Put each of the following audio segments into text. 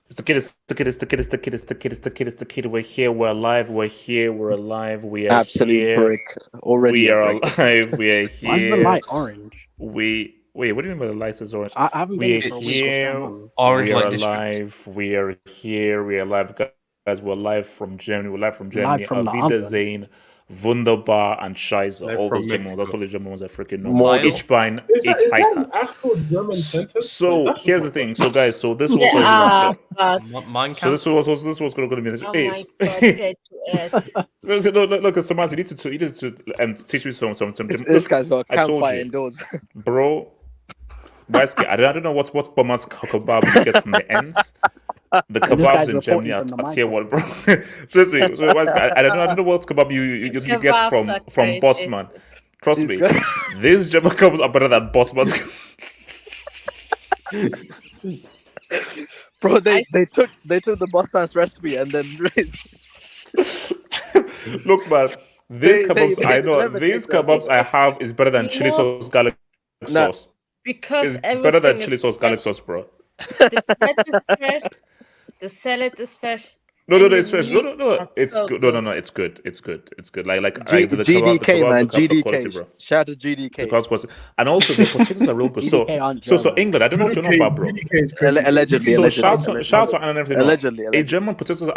It's the kid, it's the kid, it's the kid, it's the kid, it's the kid, it's the kid, it's the kid. We're here, we're alive, we're here, we're alive, we are Absolute here. brick. Already we a are brick. alive, we are here. Why is the light orange? Wait, what do you mean by the light is orange? I haven't We been are for a week. What's here, going on? Orange we are light district. alive, we are here, we are alive, guys. We're live from Germany, we're live from Germany. Live from the Auf oven. Wiedersehen, Wunderbar, and Scheiße. Live All from those German Mexico. that's all the German ones I freaking know. More- Ich bin, Is ich that an heiße. actual German sentence? So Like, that's here's the what- thing. So guys, so this was Yeah, going to but Mine So this was going to be oh hey, my god, great to us. so look, Samas, you need to teach me some. This guy's got a I told campfire you. indoors. Bro. I don't know what's Bomas kebab you get from the ends. The This kebabs guy's in Germany reporting are from the tier one, bro. Seriously, so I don't know what kebab you get Kebabs from are great. Bossman. Trust These me, guys- these German kebabs are better than Bossman's. Bro, they took the boss man's recipe and then Look, man, They- these kebabs they I know. never These take that. kebabs I have is better than You chili know- sauce garlic Nah. sauce. Because It's better than everything chili is sauce garlic fresh. sauce, bro. The bread is fresh, the salad is fresh. No, and the it's fresh. No, meat no, was it's so good. No, it's good. It's good. It's good. Like the GDK, kebab, man, the kebab quality, GDK. bro. Shout out to The GDK. kebab quality, and also the potatoes are real good. So, GDK aren't so German. England. I don't know what you know about, bro. GDK is crazy. Allegedly, So allegedly. shout out and everything. Allegedly. A German potatoes are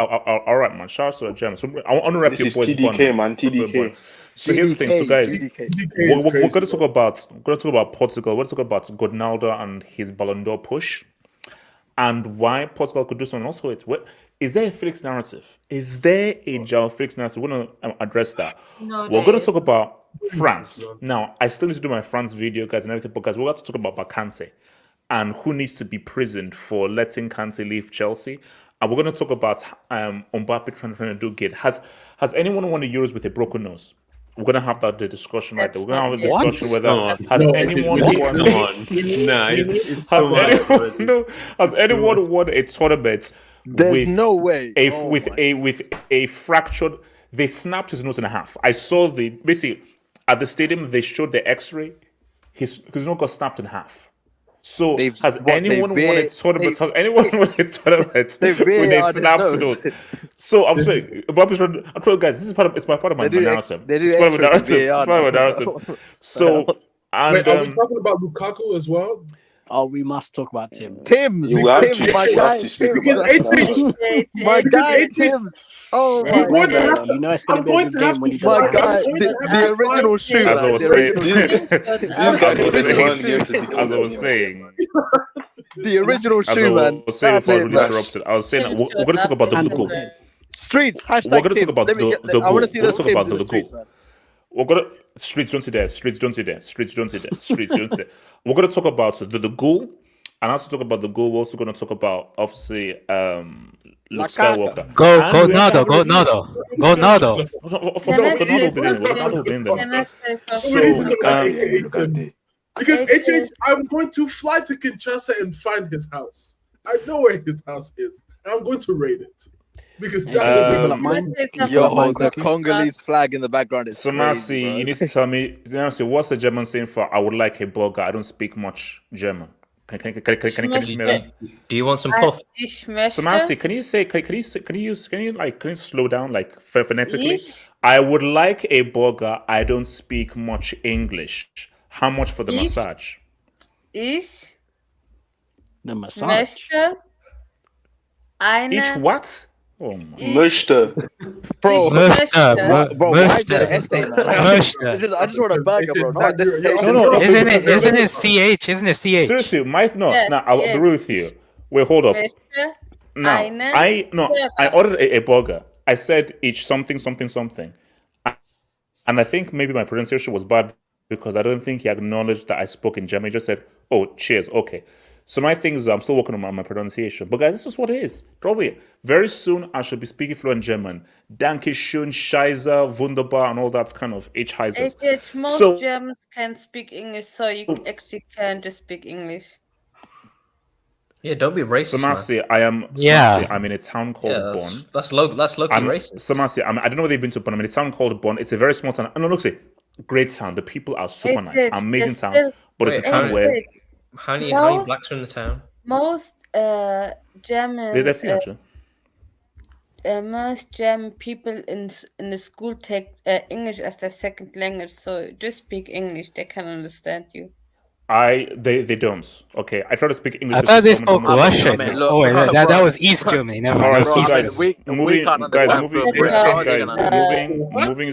all right, man. Shout out to a German. So I want to rep This your is boys. TDK, bun. man. TDK. So here's the thing. So guys, GDK. GDK we're is going to crazy, talk about Portugal. We're going to talk about Ronaldo and his Ballon d'Or push, and why Portugal could do something. Also, is there a Felix narrative? Is there a João Felix narrative? We're going to address that. No, We're there going to is. talk about France. Now, I still need to do my France video, guys, and everything, but guys, we're going to talk about Kante and who needs to be prisoned for letting Kante leave Chelsea. And we're going to talk about Mbappe trying to do good. Has anyone won the Euros with a broken nose? We're going to have the discussion right there. We're going to have a discussion whether has No, anyone it's- won... Come on. Nah, it's Has anyone won a tournament There's with no way. with a fractured? They snapped his nose in half. I saw basically at the stadium they showed the X-ray. His nose got snapped in half. So has anyone won a tournament? Has anyone won a tournament with a snapped nose? So I'm saying, I'm telling you guys, this is part of my narrative. It's part of my narrative. It's part of my narrative. So and Wait, are we talking about Lukaku as well? Oh, we must talk about Tim. Tim's, You have Tim's, to- my you guy. have to speak Tim's, Because about that. H3 my guy, H3 Tim's. Oh Yeah, my I'm going to god. have to- You know it's going I'm to be a going good to have game when to he find does My that. guy, the original shoe. As I man, was the saying, original as I was saying, The original as I shoe, man. was saying before I was That's it, man. interrupted, I was saying that we're going to talk about the And goal. the Streets. Hashtag We're gonna talk Tim's. about Let me the get- I want goal. to see We're those gonna talk Tim's about in the the streets, goal. man. We're gonna streets don't see there. Streets don't see there. Streets don't see there. Streets don't see there. We're gonna talk about the goal, and also talk about the goal. We're also gonna talk about obviously Luke Skywalker. Go And we have Nado, to go review- Nado, go Nado. Of course, Can I Ronaldo say will be there. something? Ronaldo will be in Can there. I say So, We need to something? talk about H3 because H3 HH, I'm going to fly to Kinshasa and find his house. I know where his house is, and I'm going to raid it because that People is at mine. Yo, the Congolese flag in the background is So crazy, Marcy, bro. you need to tell me. What's the German saying for "I would like a burger"? I don't speak much German. Can you tell me that? Do you want some puff? Ich So möchte. Marcy, can you slow down like phonetically? Ich, I would like a burger. I don't speak much English. How much for the Ich? massage? The massage. möchte eine. Each what? Oh my. Möchte. Bro, Möchte, bro, why is that an essay, man? Möchte. I just want a burger, bro. Not a AJ, dissertation. No. Isn't it CH? Isn't it CH? Seriously, Mike. No, Yes, no. I'll yes. agree with you. Wait, hold up. Möchte Now, einen I Burger. ordered a burger. I said each something. And I think maybe my pronunciation was bad because I don't think he acknowledged that I spoke in German. He just said, "Oh, cheers, okay." So my thing is, I'm still working on my pronunciation. But guys, this is what it is. Probably very soon I should be speaking fluent German. Danke schön, Scheiße, wunderbar, and all that kind of H-Heisers. Most So- Germans can speak English, so you actually can just speak English. Yeah, don't be racist, man. Samasi, I'm in a town called Yeah, Bonn. that's low-key racist. Samasi, I don't know whether you've been to Bonn. I'm in a town called Bonn. It's a very small town. No, look, see, great town. The people are super nice, amazing town. But it's a town where How many Most- blacks are in the town? Most German they're few, actually. most German people in the school take English as their second language, so just speak English. They can understand you. They don't. Okay, I try to speak English. I to thought they someone spoke who knows Russian. English. look, Oh, wait, bro, that bro. was East Germany. Never All mind. right, That so was Bro, guys, we can't understand. moving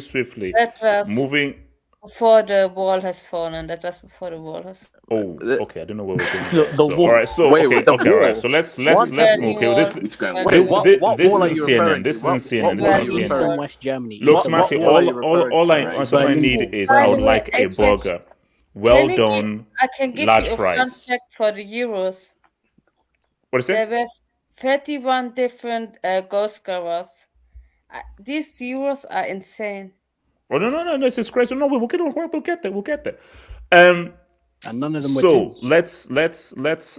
That was moving. before the wall has fallen. That was before the wall has. Oh, okay. I don't know where we're going. The there. So, wall. all right. So Wait, okay, the all right. wall. So let's What? move. Okay, this Which guy? Wait, what this wall are isn't you CNN. referring This to? isn't What CNN. wall are This you isn't Eastern CNN. referring West Germany. Look, What Samasi, wall are you all I Berlin need wall. is By I the would way, like a HH, burger, well Can you done, I can give large you a fries. fun fact for the Euros. What is There it? were 31 different goal scorers. These Euros are insane. Oh no! This is crazy. No, we'll get there. And none of them were So twins. let's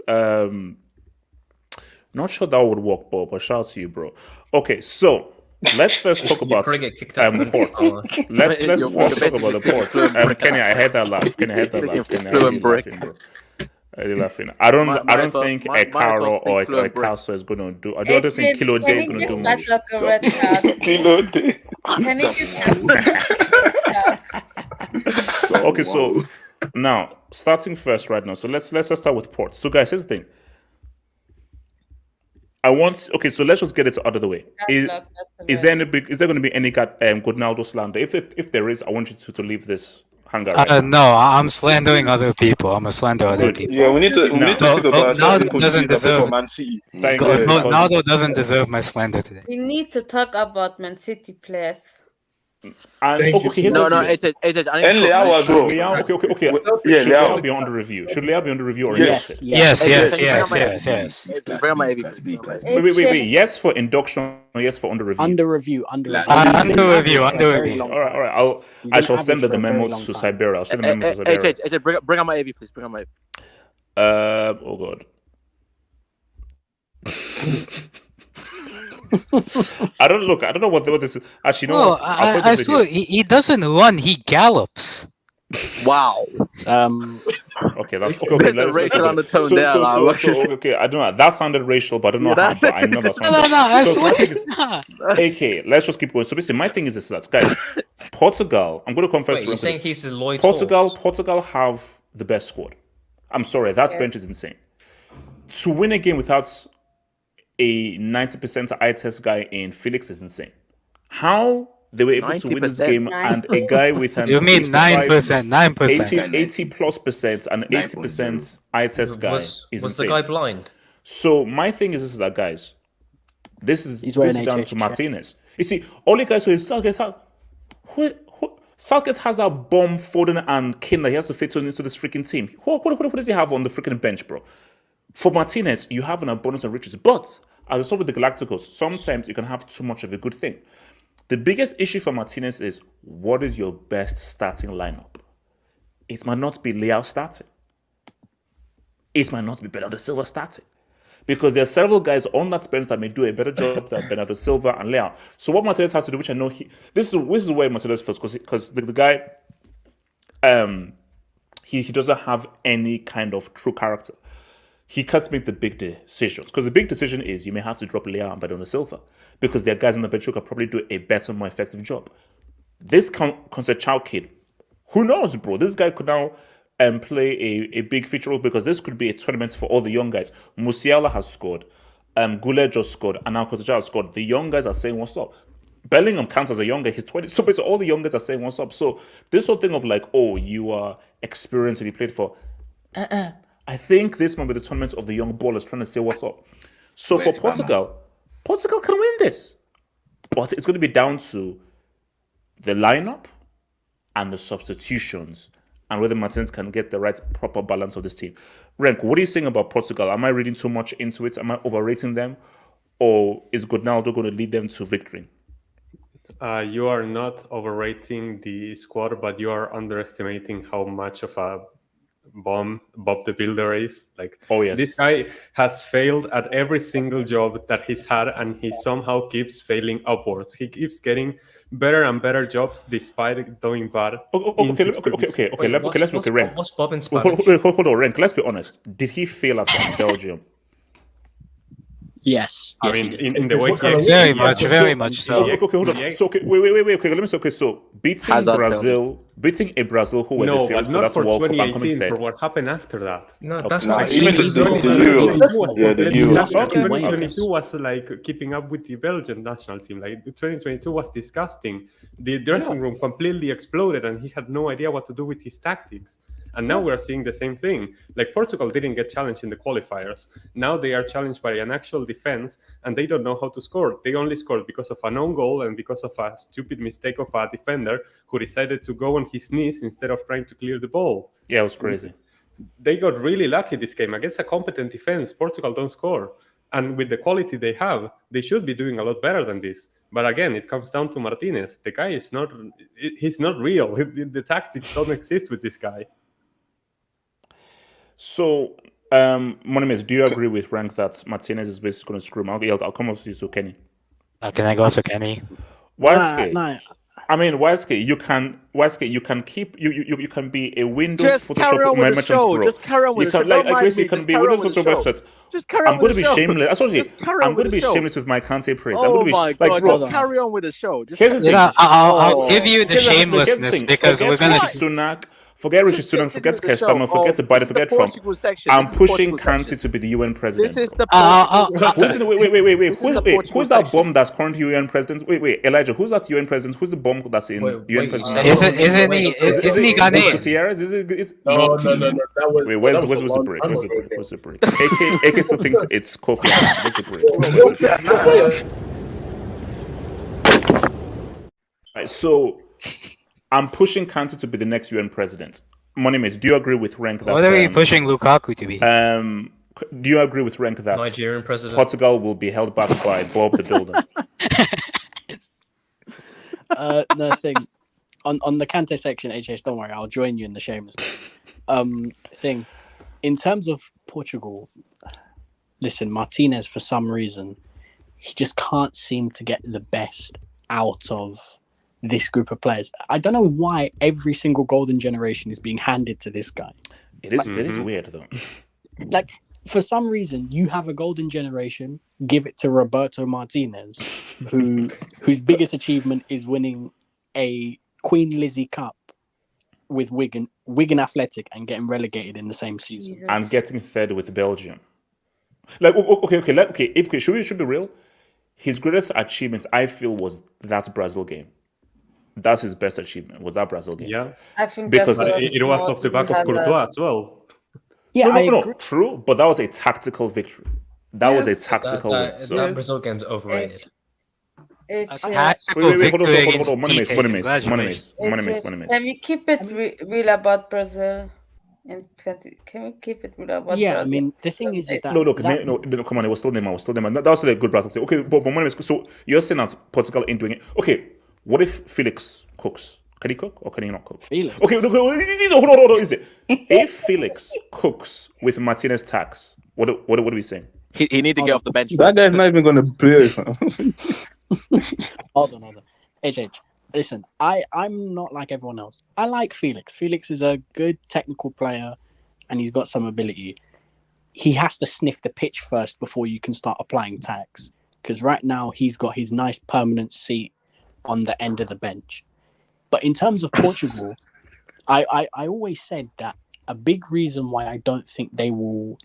not sure that would work, but shout out to you, bro. Okay, so let's first talk about probably get kicked out of the ports. country. Let's You're first talk about the basically ports. fluent brick. Kenny, I heard that laugh. Kenny, I heard that Speaking laugh. Kenny, I fluent really brick. laughing, bro. I really laughing. I don't Might think as well a Caro or speak fluent a brick. Castle is gonna do. I don't think Kilo J Can is you gonna give do much. Matlock a red card? Kilo day. Can you give Matlock a red card? Okay, so now starting first right now. So let's just start with ports. So guys, here's the thing. So let's just get it out of the way. Matlock, that's a Is red. there going to be any Godnaldo slander? If there is, I want you to leave this hangout. Right now. No, I'm slandering other people. I'm a slanderer other Good. people. Yeah, we need to No, speak about Ronaldo doesn't deserve- Man City. Thank God, you. no, because- Ronaldo doesn't deserve my slander today. We need to talk about Man City players. And Thank you, okay, here's No, the no, thing. AJ, I And need to Leao talk as well. Leao, okay. Yeah, Should Leao. Leao be under review? Should Leao be under review or Yes. rejected? Yes, Hey, yes, hey, yes, hey, yes, yes. Bring on my AV, please. Wait. Yes for induction or yes for under review? Under review. Under review. Under review, under For a very review. long All time. right. He's I been shall send average the for a very memo long to time. Siberia. I'll send the memo to Siberia. AJ, bring on my AV, please. Bring on my AV. Oh god. I don't know what this is. Actually, no. No, I swear, he doesn't run, he gallops. Wow. Okay, that's okay. There's a let's racial go. undertone there, like, Okay, I don't know. That sounded racial, but I don't know Yeah, how. But I know that No, sounded. I So my swear thing is, it's not. okay, let's just keep going. So basically, my thing is this: that guys, Portugal. I'm going to confess. Wait, to you're saying this. he's a loyal Portugal have the best squad. I'm sorry, that Yeah. bench is insane. To win a game without a 90% eye test guy in Felix is insane. How they were able to win this 90%? game and a guy with an You mean 85, 9%? 80+% and 80% eye test guy Was is the insane. guy blind? So my thing is this: is that guys, this is He's wearing down HH, to yeah. Martinez. You see, all you guys who Southgate has that bomb, Foden and Kane that he has to fit into this freaking team. What does he have on the freaking bench, bro? For Martinez, you have an abundance of riches. But as I saw with the Galacticos, sometimes you can have too much of a good thing. The biggest issue for Martinez is, what is your best starting lineup? It might not be Leao starting. It might not be Bernardo Silva starting. Because there are several guys on that bench that may do a better job than Bernardo Silva and Leao. So what Martinez has to do, which I know this is where Martinez first, because the guy, he doesn't have any kind of true character. He can't make the big decisions. Because the big decision is you may have to drop Leao and Bernardo Silva. Because there are guys on the bench who can probably do a better, more effective job. This Conceição kid, who knows, bro? This guy could now play a big feature role because this could be a tournament for all the young guys. Musiala has scored. Guler just scored, and now Kosacha scored. The young guys are saying what's up. Bellingham counts as a young guy. He's 20. So basically, all the young guys are saying what's up. So this whole thing of like, oh, you are experienced and you played for. I think this might be the tournament of the young ballers trying to say what's up. So for Portugal, Portugal can win this, but it's going to be down to the lineup and the substitutions, and whether Martinez can get the right proper balance of this team. Renk, what are you saying about Portugal? Am I reading too much into it? Am I overrating them? Or is Ronaldo going to lead them to victory? You are not overrating the squad, but you are underestimating how much of a bomb Bob the Builder is. Like, oh yes, this guy has failed at every single job that he's had, and he somehow keeps failing upwards. He keeps getting better and better jobs despite doing bad. Okay. Let's look at Renk. What's Bob in Spanish? Hold on, Renk. Let's be honest. Did he fail at Belgium? Yes. I mean, in the way he very much so. Okay, hold on. So wait. Okay, let me say. Okay, so beating a Brazil who were the favorites for that World Cup and coming third. For what happened after that. No, that's not. not. Even the 2022 was like keeping up with the Belgian national team. Like 2022 was disgusting. The dressing room completely exploded, and he had no idea what to do with his tactics. And now we're seeing the same thing. Like, Portugal didn't get challenged in the qualifiers. Now they are challenged by an actual defense, and they don't know how to score. They only scored because of an own goal and because of a stupid mistake of a defender who decided to go on his knees instead of trying to clear the ball. Yeah, it was crazy. They got really lucky this game. Against a competent defense, Portugal don't score. And with the quality they have, they should be doing a lot better than this. But again, it comes down to Martinez. The guy is not, he's not real. The tactics don't exist with this guy. So, Monimes, do you agree with Rank that Martinez is basically going to screw him? I'll come up to you, so Kenny. Can I go to Kenny? Weisky. No. I mean, Weisky, you can keep you can be a Windows Just carry on with the show. Just carry on with the show. Like Gracie, you can be a Windows Photoshop merchant. Just carry on I'm going with to the be show. shameless. Actually, I'm going to be shameless with my Kante praise. I'm going to be my like, God, bro, just carry on with the show. Just here's the thing. I'll give you the shamelessness because we're gonna. Sunak. Forget Rishi Sunak, forget Kestama, forget Biden, forget Trump. I'm pushing Kante to be the UN president. This is the Wait. Who's that bomb that's currently UN president? Wait, Elijah, who's that UN president? Who's the bomb that's in UN president? Isn't he Ghanaian? Gutierrez? No. That was, wait, where's the break? Where's the break? AK still thinks it's Kofi Annan. Where's the break? Right, so I'm pushing Kante to be the next UN president. Monimes, do you agree with Rank that? What are you pushing Lukaku to be? Do you agree with Rank that Nigerian president Portugal will be held back by Bob the Builder? No thing. On the Kante section, HH, don't worry, I'll join you in the shameless thing. In terms of Portugal, listen, Martinez, for some reason, he just can't seem to get the best out of this group of players. I don't know why every single golden generation is being handed to this guy. It is weird though. Like, for some reason, you have a golden generation, give it to Roberto Martinez, whose biggest achievement is winning a Queen Lizzie Cup with Wigan Athletic and getting relegated in the same season. Jesus. And getting third with Belgium. Like, okay, if should be real, his greatest achievements, I feel, was that Brazil game. That's his best achievement, was that Brazil game. Yeah. I think Because it was off the back of Courtois as well. Yeah, no, true, but that was a tactical victory. That was a tactical win. that Brazil game's overrated. It's Wait, hold on. Monimes. Can we keep it real about Brazil? Can we keep it real about yeah, Brazil? I mean, the thing is that... No, come on, it was still Neymar. that was still a good Brazil team. Okay, but Monimes, so you're saying that Portugal ain't doing it. Okay, what if Felix cooks? Can he cook or can he not cook? Felix. Okay, hold on. Is it if Felix cooks with Martinez tax? What are we saying? He need to get off the bench. That guy's not even going to play. Hold on. HH, listen, I'm not like everyone else. I like Felix. Felix is a good technical player and he's got some ability. He has to sniff the pitch first before you can start applying tax. Because right now he's got his nice permanent seat on the end of the bench. But in terms of Portugal, I always said that a big reason why I don't think they will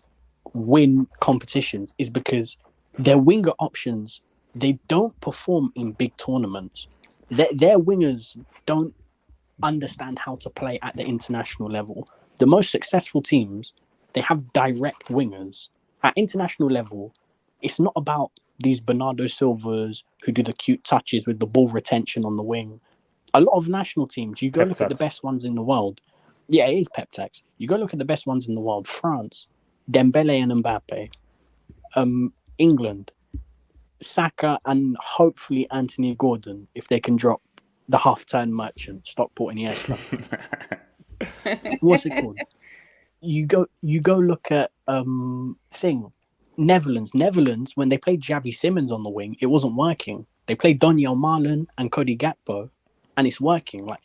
win competitions is because their winger options, they don't perform in big tournaments. Their wingers don't understand how to play at the international level. The most successful teams, they have direct wingers. At international level, it's not about these Bernardo Silvas who do the cute touches with the ball retention on the wing. A lot of national teams, you go look at the best ones in the world. Yeah, it is pep tax. You go look at the best ones in the world. France, Dembele and Mbappe. England, Saka and hopefully Anthony Gordon, if they can drop the half-turn merchant, Stockport and Iniesta. What's it called? You go look at Netherlands, when they played Xavi Simons on the wing, it wasn't working. They played Daniel Marlon and Cody Gakpo, and it's working. Like,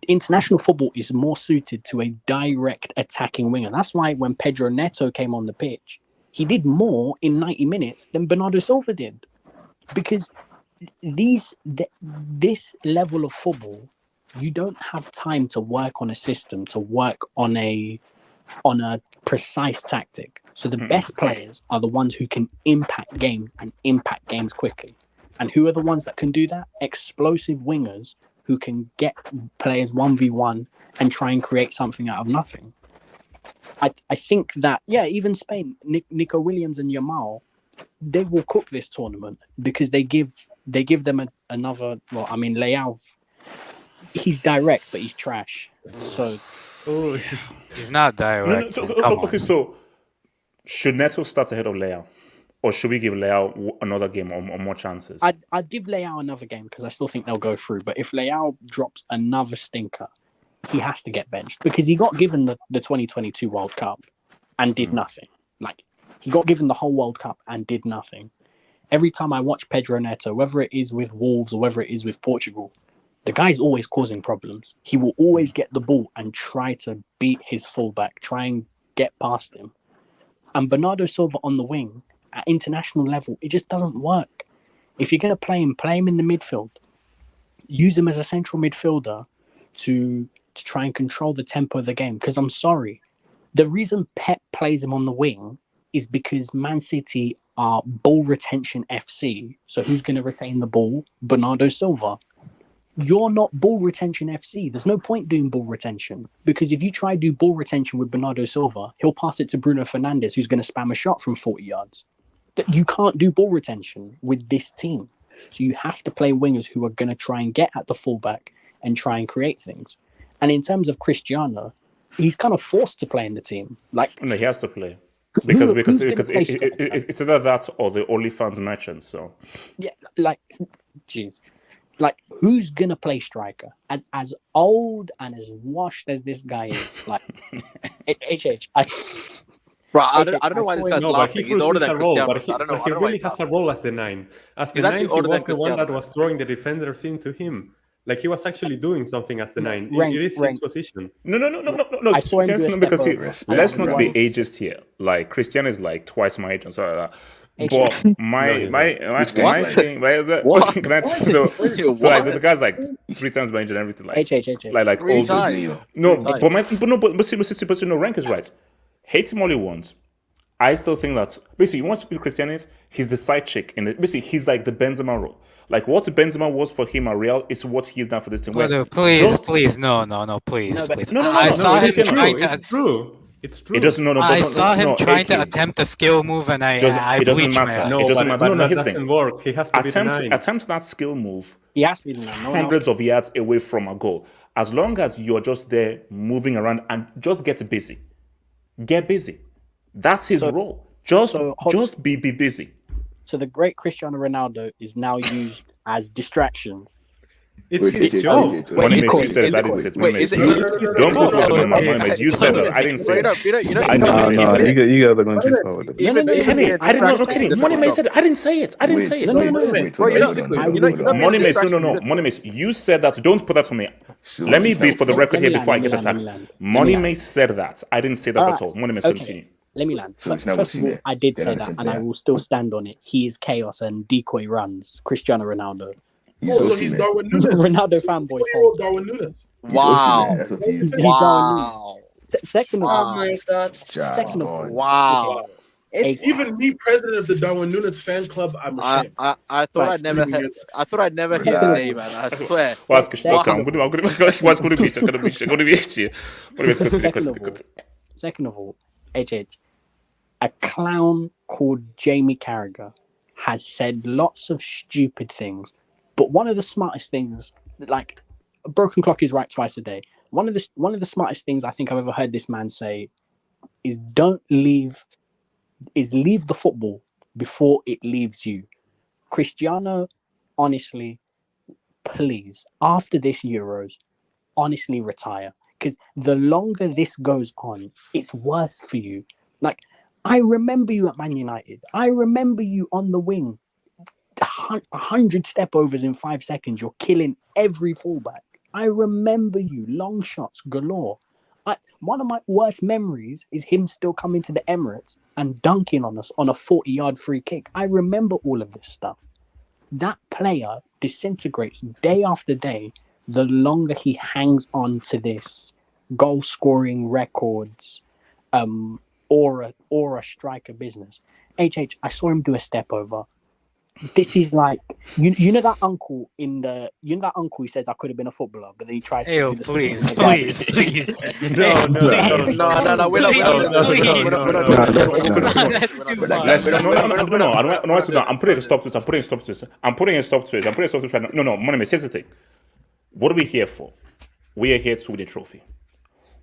international football is more suited to a direct attacking winger. That's why when Pedro Neto came on the pitch, he did more in 90 minutes than Bernardo Silva did. Because this level of football, you don't have time to work on a system, to work on a precise tactic. So the best players are the ones who can impact games and impact games quickly. And who are the ones that can do that? Explosive wingers who can get players 1v1 and try and create something out of nothing. I think that, even Spain, Nico Williams and Yamal, they will cook this tournament because they give them another. Well, I mean, Leao, he's direct, but he's trash. So he's not direct. So should Neto start ahead of Leao, or should we give Leao another game or more chances? I'd give Leao another game because I still think they'll go through. But if Leao drops another stinker, he has to get benched because he got given the 2022 World Cup and did nothing. Like, he got given the whole World Cup and did nothing. Every time I watch Pedro Neto, whether it is with Wolves or whether it is with Portugal, the guy's always causing problems. He will always get the ball and try to beat his fullback, try and get past him. And Bernardo Silva on the wing, at international level, it just doesn't work. If you're going to play him in the midfield. Use him as a central midfielder to try and control the tempo of the game. Because I'm sorry, the reason Pep plays him on the wing is because Man City are ball retention FC. So who's going to retain the ball? Bernardo Silva. You're not ball retention FC. There's no point doing ball retention because if you try to do ball retention with Bernardo Silva, he'll pass it to Bruno Fernandes, who's going to spam a shot from 40 yards. You can't do ball retention with this team. So you have to play wingers who are going to try and get at the fullback and try and create things. And in terms of Cristiano, he's kind of forced to play in the team. No, he has to play because it's either that or the OnlyFans merchant. So who's gonna play striker? As old and as washed as this guy is, Bro, I don't know why this guy's laughing. He's older than Cristiano. But he really has a role as the 9. As the 9, he was the one that was throwing the defenders into him. Like, he was actually doing something as the 9. It is his position. No. Because let's not be ageist here. Like, Cristiano is like twice my age and so like that. But my thing, why is that? What? So like the guy's like 3 times my age and everything like Three times. But rank is right. Hate him all he wants. I still think that basically you want to be Cristiano is he's the side chick and basically he's like the Benzema role. Like what Benzema was for him at Real is what he's done for this team. Please, no, please. I saw him trying to. It's true. It's true. It doesn't. I saw him trying to attempt a skill move, and it doesn't matter. No, it doesn't matter. That doesn't work. He has to be the 9. Attempt that skill move. He has to be the 9. Hundreds of yards away from a goal. As long as you're just there moving around and just get busy. Get busy. That's his role. Just be busy. So the great Cristiano Ronaldo is now used as distractions. It's his job. You said it. I didn't say it. Don't put me on my money. You said it. I didn't say it. You guys are going too far with it. Kenny, I didn't know. Kenny, Money said it. I didn't say it. Money, you said that. Don't put that on me. Let me be for the record here before I get attacked. Money said that. I didn't say that at all. Money continue. Let me land. First of all, I did say that, and I will still stand on it. He is chaos and decoy runs. Cristiano Ronaldo. So he's Darwin Nunes. Ronaldo fanboy. Darwin Nunes. Wow. He's Darwin Nunes. Second of all, Oh my god. second of all, Wow. Even me, president of the Darwin Nunes fan club, I'm ashamed. I thought I'd never heard. I thought I'd never hear the name, man. I swear. Second of all, HH, a clown called Jamie Carragher has said lots of stupid things, but one of the smartest things, like a broken clock is right twice a day. One of the smartest things I think I've ever heard this man say is leave the football before it leaves you. Cristiano, honestly, please, after this Euros, honestly retire. Because the longer this goes on, it's worse for you. Like, I remember you at Man United. I remember you on the wing. 100 step overs in 5 seconds. You're killing every fullback. I remember you. Long shots galore. One of my worst memories is him still coming to the Emirates and dunking on us on a 40-yard free kick. I remember all of this stuff. That player disintegrates day after day the longer he hangs on to this goal-scoring records or a striker business. HH, I saw him do a step over. This is like you know that uncle who says I could have been a footballer, but then he tries to do the please. No. I'm putting a stop to this. I'm putting a stop to it right now. No, Money, here's the thing. What are we here for? We are here to win a trophy.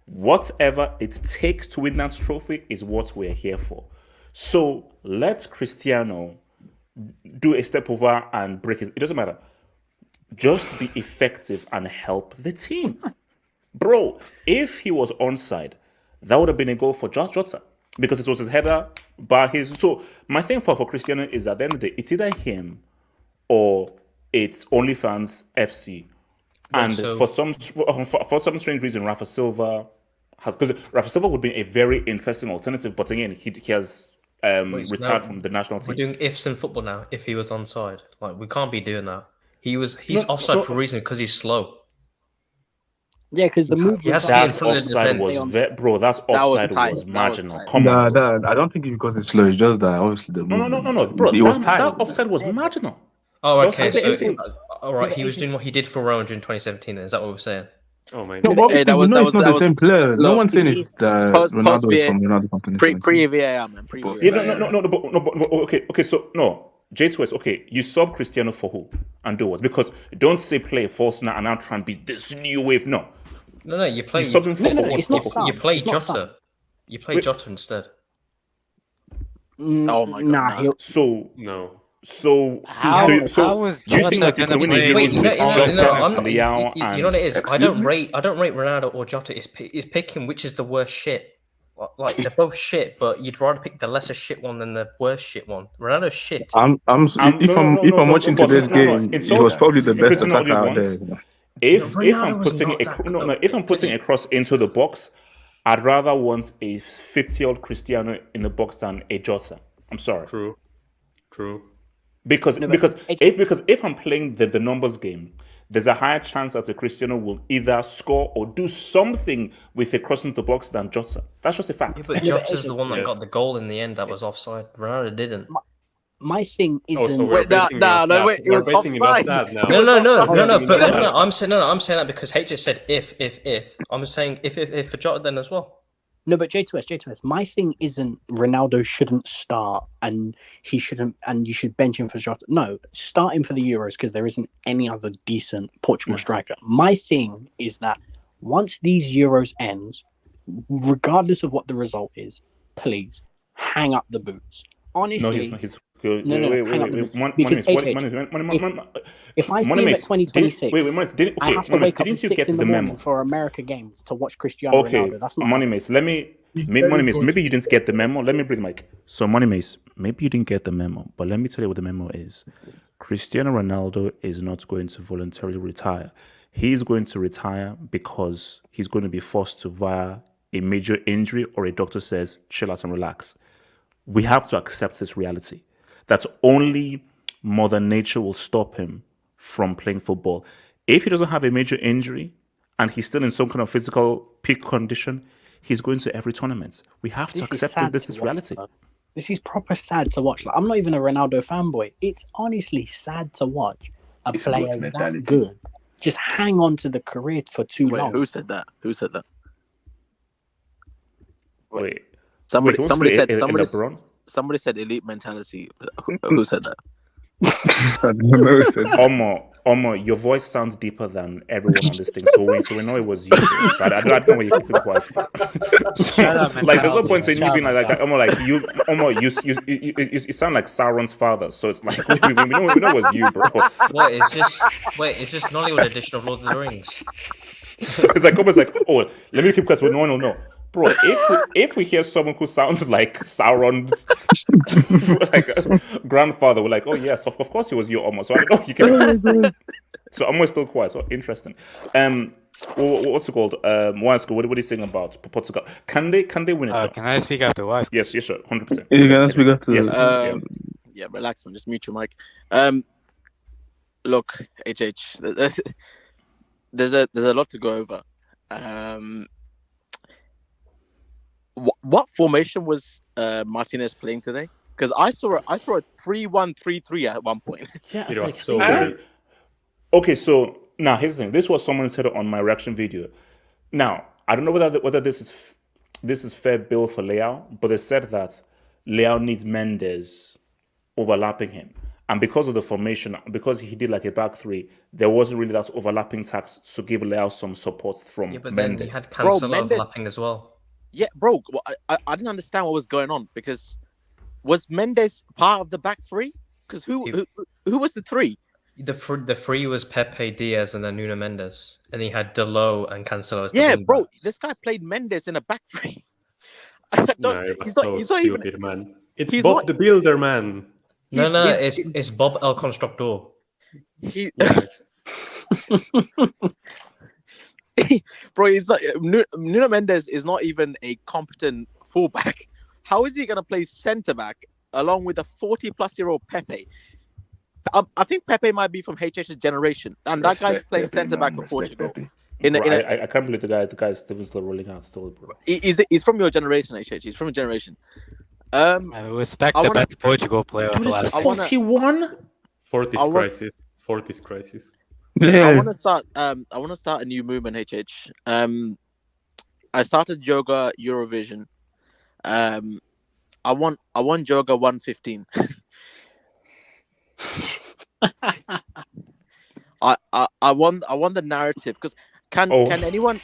Whatever it takes to win that trophy is what we're here for. So let Cristiano do a step over and break it. It doesn't matter. Just be effective and help the team. Bro, if he was onside, that would have been a goal for Jota because it was his header by his. So my thing for Cristiano is at the end of the day, it's either him or it's OnlyFans FC. And for some strange reason, Rafa Silva would be a very interesting alternative. But again, he has retired from the national team. We're doing ifs in football now. If he was onside, like we can't be doing that. He's offside for a reason because he's slow. Yeah, because the move that offside was marginal. Come on. I don't think it's because it's slow. It's just that obviously the no, bro. That offside was marginal. Oh, okay. So, all right, he was doing what he did for Rome during 2017. Is that what we're saying? Oh my God! No, that was not the same player. No one's saying it's Ronaldo from Ronaldo company. Pre VAR, man. Okay. So no, J2S. Okay, you sub Cristiano for who and do what? Because don't say play false now and now try and be this new wave. No. You play. You sub him for what? You play Jota. You play Jota instead. Oh my God! So how was you think that you can win the Euros with Jota and Leao? You know what it is? I don't rate Ronaldo or Jota. It's picking which is the worst shit. Like they're both shit, but you'd rather pick the lesser shit one than the worst shit one. Ronaldo's shit. If I'm watching today's game, it was probably the best attacker out there. If I'm putting a cross into the box, I'd rather want a 50-year-old Cristiano in the box than a Jota. I'm sorry. True. Because if I'm playing the numbers game, there's a higher chance that a Cristiano will either score or do something with a cross into the box than Jota. That's just a fact. Yeah, but Jota's the one that got the goal in the end that was offside. Ronaldo didn't. My thing isn't. It was offside. No. But I'm saying that because H just said if. I'm saying if for Jota then as well. No, but J2S. My thing isn't Ronaldo shouldn't start and he shouldn't, and you should bench him for Jota. No, start him for the Euros because there isn't any other decent Portugal striker. My thing is that once these Euros ends, regardless of what the result is, please hang up the boots. Honestly, he's wait. Because if I see him at 2026, I have to wake up at 6 in the morning for America games to watch Cristiano Ronaldo. That's not Moneymace. Maybe you didn't get the memo. Let me bring the mic. So Moneymace, maybe you didn't get the memo, but let me tell you what the memo is. Cristiano Ronaldo is not going to voluntarily retire. He's going to retire because he's going to be forced to via a major injury or a doctor says, chill out and relax. We have to accept this reality that only Mother Nature will stop him from playing football. If he doesn't have a major injury and he's still in some kind of physical peak condition, he's going to every tournament. We have to accept this reality. This is proper sad to watch. Like, I'm not even a Ronaldo fanboy. It's honestly sad to watch a player that good just hang on to the career for too long. Who said that? Wait. Somebody said LeBron? somebody said elite mentality. Who said that? Omo, your voice sounds deeper than everyone on this thing. So we know it was you. So I don't know why you keep it quiet. So, like, there's no point saying you being like you sound like Sauron's father. So it's like we know it was you, bro. What is this? Wait, is this Nollywood edition of Lord of the Rings? It's like almost like, oh, let me keep quiet. But no. Bro, if we hear someone who sounds like Sauron's like grandfather, we're like, oh yes, of course he was you, almost. So I don't know. You can. So almost still quiet. So interesting. What's it called? Wiseco, what are you saying about Portugal? Can they win it? Can I speak after Wiseco? Yes, sure, 100%. You can speak after Yes. Yeah, relax, man. Just mute your mic. Look, HH, there's a lot to go over. What formation was Martinez playing today? Because I saw a 3-1-3-3 at one point. Yeah, it's like so weird. Okay, so now here's the thing. This was someone said on my reaction video. Now I don't know whether this is fair bill for Leao, but they said that Leao needs Mendes overlapping him, and because of the formation, because he did like a back three, there wasn't really that overlapping tax to give Leao some support from Yeah, but Mendes. then you had Cancelo overlapping as well. Yeah, bro, I didn't understand what was going on because was Mendes part of the back three? Because who was the three? The three was Pepe, Diaz, and then Nuno Mendes, and he had Delo and Cancelo as the Yeah, wing bro, backs. this guy played Mendes in a back three. He's not stupid, man. It's Bob not, the Builder, man. It's Bob El Constructor. Bro, he's like Nuno Mendes is not even a competent fullback. How is he going to play centre back along with a 40-plus-year-old Pepe? I think Pepe might be from HH's generation, and that guy's playing centre back for Portugal. I can't believe the guy is still rolling out still, bro. He's from your generation, HH. He's from your generation. I respect the best Portugal player of the last 41. 40s crisis. Yeah. I want to start a new movement, HH. I started yoga Eurovision. I want yoga 115. I want the narrative because can anyone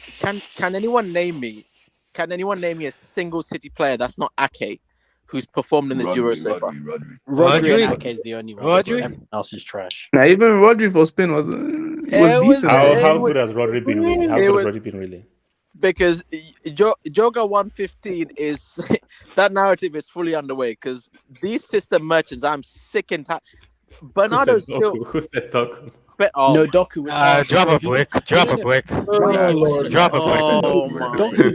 name me a single City player that's not Ake who's performed in this Euro so far? Rodri and Ake is the only one. Everyone else is trash. Now even Rodri for Spain was decent. How good has Rodri been really? Because Joga 115 is that narrative is fully underway because these system merchants, I'm sick and tired. Bernardo still. Who said Doku? No, Doku. Drop a brick. Drop a brick. Drop a brick.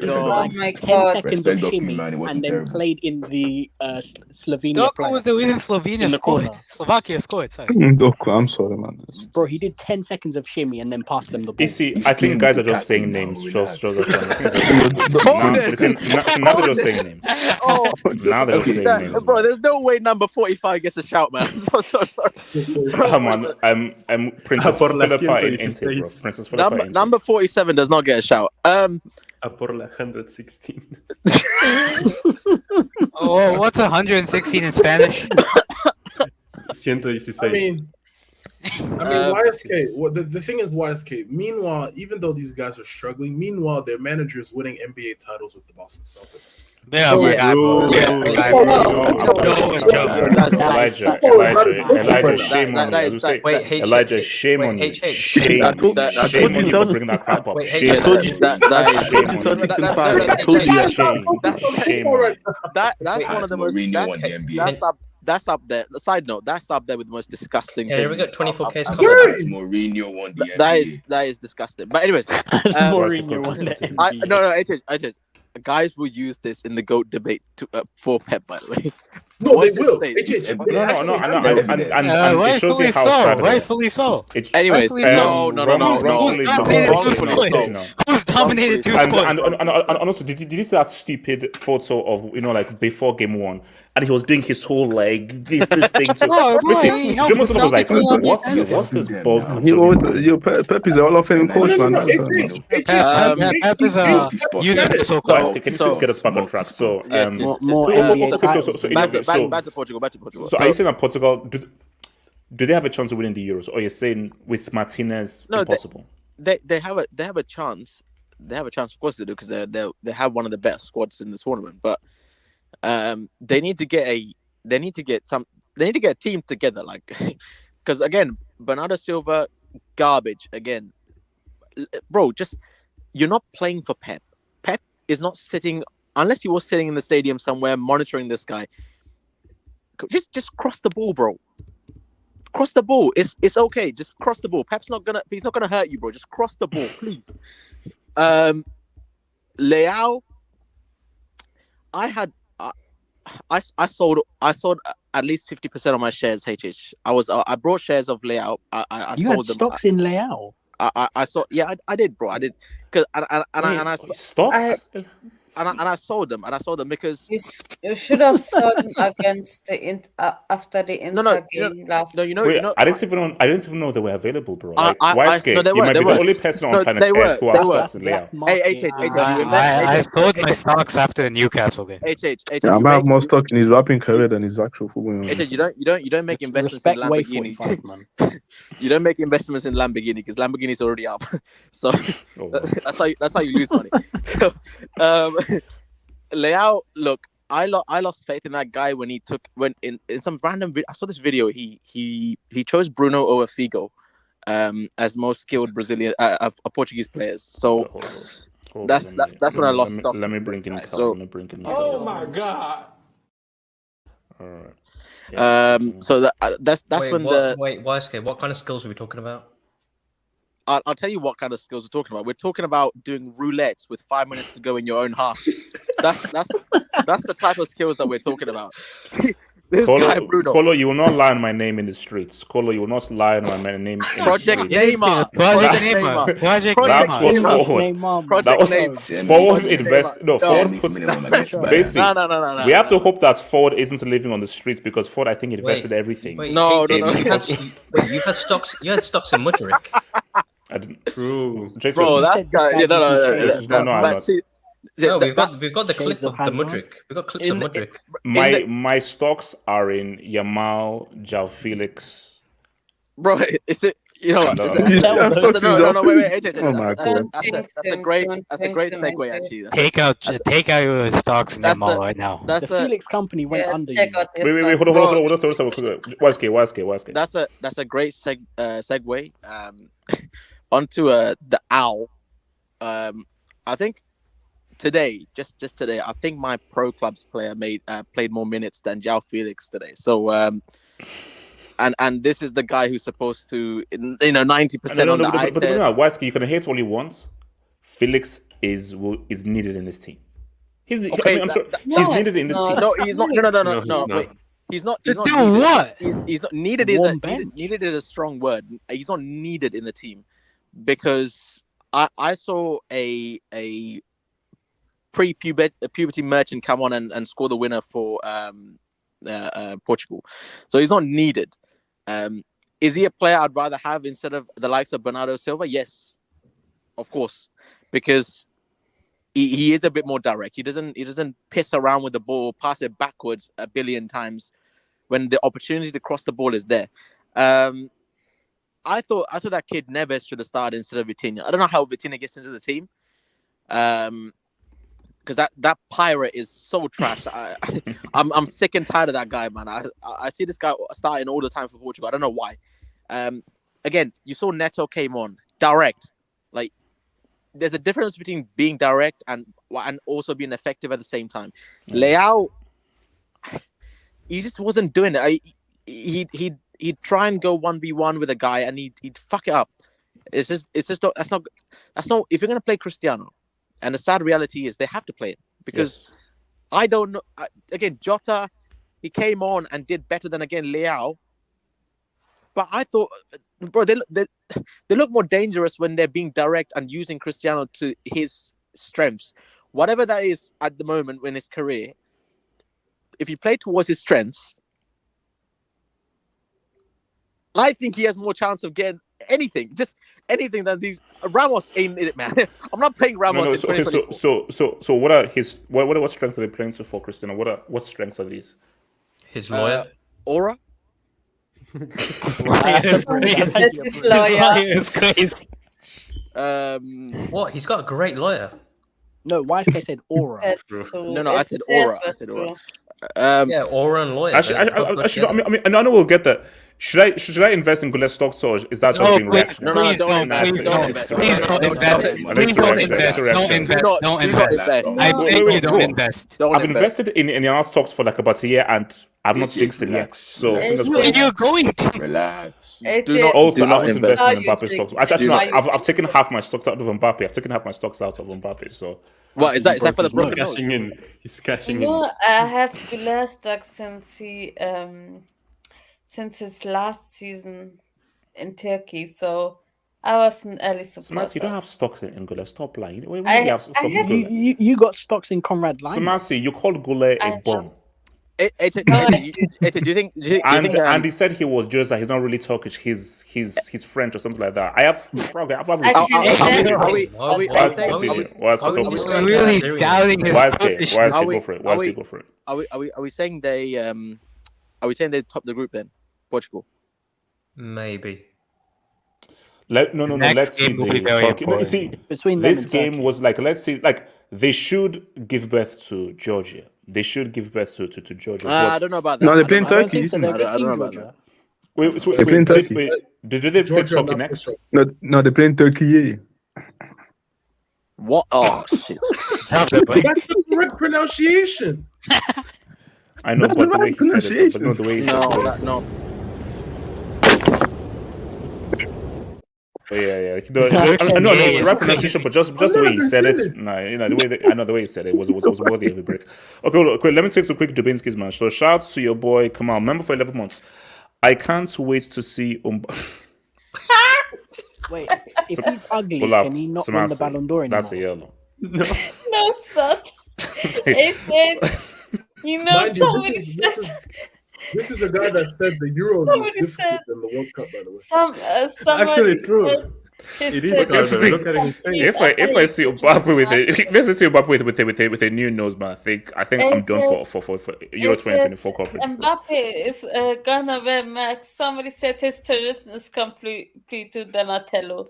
Oh my 10 God. seconds of shimmy and then played in the Slovenia. Doku was the reason Slovenia scored. Slovakia scored. Sorry. Doku, I'm sorry, man. Bro, he did 10 seconds of shimmy and then passed them the ball. You see, I think guys are just saying names. Now they're just saying names. Now they're just saying names. Bro, there's no way number 45 gets a shout, man. I'm so sorry. Come on, I'm Princess Philippa in Inte, bro. Princess Philippa in number 47 does not get a shout. A por la 116. Oh, what's 116 in Spanish? 116. I mean, YSK. Well, the thing is, YSK. Meanwhile, even though these guys are struggling, their manager is winning NBA titles with the Boston Celtics. Yeah, Elijah, shame on you. Shame on you for bringing that crap up. That's one of the most. That's up there. The side note, that's up there with the most disgusting. Yeah, we got 24K's coming. Mourinho won the That is disgusting. But anyways, HH. Guys will use this in the GOAT debate for Pep, by the way. No, they will. Rightfully so. Anyways, no. Who's dominated two squads. And also, did you see that stupid photo of like before game 1, and he was doing his whole like this thing to. Jonas was like, what's this bold? Pep is a Hall of Fame coach, man. Pep is a universal coach. Can you please get us back on track? So, back to Portugal. So, are you saying that Portugal do they have a chance of winning the Euros, or you're saying with Martinez impossible? They have a chance. They have a chance, of course they do, because they have one of the best squads in the tournament. But they need to get a team together, like, because again, Bernardo Silva, garbage again, bro. Just you're not playing for Pep. Pep is not sitting, unless he was sitting in the stadium somewhere monitoring this guy. Just cross the ball, bro. Cross the ball. It's okay. Just cross the ball. Pep's he's not gonna hurt you, bro. Just cross the ball, please. Leao. I sold at least 50% of my shares. I brought shares of Leao. I you sold had them. stocks in Leao. I saw. Yeah, I did, bro. I did. Cause I stocks. And I sold them. Because you should have sold them against after the Inter game last. No, I didn't even know they were available, bro. Like, you might be the only person on planet Earth who has stocks in Leao. I sold my stocks after the Newcastle game. I might have more stock in his rapping career than his actual football. You don't make investments in Lamborghini. You don't make investments in Lamborghini because Lamborghini's already up. So that's how you lose money. Leao, look, I lost faith in that guy when in some random video. I saw this video. He chose Bruno over Figo as most skilled Brazilian Portuguese players. So that's when I lost stock. Let me bring in. Oh my god! All right. Yeah, so that's when YSK, what kind of skills are we talking about? I'll tell you what kind of skills we're talking about. We're talking about doing roulettes with 5 minutes to go in your own half. That's the type of skills that we're talking about. This guy Bruno. Colo, you will not lie on my name in the streets. Colo, you will not lie on my name in the streets. Project Neymar. Project Neymar. That was forward invest. No, forward puts. Basically, no. We have to hope that Ford isn't living on the streets because Ford, I think, invested everything. No. You had stocks. You had stocks in Mudryk. I didn't. True. Bro, that's guy. No, we've got the clip of the Mudryk. We've got clips of Mudryk. My stocks are in Yamal, João Felix. Bro, is it? You know what? No, wait. Oh my god. That's a great segue, actually. Take out your stocks in Yamal right now. The Felix company went under. Wait, hold on. YSK. That's a great segue. Onto the Owl. I think today, just today, I think my pro clubs player played more minutes than João Felix today. So and this is the guy who's supposed to 90% on the eye test. But YSK, you can hate all you want. Felix is needed in this team. He's needed in this team. No, he's not. No. Wait. He's not. Just do what? He's not needed. Needed is a strong word. He's not needed in the team because I saw a pre-puberty merchant come on and score the winner for Portugal. So he's not needed. Is he a player I'd rather have instead of the likes of Bernardo Silva? Yes, of course, because he is a bit more direct. He doesn't piss around with the ball, pass it backwards a billion times when the opportunity to cross the ball is there. I thought that kid Neves should have started instead of Vitinha. I don't know how Vitinha gets into the team. Because that pirate is so trash. I'm sick and tired of that guy, man. I see this guy starting all the time for Portugal. I don't know why. Again, you saw Neto came on direct. Like, there's a difference between being direct and also being effective at the same time. Leao, he just wasn't doing it. He'd try and go 1v1 with a guy and he'd fuck it up. It's just that's not. If you're gonna play Cristiano. And the sad reality is they have to play it because I don't know. Again, Jota, he came on and did better than Leao. But I thought, bro, they look more dangerous when they're being direct and using Cristiano to his strengths, whatever that is at the moment in his career. If you play towards his strengths, I think he has more chance of getting anything, just anything than these. Ramos ain't in it, man. I'm not playing Ramos in 2024. So what are his what strengths are they playing so for Cristiano? What strengths are these? His lawyer, aura. That's crazy. What? He's got a great lawyer. No, Wife said aura. No, I said aura. Yeah, aura and lawyer. Actually, I know we'll get that. Should I invest in Guler stocks or is that just being reactionary? No, don't invest. Please don't invest. Don't invest. I beg you, don't invest. I've invested in our stocks for like about a year and I've not jinxed it yet. So you're going to relax. Also, I was investing in Mbappe stocks. Actually, no, I've taken half my stocks out of Mbappe. I've taken half my stocks out of Mbappe. So what is that? Is that for the broken? Cashing in. He's cashing in. I have Guler stocks since his last season in Turkey, so I was an early supporter. You don't have stocks in Guler. Stop lying. You got stocks in Conrad Line. Samasi, you called Guler a bomb. Do you think? And he said he was just he's not really Turkish. He's French or something like that. I have. Are we really doubting his Turkish? Go for it. Are we saying they Are we saying they top the group then? Portugal. Maybe. Let's see. You see, this game was like, let's see, like they should give birth to Georgia. They should give birth to Georgia. I don't know about that. No, they're playing Turkey. I don't know about that. They're playing Turkey. Did they play Turkey next? No, they're playing Turkey. What? Oh shit! That's the correct pronunciation. I know, but the way he said it, but no, the way he said it. No. Yeah. I know it's the right pronunciation, but just the way he said it. The way he said it was worthy of a break. Okay, let me take some quick Dubinsky's man. So shout out to your boy Kamal, member for 11 months. I can't wait to see Wait, if he's ugly, can he not win the Ballon d'Or anymore? That's a yellow. No, it's not. Somebody said. This is a guy that said the Euro is difficult than the World Cup, by the way. Actually, true. It is Carver. Look at his face. If I see Mbappe with a new nose, man, I think I'm done for Euro 2024 coverage. Mbappe is gonna wear Max. Somebody said his tourism is complete to Donatello.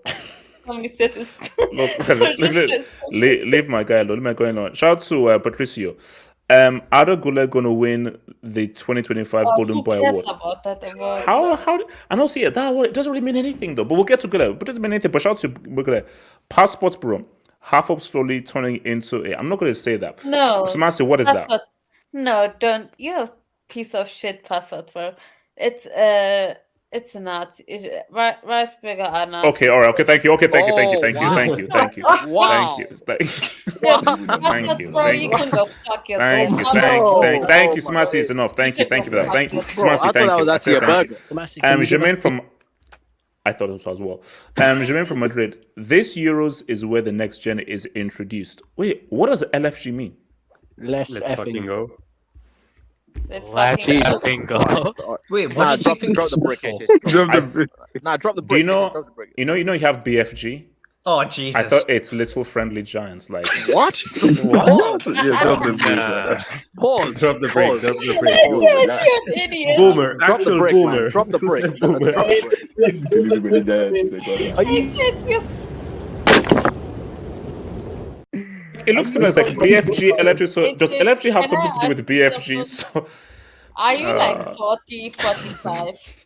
Somebody said his. Leave my guy alone. Leave my guy alone. Shout out to Patricio. Are Guler gonna win the 2025 Golden Boy Award? About that award? How? I don't see it. That award, it doesn't really mean anything though. But we'll get to Guler. But it doesn't mean anything. But shout out to Guler. Passport Bro, half up slowly turning into a. I'm not gonna say that. No. So Marcy, what is that? No, don't. You're a piece of shit, Passport Bro. It's not. Riceburger are not. Okay, all right. Okay, thank you. Okay, thank you. Wow. Thank you. Wow. Thank you. You can go fuck yourself. Thank you. Smasi is enough. Thank you for that. Thank you, Smasi. Thank you. I thought that was actually a burger. Jermaine from. I thought it was as well. Jermaine from Madrid. This Euros is where the next gen is introduced. Wait, what does LFG mean? Let's fucking go. Let's fucking go. Wait, what did you think? Drop the brick. Drop the brick. Do you know? You have BFG. Oh Jesus! I thought it's Little Friendly Giants. Like what? What? Yeah, drop the brick. Pause. Drop the brick. Drop the brick. You're an idiot. Boomer. Drop the brick. Boomer. Drop the brick. Are you serious? it looks similar. It's like BFG, LFG. So does LFG have something to do with BFG? So are you like 40, 45?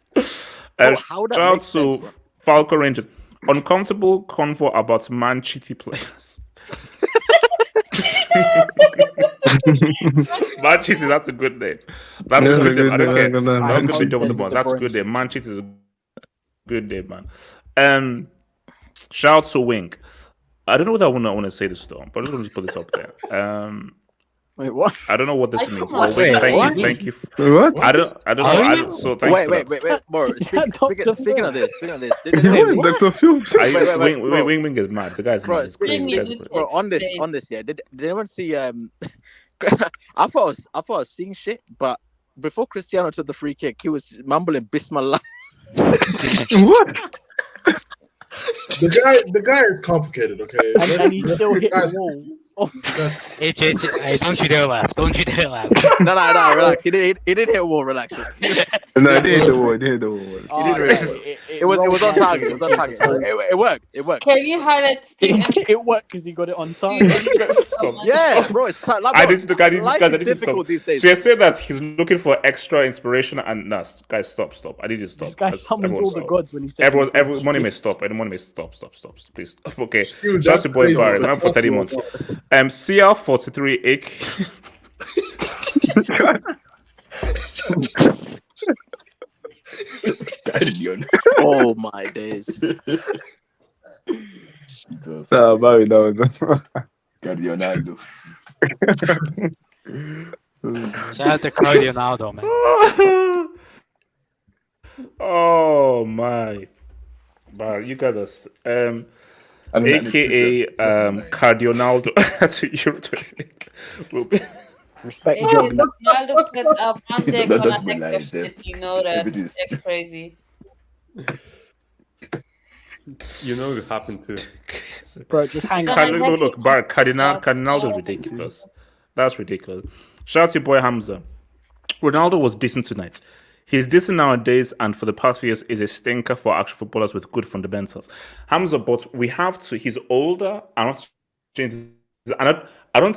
Shout out to Falco Rangers. Uncomfortable convo about Man City players. Man City, that's a good name. That's a good name. I don't care. That's going to be double the bond. That's a good name. Man City is a good name, man. Shout out to Wink. I don't know what I want to say this though, but I'm just going to put this up there. Wait, what? I don't know what this means. Wait, Thank you. What? I don't know. So thank you. Wait, bro. Speaking of this, Dr. Phil? Wing is mad. The guy's bro, mad. He's crazy. bro, on this, yeah. Did anyone see? I thought I was seeing shit, but before Cristiano took the free kick, he was mumbling Bismillah. What? The guy is complicated, okay? And he still hit the wall. Hey, don't you dare laugh. Don't you dare laugh. No, relax. He didn't hit a wall, relax. No, it didn't hit the wall. It didn't hit the wall. It was on target. It was on target. It worked. Can you highlight Steve? It worked because he got it on time. Yeah, bro. It's like, I need to stop. These days. So you say that he's looking for extra inspiration, and guys, stop. I need you to stop. This guy summons all the gods when he says. Everyone may stop. Anyone may stop. Please stop. Okay. Shout to boy Barry, man for 30 months. CL43 Ick. Oh my days. Barry, no. Ronaldo. Shout out to Ronaldo, man. Oh my. Barry, you guys are AKA Cardionaldo to Euro 28 will be Respect Ronaldo put up one day gonna take the shit, you know that. They're crazy. You know it happened to. Bro, just hang on. Look, Cardinaldo is ridiculous. That's ridiculous. Shout out to your boy Hamza. Ronaldo was decent tonight. He's decent nowadays, and for the past few years is a stinker for actual footballers with good fundamentals. Hamza, but we have to. He's older. I don't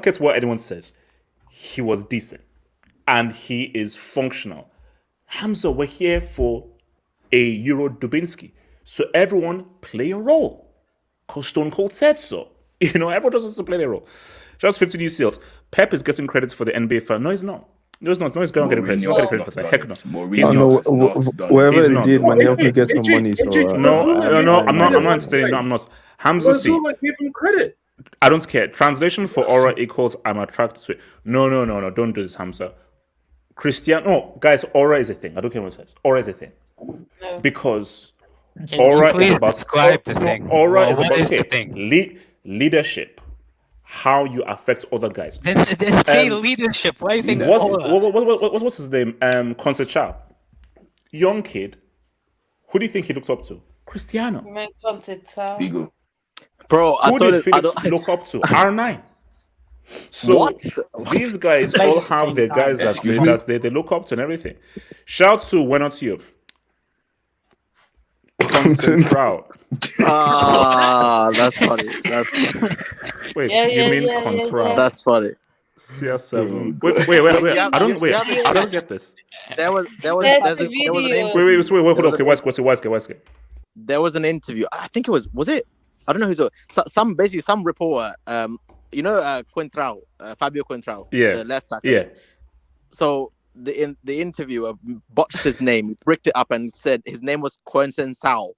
care what anyone says. He was decent, and he is functional. Hamza, we're here for a Euro Dubinsky, so everyone play a role. Because Stone Cold said so. Everyone just has to play their role. Shout out to 15 UCLs. Pep is getting credit for the NBA fan. No, he's not. No, he's not getting credit. He's not getting credit for that. Heck no. He's not. Wherever it did, Manelka gets some money. So, no, I'm not entertaining. No, I'm not. Hamza C. Give him credit. I don't care. Translation for aura equals I'm attracted to it. No. Don't do this, Hamza. No, guys, aura is a thing. I don't care what it says. Aura is a thing. Because aura is about describe the thing. Aura is about the thing. Leadership. How you affect other guys. Then say leadership. Why do you think what's his name? Concecha. Young kid. Who do you think he looked up to? Cristiano. Bigo. Bro, who did Felix look up to? R9. So these guys all have their guys that they look up to and everything. Shout to When Not You. Concentrao. That's funny. Wait, you mean Contra? That's funny. CR7. Wait. I don't get this. There was an interview. Wait, hold on. Okay, what's it? There was an interview. I think it was it? I don't know who's some reporter. Quintrao, Fabio Quintrao, the left back. Yeah. So the interviewer botched his name, bricked it up, and said his name was Sao.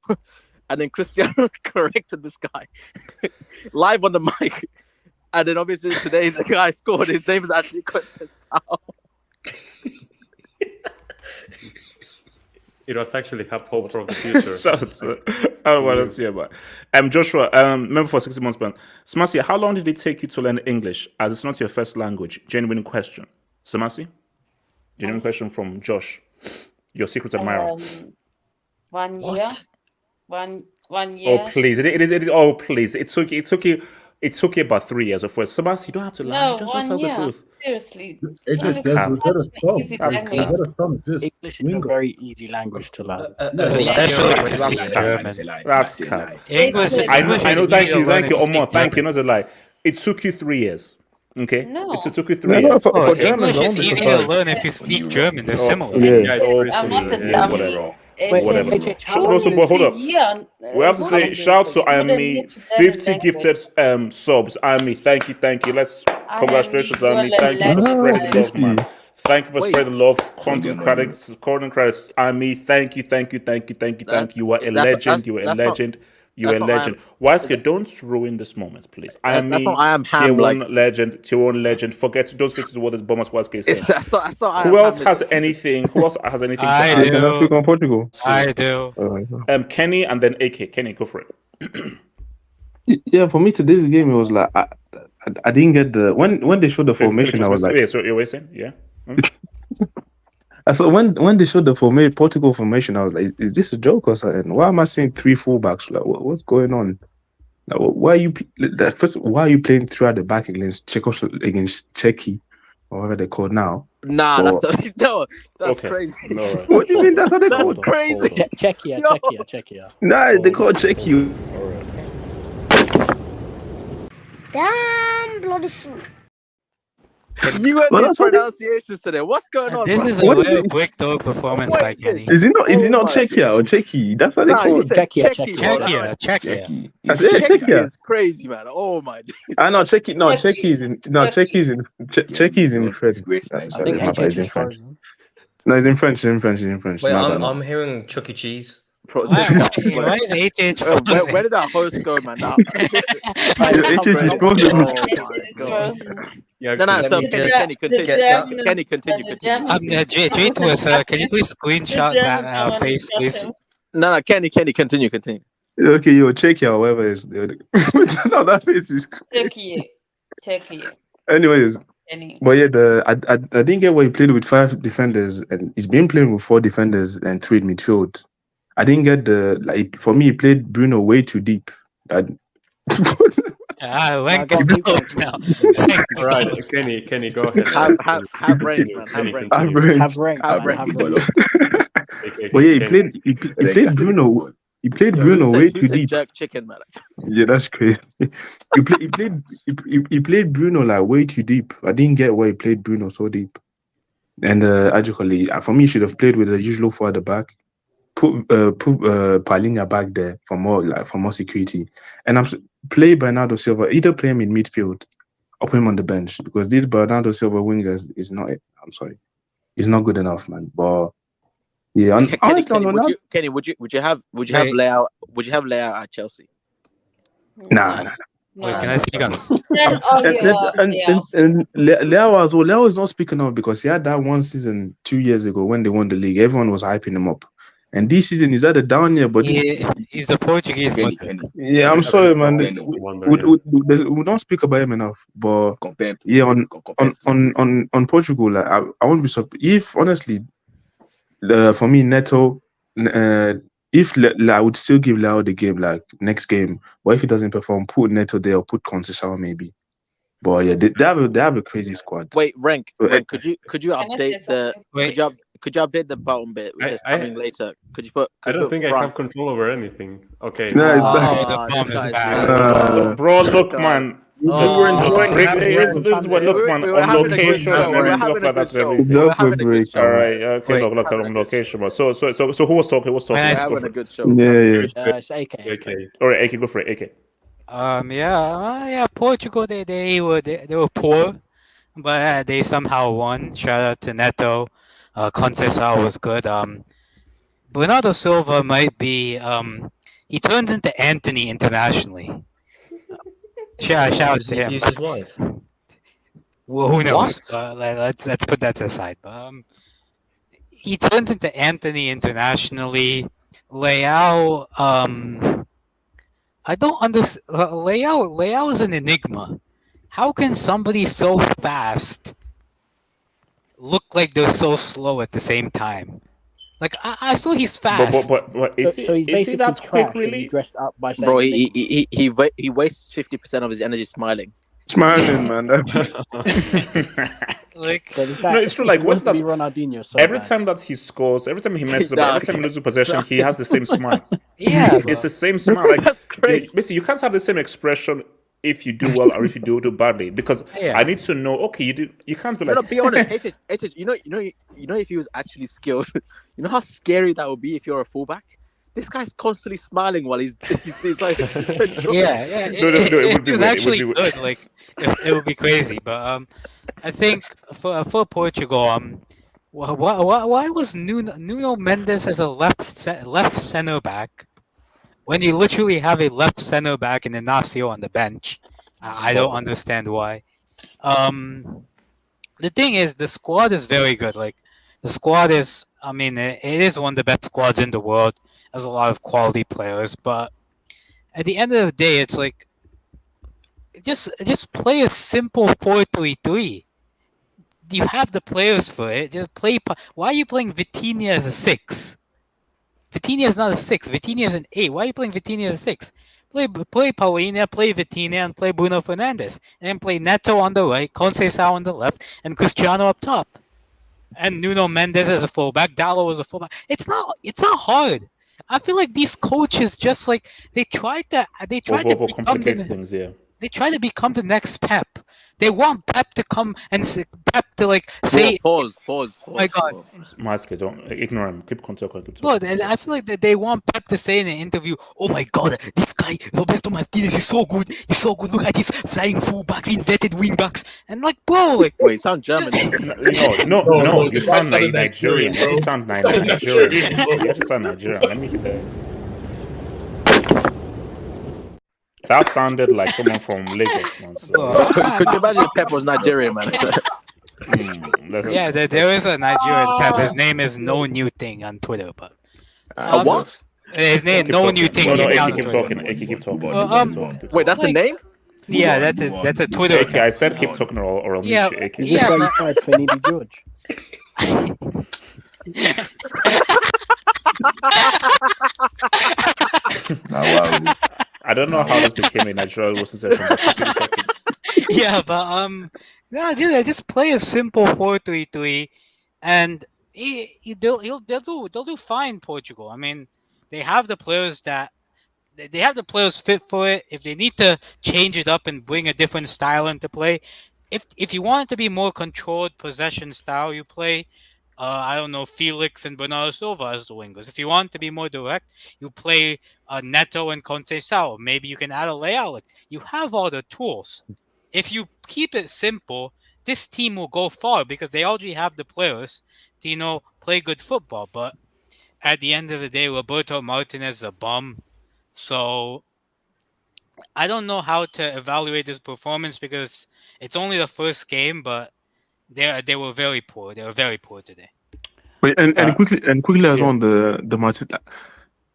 And then Cristiano corrected this guy live on the mic. And then obviously today the guy scored. His name is actually Sao. It was actually have hope for the future. I don't want to see about. Joshua, member for 60 months, man. Samasi, how long did it take you to learn English, as it's not your first language? Genuine question. Samasi? Genuine question from Josh, your secret admirer. 1 year. What? 1 year. Oh please! Oh please! It took you about 3 years of work. Samasi, you don't have to lie. Just tell the truth. Seriously. English is a very easy language to learn. That's cap. English. I know. Thank you, Omar. Thank you. Not a lie. It took you 3 years. Okay. No. It took you 3 years. English is easy to learn if you speak German. They're similar. Whatever. Also, but hold up. We have to say shout to IME 50 gifted subs. IME, thank you. Congratulations, IME. Thank you for spreading the love, man. Thank you for spreading the love. Content credits. IME, thank you. You are a legend. You're a legend. Waske, don't ruin this moment, please. That's not I am tier ham, one like... legend, tier one legend. Forget those cases what this Bomas Waske said. That's not Who else has anything? Who else has anything? I to do. Can I speak on Portugal? I do. Kenny and then AK. Kenny, go for it. Yeah, for me today's game, it was like I didn't get the when they showed the formation. I was like, so you're saying, yeah. So when they showed the Portugal formation, I was like, is this a joke or something? Why am I seeing 3 fullbacks? Like, what's going on? Like, why are you playing 3 at the back against Czechia, or whatever they're called now? Nah, that's crazy. No, right. What do you mean? That's what they called? That's crazy. Czechia. Nah, they called Czechia. Damn bloody fool. You and these pronunciations today. What's going on? This is a real breakthrough performance by Kenny. Is it not Czechia or Czechia? That's what they call it. Czechia. Czechia is crazy, man. Oh my. I know Czechia. No, Czechia is in French. I think HH is frozen. No, it's in French. It's in French. Wait, I'm hearing Chuck E. Cheese. Where did our host go, man? Now, Kenny, continue. Jade was, can you please screenshot that face, please? No, Kenny, continue. Okay, check your whatever is. No, that face is. Check you. Anyways, but yeah, I didn't get why he played with 5 defenders, and he's been playing with 4 defenders and 3 in midfield. I didn't get for me, he played Bruno way too deep. Right, Kenny, go ahead. Have range, man. Have range. But yeah, he played Bruno. He played Bruno way too deep. Jerk chicken, man. Yeah, that's crazy. He played Bruno like way too deep. I didn't get why he played Bruno so deep. And actually, for me, he should have played with the usual 4 at the back. Put Palinha back there for more security, and play Bernardo Silva. Either play him in midfield or put him on the bench, because this Bernardo Silva wingers is not. I'm sorry, he's not good enough, man. But yeah, Kenny, would you have Leao at Chelsea? Nah. Wait, can I speak on? And Leao as well. Leao is not speaking up because he had that one season 2 years ago when they won the league. Everyone was hyping him up. And this season he's at a down year, but he's the Portuguese. Yeah, I'm sorry, man. We don't speak about him enough. But yeah, on Portugal, like, I won't be surprised if honestly, for me, Neto, if I would still give Leao the game, like next game. But if he doesn't perform, put Neto there or put Conceição maybe. But yeah, they have a crazy squad. Wait, Rank, could you update the could you update the bottom bit, which is coming later? Could you put? I don't think I have control over anything. Okay. No, bro, look, man. We were enjoying this is what look, man, on location and everything like that's everything. All right, okay, look on location, man. So who was talking? We're having a good show. Yeah. It's AK. All right, AK, go for it, AK. Portugal, they were poor, but they somehow won. Shout out to Neto. Conceição was good. Bernardo Silva might be. He turns into Anthony internationally. Shout out to him. Use his wife. Well, who knows? Let's put that aside. He turns into Anthony internationally. Leao. I don't understand. Leao is an enigma. How can somebody so fast look like they're so slow at the same time? Like I saw he's fast. But is he's basically that quick, really? Dressed up by bro, he wastes 50% of his energy smiling. Smiling, man. Like no, it's true. Like what's that? Ronaldinho, so every bad. time that he scores, every time he messes up, every time he loses possession, he has the same smile. Yeah, it's the same smile. Like that's crazy. Basically, you can't have the same expression if you do well or if you do badly, because I need to know. Okay, you can't be like. No, be honest. You know, if he was actually skilled, you know how scary that would be if you're a fullback. This guy's constantly smiling while he's like. Yeah. It would actually good. Like it would be crazy, but I think for Portugal, why was Nuno Mendes as a left center back when you literally have a left center back and Ignacio on the bench. I don't understand why. The thing is, the squad is very good. Like, the squad is, I mean, it is one of the best squads in the world. There's a lot of quality players, but at the end of the day, it's like, just play a simple 4-3-3. You have the players for it. Just play. Why are you playing Vitinha as a 6? Vitinha is not a 6. Vitinha is an 8. Why are you playing Vitinha as a 6? Play Paulina, play Vitinha, and play Bruno Fernandes. And then play Neto on the right, Conceição on the left, and Cristiano up top. And Nuno Mendes as a fullback, Dallo as a fullback. It's not hard. I feel like these coaches just like they try to become things, yeah. They try to become the next Pep. They want Pep to come and Pep to like say. Pause. Oh my God. Masker, don't ignore him. Keep talking. Look, and I feel like that they want Pep to say in an interview, "Oh my God, this guy Roberto Martinez is so good. He's so good. Look at this flying fullback, inverted wingbacks." And like, bro, like, wait, you sound German. No, you sound like Nigerian. You sound like Nigerian. You sound Nigerian. Let me hear. That sounded like someone from Lagos, man. So. Could you imagine if Pep was Nigerian, man? Yeah, there is a Nigerian Pep. His name is No New Thing on Twitter, but what? His name No New Thing. No, keep talking. Wait, that's the name? Yeah, that's a Twitter. Okay, I said keep talking or I'll yeah, meet you. Is this why you tried for Needy George? I don't know how this became a natural roasting session. Yeah, but no, just play a simple 4-3-3, and they'll do fine. Portugal. I mean, they have the players fit for it. If they need to change it up and bring a different style into play, if you want it to be more controlled possession style, you play. I don't know, Felix and Bernardo Silva as the wingers. If you want to be more direct, you play Neto and Conceição. Maybe you can add a layout. Like, you have all the tools. If you keep it simple, this team will go far because they already have the players to, play good football. But at the end of the day, Roberto Martinez is a bum. So I don't know how to evaluate this performance because it's only the first game, but they were very poor. They were very poor today. Wait, and quickly as on the Martin,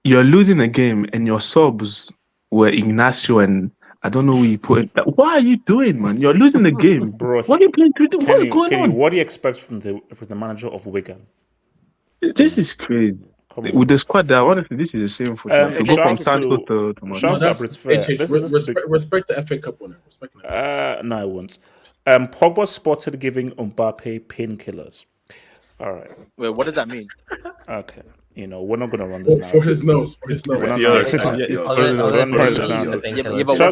you're losing a game and your subs were Ignacio and I don't know who you put in. What are you doing, man? You're losing the game, bro. What are you playing to do? What is going on? What do you expect from the manager of Wigan? This is crazy. With the squad that honestly, this is a shameful. To go from Santos to respect the FA Cup winner. No, I won't. Pogba spotted giving Mbappe painkillers. All right. Wait, what does that mean? Okay. We're not going to run this now. For his nose. Shout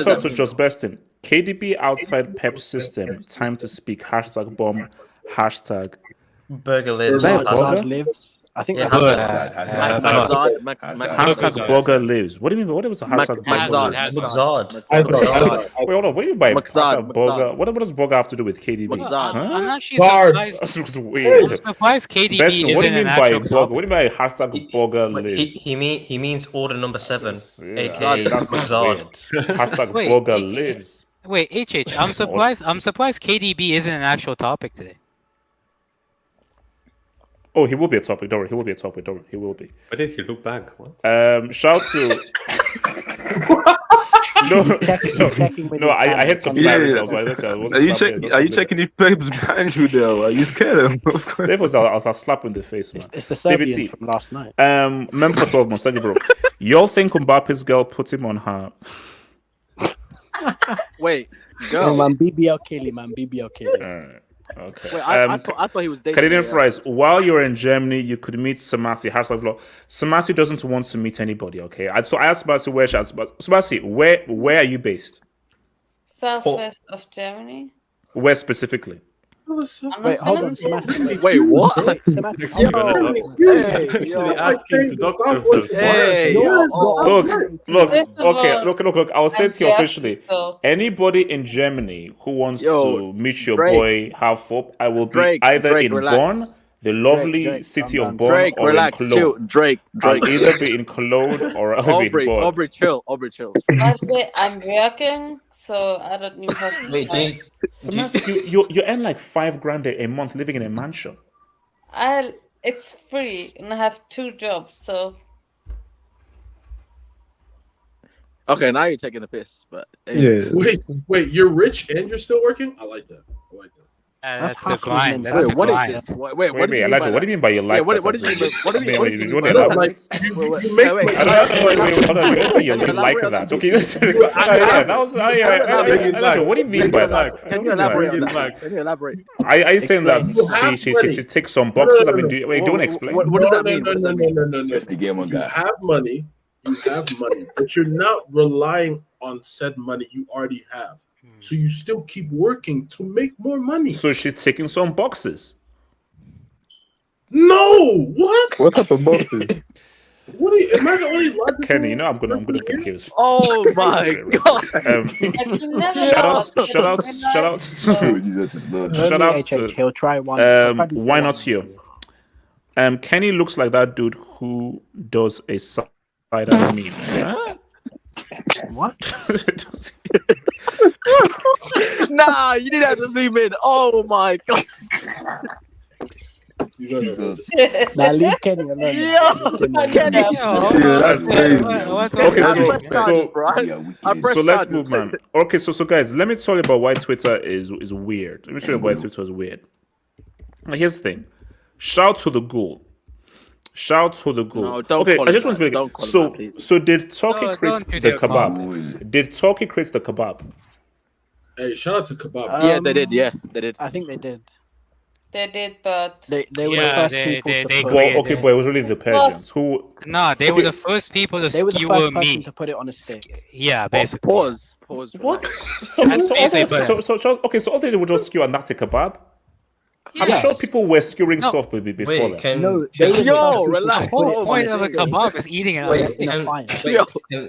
out to Just Bestin. KDB outside Pep system. Time to speak. #bomb. Burger lives. lives. I think Max Burger lives. What do you mean? What was the hashtag? Maxard. Wait, hold on. What do you mean by Burger? What does Burger have to do with KDB? I'm actually surprised. That's weird. I'm surprised KDB isn't an actual Burger? What do you mean by Burger lives? He means order number 7, aka that's Maxard. Burger lives. Wait, HH. I'm surprised KDB isn't an actual topic today. Oh, he will be a topic. Don't worry. He will be a topic. Don't worry. He will be. But if you look back, what? Shout to. No. I had some silence. Are you checking if Pep's behind you there? Are you scared? Therefore, I was slapping the face, man. It's the Serbian from last night. Member for 12 months. Thank you, bro. Y'all think Mbappe's girl put him on her? Wait, girl. Man, BBL Kelly. Okay. Wait, I thought he was dating. Canadian Fries. While you're in Germany, you could meet Samasi. Samasi doesn't want to meet anybody. Okay. So I asked Samasi where she is. Samasi, where are you based? Southwest of Germany. Where specifically? Wait, hold on. Wait, what? Actually asking the doctor. Look. I'll say it to you officially. Anybody in Germany who wants to meet your boy half up, I will be either in Bonn, the lovely Drake, city calm of down. Bonn Drake, or relax, in chill. Cologne. Drake. I'll either be in Cologne or I'll be in Bonn. Aubrey, chill. By the way, I'm working, so I don't even have to. Wait, Samas, you earn like $5,000 a month living in a mansion. It's free, and I have 2 jobs, so. Okay, now you're taking the piss, but anyways. Wait, you're rich and you're still working? I like that. That's the hustling grind. mentality. That's the What is grind. this? Wait, Wait, what do you mean Elijah, by what do you mean by your life? What do you mean? What do you mean? You want to No, elaborate? like you make wait. Hold on, you like that? Okay, that was. Elijah, what do you mean by that? Can you elaborate on that? Can you elaborate? I saying that she takes some boxes. I mean, do you want to explain? What does that mean? No. You have money, but you're not relying on said money you already have. So you still keep working to make more money. So she's taking some boxes. No, what? What type of boxes? What? Am I the only logical? Kenny, you know I'm gonna confuse. Oh my god! Shout out to He'll try one. why not you? Kenny looks like that dude who does a side meme. Huh? What? Nah, you didn't have to zoom in. Oh my god! Now leave Kenny alone. That's crazy. Okay, so let's move, man. Okay, so guys, let me tell you about why Twitter is weird. Let me show you why Twitter is weird. Now, here's the thing. Shout to the Ghoul. No, don't okay, call I just him want to that. make Don't call him so. that, please. So did Turkey create don't do the that. kebab? Did Turkey create the kebab? Hey, shout out to Kebab. Yeah, they did. Yeah, they did. I think they did. They did, but They were Yeah, the first people to they put Well, created okay, but it was really the Persians who. No, they were the first people to They were the skewer first person meat. to put it on a stick. Yeah, basically. Pause. What? relax. So all they did was just skew and that's a kebab. I'm Yes. sure people were skewering No. stuff before Wait, that. can No, they were the Yo, first people to relax. put it The on point a of a stick. kebab is eating it. Wait, in a can, fire.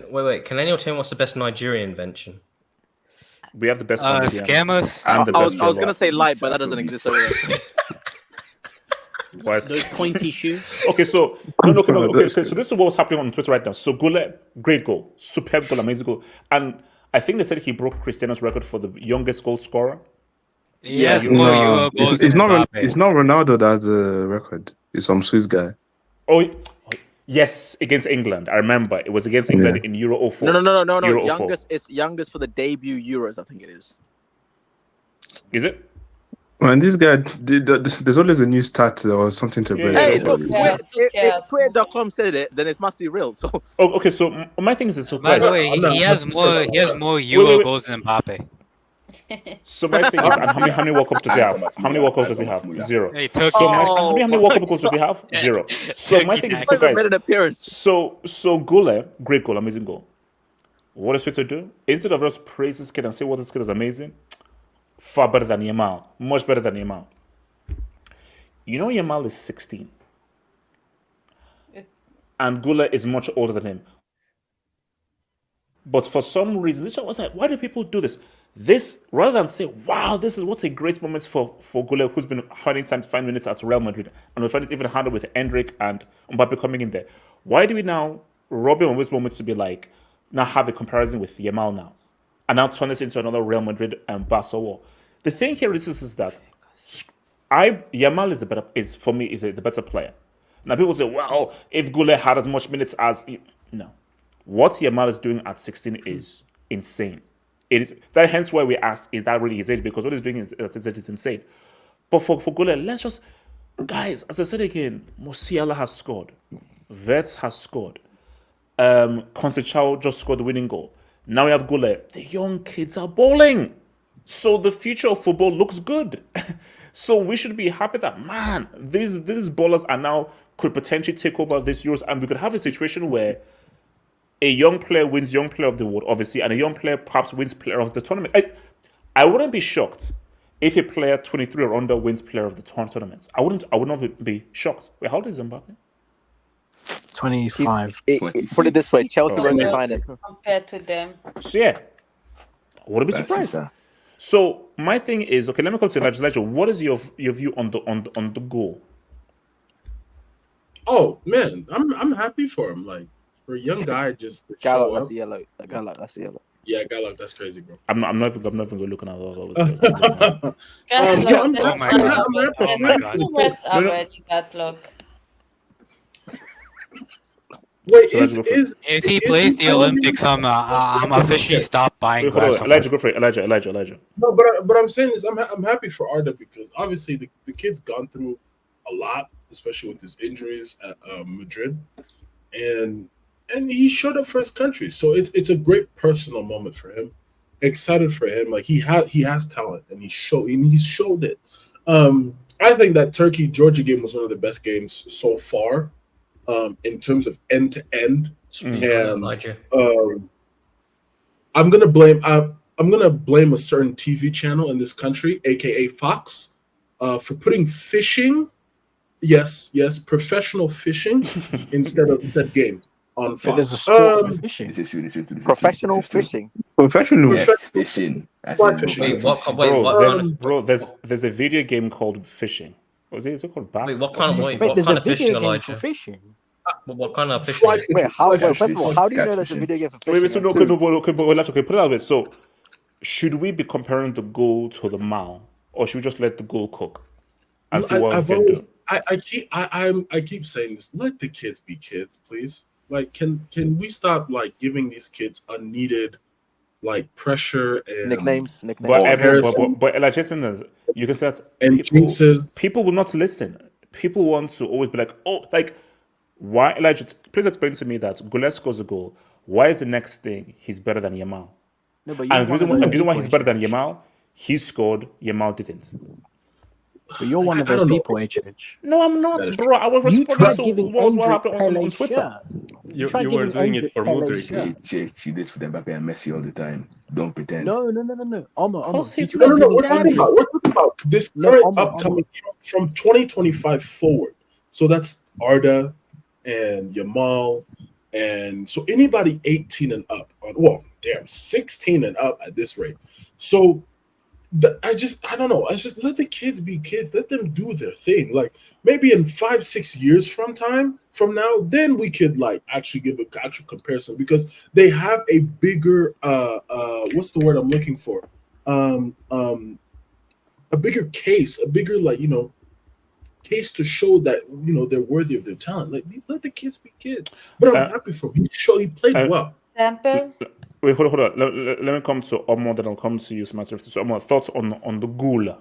wait, can anyone tell me what's the best Nigerian invention? We have the best comedian Scammers. and the I best was gonna robot. say light, but that doesn't exist over there. Whereas- Those pointy shoes. Okay, so okay. So this is what's happening on Twitter right now. So Guler, great goal, superb goal, amazing goal, and I think they said he broke Cristiano's record for the youngest goal scorer. Yes, No, goals it's not. Mbappe. It's not Ronaldo that has the record. It's some Swiss guy. Oh, yes, against England. I remember it was against England in Euro 04. No. Euro 04. It's youngest for the debut Euros. I think it is. Is it? Man, this guy did. There's always a new stat or something to break. Hey, Yeah. look, Yeah, if Twitter.com said it, then it must be real. So Oh, okay. So my thing is, so By guys, the way, he has more Euro goals than Mbappe. so my thing is, and how many World Cups does he have? How many World Cups does he have? Zero. Hey, Turkey. So Oh, how many World Cup goals does he have? Zero. So my thing is, so Never made guys, an appearance. so Guler, great goal, amazing goal. What does Twitter do? Instead of just praise this kid and say, "Well, this kid is amazing," far better than Yamal, much better than Yamal. You know, Yamal is 16, and Guler is much older than him. But for some reason, this was like, why do people do this? This, rather than say, wow, this is what's a great moment for Guler, who's been having time to find minutes at Real Madrid, and we find it even harder with Endrick and Mbappe coming in there. Why do we now rob him of this moment to be like, now have a comparison with Yamal now, and now turn this into another Real Madrid and Barca war? The thing here is that Yamal is the better player. Now people say, well, if Guler had as much minutes as no, what Yamal is doing at 16 is insane. It is that hence why we ask, is that really his age? Because what he's doing at his age is insane. But for Guler, let's just, guys, as I said again, Musiala has scored, Verts has scored, Conceição just scored the winning goal. Now we have Guler. The young kids are balling, so the future of football looks good. So we should be happy that, man, these ballers are now could potentially take over this Euros, and we could have a situation where a young player wins Young Player of the World, obviously, and a young player perhaps wins Player of the Tournament. I wouldn't be shocked if a player 23 or under wins Player of the Tournament. I would not be shocked. Wait, how old is Mbappe? 25. Put it this way: Chelsea won't find it. compared to them. So yeah, I wouldn't be surprised. So my thing is, okay, let me come to Elijah. What is your view on the goal? Oh man, I'm happy for him. Like for a young guy, just to Gallo, show that's up. yellow. Gallo, that's yellow. Yeah, Gallup, that's crazy, bro. I'm not even looking at what I'm Oh my happy. god. I'm happy. Oh I'm my happy god. for the Two kid. reds already got luck. Wait, So let's go for it. If he is plays he the telling me- Olympics, I'm officially stopped buying Wait, hold glass. on, Elijah, go for it. Elijah. No, but I'm saying is I'm happy for Arda because obviously the kid's gone through a lot, especially with his injuries at Madrid, and he showed up for his country. So it's a great personal moment for him. Excited for him. Like he has talent, and he's showed it. I think that Turkey-Georgia game was one of the best games so far, in terms of end to end. And I'm gonna blame a certain TV channel in this country, aka Fox, for putting fishing, yes, professional fishing instead of said game on Fox. It is a sport of fishing. Professional fishing. Professional. Yes, fishing. Fly fishing. Wait, what kind Bro, of there's a video game called Fishing. Is it called Bass? wait, what kind of Wait, what there's kind a of fishing, video game for Elijah? fishing. What kind of fishing? Fly fishing. Wait, Fly first fishing. of all, how do you know there's a Catfishing. video game for fishing? Wait, so and okay, two? put it out way. So, should we be comparing the goal to the mile, or should we just let the goal cook and see what we can do? I keep saying this. Let the kids be kids, please. Like, can we stop like giving these kids unneeded like pressure and Nicknames. But like Jason, you can say that and people will not listen. People want to always be like, oh, like why? Elijah, please explain to me that Guler scores a goal. Why is the next thing he's better than Yamal? No, but And the reason why he's better than Yamal, he scored, Yamal didn't. But you're one of those people, HH. No, I'm not, bro. I was responding to what happened on Twitter. You were doing it for Modric. She did for Mbappe and Messi all the time. Don't pretend. No. Omo. We're talking about this current upcoming from 2025 forward. So that's Arda and Yamal, and so anybody 18 and up. 16 and up at this rate. So I don't know. I just let the kids be kids. Let them do their thing. Like maybe in 5-6 years from now, then we could like actually give an actual comparison because they have a bigger what's the word I'm looking for? A bigger case, a bigger case to show that they're worthy of their talent. Like let the kids be kids. But I'm happy for him. He played well. Sample. Wait, hold on. Let me come to Omar, then I'll come to you, Samantha. So, Omar, thoughts on the Guler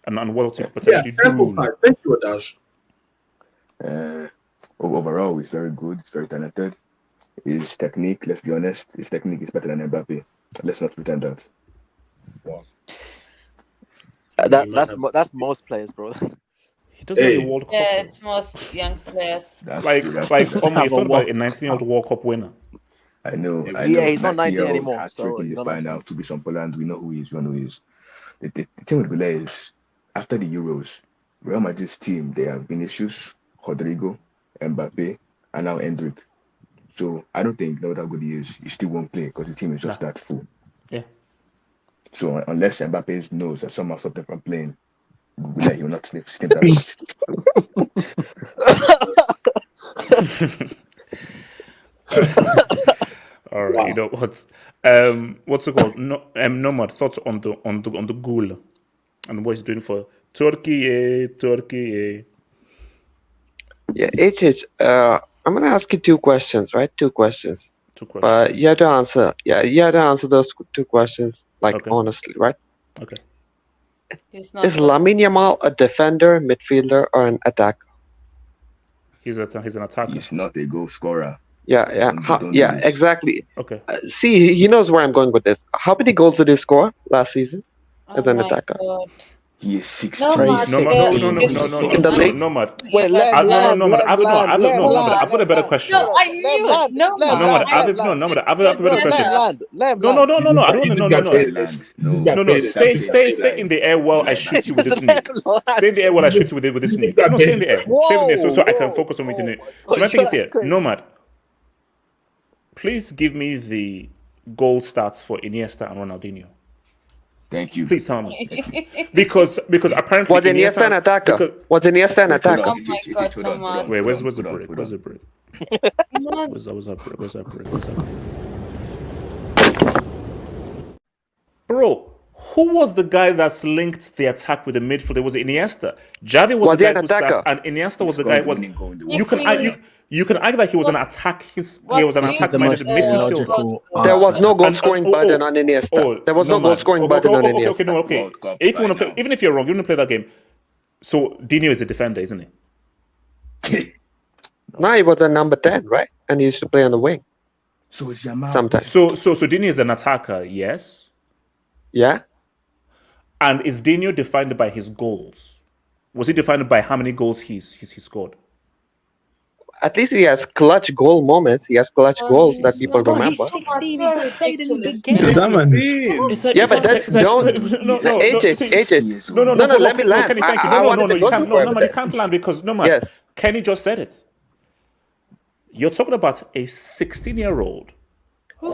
and what it potentially sample size. Thank you, Adash. Overall, he's very good. He's very talented. His technique, let's be honest, his technique is better than Mbappe. Let's not pretend that. Wow. That's most players, bro. He doesn't have a World Cup. Yeah, it's most young players. Like Omar, you're talking about a 19-year-old World Cup winner. I know. Yeah, he's not 19 anymore. So in the final to be some Poland, we know who he is. We know who he is. The thing with Guler is, after the Euros, Real Madrid's team, they have Vinicius, Rodrigo, Mbappe, and now Endrick. So I don't think, no matter how good he is, he still won't play because the team is just that full. Yeah. So unless Mbappe knows that somehow stop them from playing, Guler, he will not snip that. All right, wow. You know what's it called? Nomad, thoughts on the Guler and what he's doing for Turkey. Yeah, HH. I'm gonna ask you two questions, right? Two questions. But you have to answer. Yeah, you have to answer those two questions, honestly, right? Okay. Is Lamine Yamal a defender, midfielder, or an attacker? He's an attacker. He's not a goal scorer. Yeah, exactly. Okay. See, he knows where I'm going with this. How many goals did he score last season as an attacker? God. He is 6. No. In the league? Nomad. Wait, I've got a better question. No, I knew it. Nomad, I've a better question. No. I don't want No. Stay in the air while I shoot you with this nuke. Stay in the air while I shoot you with this nuke. No, stay in the air. Stay in the air so I can focus on making it. So my thing is here, Nomad. Please give me the goal stats for Iniesta and Ronaldinho. Thank you. Please tell me. Because apparently Was Iniesta an attacker? Was Iniesta an attacker? Oh my God, no man. Wait, where's the break? Where's the break? Man. Where's that break? Where's that break? Bro, who was the guy that's linked the attack with the midfield? Was it Iniesta? Javi was the guy who sat, and Iniesta was the guy who was. You can argue that he was an attack. He was an attack-minded midfield. There was no goal scoring button on Iniesta. There was no goal scoring button on Iniesta. Okay. If you want to play, even if you're wrong, you want to play that game. So Dino is a defender, isn't he? No, he was a number 10, right? And he used to play on the wing. So it's Yamal. Sometimes. So Dino is an attacker, yes. Yeah. And is Dino defined by his goals? Was he defined by how many goals he scored? At least he has clutch goal moments. He has clutch goals that people remember. Yeah, but that's don't. AJ. No. Let me land. Kenny, thank you. No, you can't land because Yes. Kenny just said it. You're talking about a 16-year-old.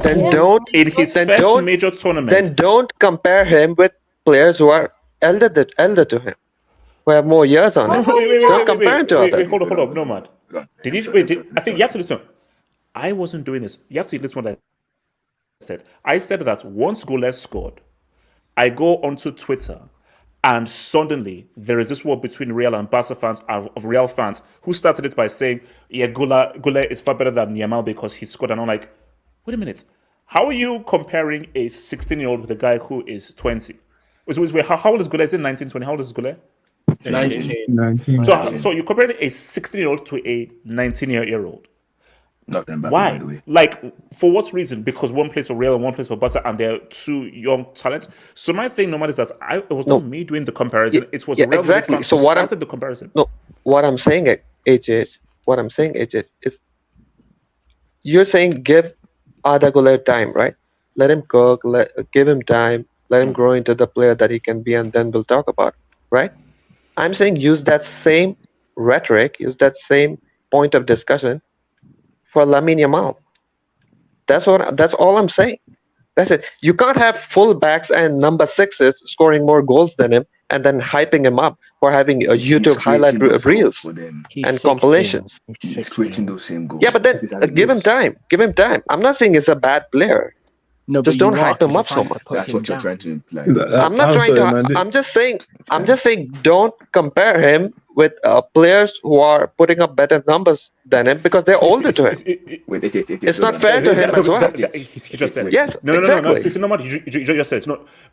Then don't. In his first major tournament. Then don't compare him with players who are elder to him, who have more years on him. Don't compare him to others. Hold on, no man. I think you have to listen. I wasn't doing this. You have to listen to what I said. I said that once Guler scored, I go onto Twitter, and suddenly there is this war between Real and Barca fans of Real fans who started it by saying, "Yeah, Guler is far better than Yamal because he scored." And I'm like, wait a minute, how are you comparing a 16-year-old with a guy who is 20? Wait, how old is Guler? Is it 19, 20? How old is Guler? 19. So you're comparing a 16-year-old to a 19-year-old. Not Mbappe, Why? by the way. Like, for what reason? Because one plays for Real and one plays for Barca, and they're two young talents. So my thing, normally, is that it was not me doing the comparison. It was Real exactly. fans So who what started the comparison. No, what I'm saying, AJ, is you're saying give Arda Güler time, right? Let him cook. Give him time. Let him grow into the player that he can be, and then we'll talk about it, right? I'm saying use that same rhetoric, use that same point of discussion for Lamine Yamal. That's all I'm saying. That's it. You can't have fullbacks and number 6s scoring more goals than him and then hyping him up for having a YouTube highlight reels and compilations. He's creating those same goals. Yeah, but then give him time. Give him time. I'm not saying he's a bad player. No, just don't hype him up so much. That's what you're trying to imply. I'm not trying to. I'm just saying. Don't compare him with players who are putting up better numbers than him because they're older to him. It's not fair to him as well. He just said it. Yes, No. exactly. No, man, you just said it.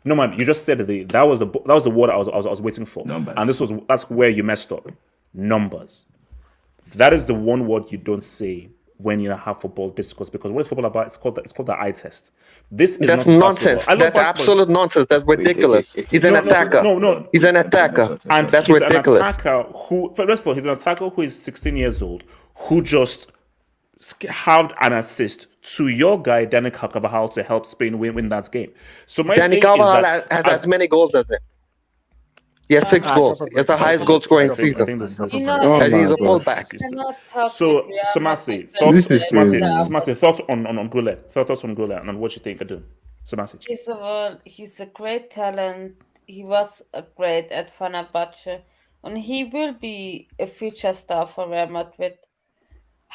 No, man, you just said that was the word I was waiting for. Numbers. And that's where you messed up. Numbers. That is the one word you don't say when you have football discourse, because what is football about? It's called the eye test. That's nonsense. That's absolute nonsense. That's ridiculous. He's an attacker. No. He's an attacker. And that's he's ridiculous. An attacker who, first of all, he's an attacker who is 16 years old, who just had an assist to your guy, Dani Carvajal, to help Spain win that game. So my Dani Carvajal has as many goals as him. He has 6 goals. It's the highest goal scoring season. And he's a fullback. So Samasi, thoughts on Guler? Thoughts on Guler and what you think I do? Samasi. First of all, he's a great talent. He was great at Fenerbahce, and he will be a future star for Real Madrid.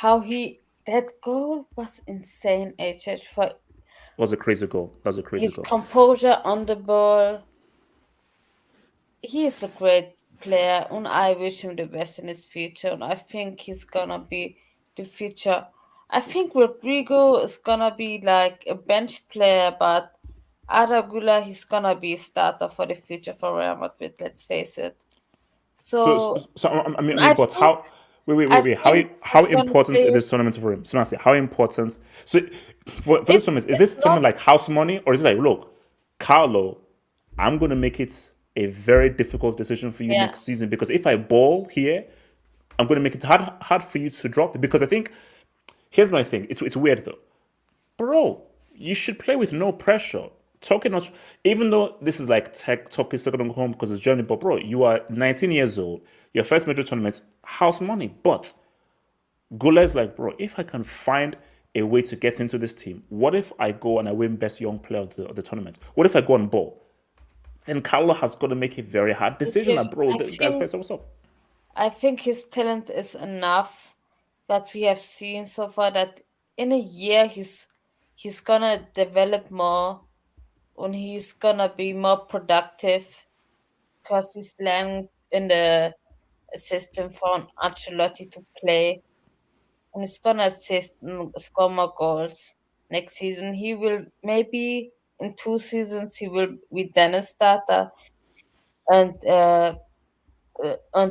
That goal was insane, HH. Was a crazy goal. His composure on the ball. He is a great player, and I wish him the best in his future. And I think he's gonna be the future. I think Rodrigo is gonna be like a bench player, but Arda Güler, he's gonna be a starter for the future for Real Madrid. Let's face it. But how? Wait. How important is this tournament for him? Samasi, how important? So for this tournament, is this tournament like house money, or is it like, look, Carlo, I'm gonna make it a very difficult decision for you next season, because if I ball here, I'm going to make it hard for you to drop it. Because I think, here's my thing, it's weird though. Bro, you should play with no pressure. Even though this is like talk is second home because it's Germany, but bro, you are 19 years old, your first major tournament, house money. But Guler's like, bro, if I can find a way to get into this team, what if I go and I win best young player of the tournament? What if I go on ball? then Carlo has got to make a very hard decision. Like, bro, the guy's playing, so what's up? I think his talent is enough that we have seen so far that in a year he's gonna develop more and he's gonna be more productive because he's learning in the system for Ancelotti to play and he's gonna assist and score more goals next season. He will maybe in 2 seasons he will be then a starter and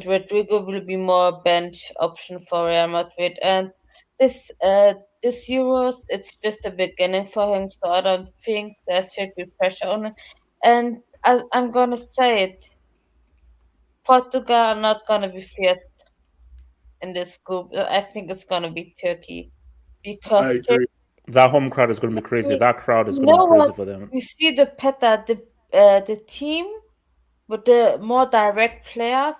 Rodrigo will be more bench option for Real Madrid. And this Euros, it's just a beginning for him, so I don't think there should be pressure on him. And I'm gonna say it, Portugal are not gonna be first in this group. I think it's gonna be Turkey because I agree. That home crowd is going to be crazy. That crowd is going to be crazy for them. You see the team with the more direct players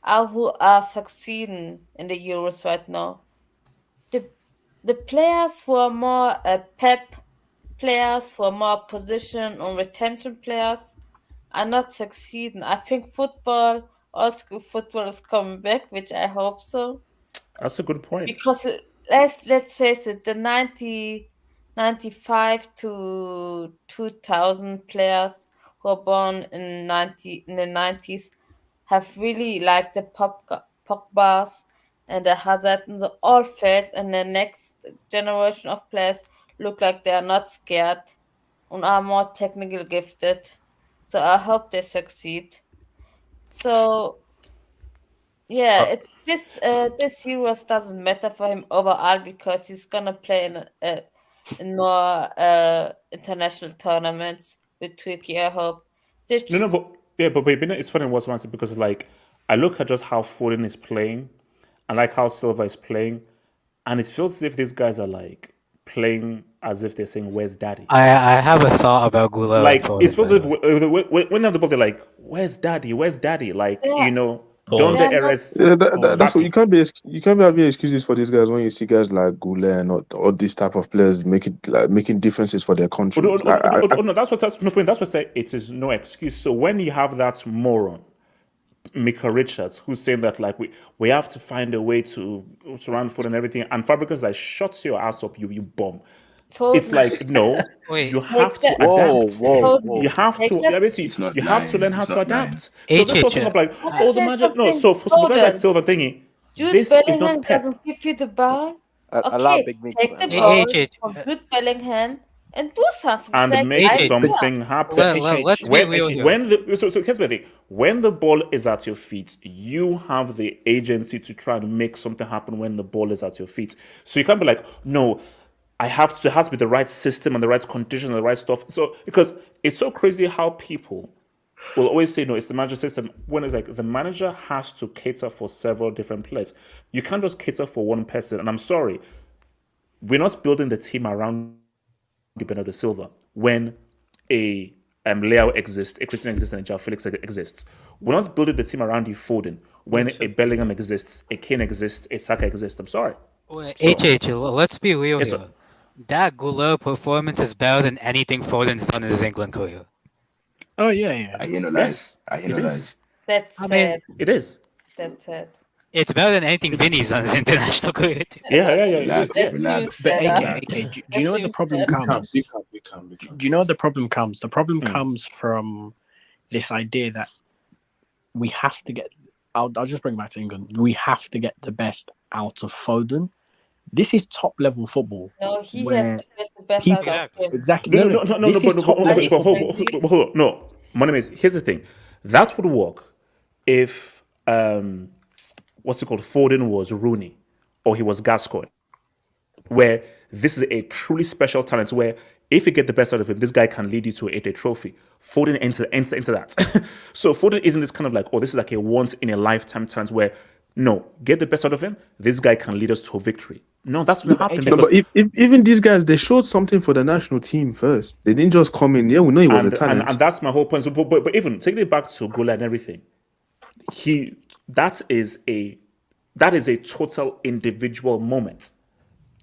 who are succeeding in the Euros right now. The players who are more pep players, who are more position and retention players, are not succeeding. I think old school football is coming back, which I hope so. That's a good point. Because let's face it, the 95 to 2000 players who were born in the 90s have really like the Pogbas and the Hazard and all fed, and the next generation of players look like they are not scared and are more technically gifted. So I hope they succeed. So yeah, it's this Euros doesn't matter for him overall because he's gonna play in more international tournaments with Turkey. I hope. But it's funny what's answer because like I look at just how Foden is playing, and like how Silva is playing, and it feels as if these guys are like playing as if they're saying, "Where's Daddy?" I have a thought about Guler. Like it feels as if when they have the ball, they're like, "Where's Daddy? Where's Daddy?" Like don't the errors. Yeah, that's what you can't be having excuses for these guys when you see guys like Guler and all these type of players making differences for their country. No, that's what I say. It is no excuse. So when you have that moron, Mika Richards, who's saying that like we have to find a way to run food and everything, and Fabregas like shut your ass up, you bum. It's like no, you have to adapt. You have to. You have to learn how to adapt. So this was not like the magic. No, so for some guys like Silva thingy, this is not Pep. Doesn't give you the ball. Allow Big Mick Take the ball from Jude Bellingham and do something. And make something happen. Let's be real here. So here's the thing: when the ball is at your feet, you have the agency to try and make something happen. When the ball is at your feet, so you can't be like, no. It has to be the right system and the right condition and the right stuff. So because it's so crazy how people will always say, no, it's the manager system. When it's like the manager has to cater for several different players. You can't just cater for one person. And I'm sorry, we're not building the team around Bernardo Silva when a Leo exists, a Christian exists, and a João Felix exists. We're not building the team around you Foden when a Bellingham exists, a Kane exists, a Saka exists. I'm sorry. Let's be real here. That Guler performance is better than anything Foden's done in his England career. Oh yeah. I hear no lies. That's sad. It is. That's sad. It's better than anything Vinny's done in his international career. Yeah. Relax. But AK, do you know what the problem comes? Do you know what the problem comes? The problem comes from this idea that we have to get. I'll just bring it back to England. We have to get the best out of Foden. This is top level football. No, he has to get the best out of him. Exactly. No. Hold on. My name is. Here's the thing. That would work if Foden was Rooney or he was Gascoigne, where this is a truly special talent. Where if you get the best out of him, this guy can lead you to a trophy. Foden enter that. So Foden isn't this kind of like, this is like a once in a lifetime talent where. No, get the best out of him. This guy can lead us to a victory. No, that's what happened. But even these guys, they showed something for the national team first. They didn't just come in. Yeah, we know he was a talent. And that's my whole point. So, but even taking it back to Guler and everything, that is a total individual moment.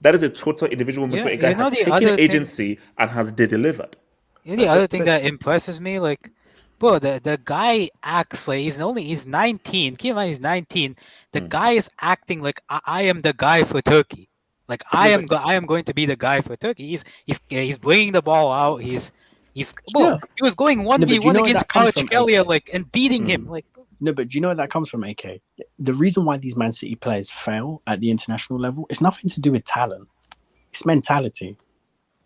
That is a total individual moment where a guy has taken agency and has delivered. The other thing that impresses me, like bro, the guy acts like he's 19. Keep in mind he's 19. The guy is acting like I am the guy for Turkey. Like I am going to be the guy for Turkey. He's bringing the ball out. He's bro, he was going 1v1 against Kvaratskhelia, like, and beating him. Like, no, but do you know where that comes from, AK? The reason why these Man City players fail at the international level, it's nothing to do with talent. It's mentality.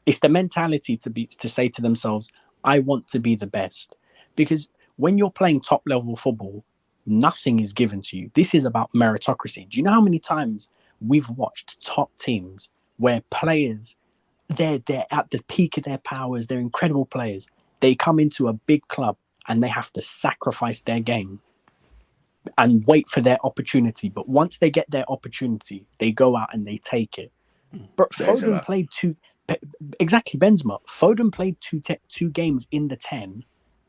It's the mentality to say to themselves, I want to be the best. Because when you're playing top level football, nothing is given to you. This is about meritocracy. Do you know how many times we've watched top teams where players, they're at the peak of their powers, they're incredible players. They come into a big club and they have to sacrifice their game and wait for their opportunity. But once they get their opportunity, they go out and they take it. But Foden played Benzema. Foden played two games in the 10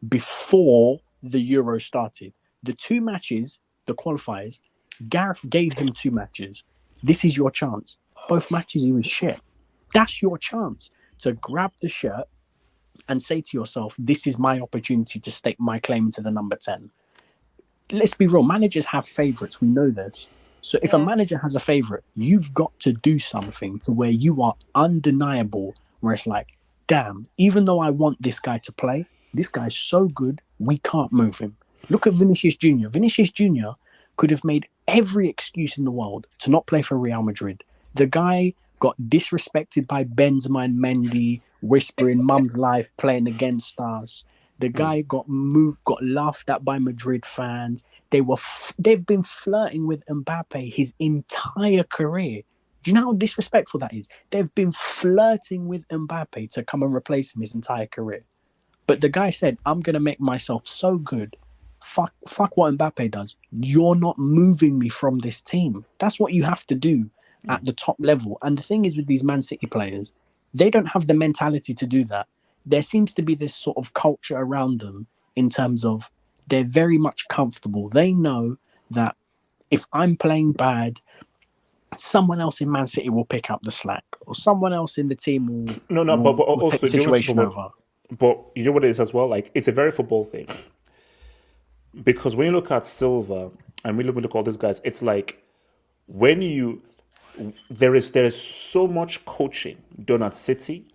before the Euro started. The 2 matches, the qualifiers, Gareth gave him 2 matches. This is your chance. Both matches he was shit. That's your chance to grab the shirt and say to yourself, this is my opportunity to stake my claim to the number 10. Let's be real, managers have favourites. We know this. So if a manager has a favourite, you've got to do something to where you are undeniable, where it's like, damn, even though I want this guy to play, this guy's so good, we can't move him. Look at Vinicius Jr. Vinicius Jr. could have made every excuse in the world to not play for Real Madrid. The guy got disrespected by Benzema and Mendy, whispering mum's life, playing against us. The guy got laughed at by Madrid fans. They've been flirting with Mbappe his entire career. Do you know how disrespectful that is? They've been flirting with Mbappe to come and replace him his entire career. But the guy said, I'm going to make myself so good. Fuck what Mbappe does. You're not moving me from this team. That's what you have to do at the top level. And the thing is with these Man City players, they don't have the mentality to do that. There seems to be this sort of culture around them in terms of they're very much comfortable. They know that if I'm playing bad, someone else in Man City will pick up the slack, or someone else in the team will but also take the situation over. But you know what it is as well? Like, it's a very football thing. Because when you look at Silva and we look at all these guys, it's like there is so much coaching done at City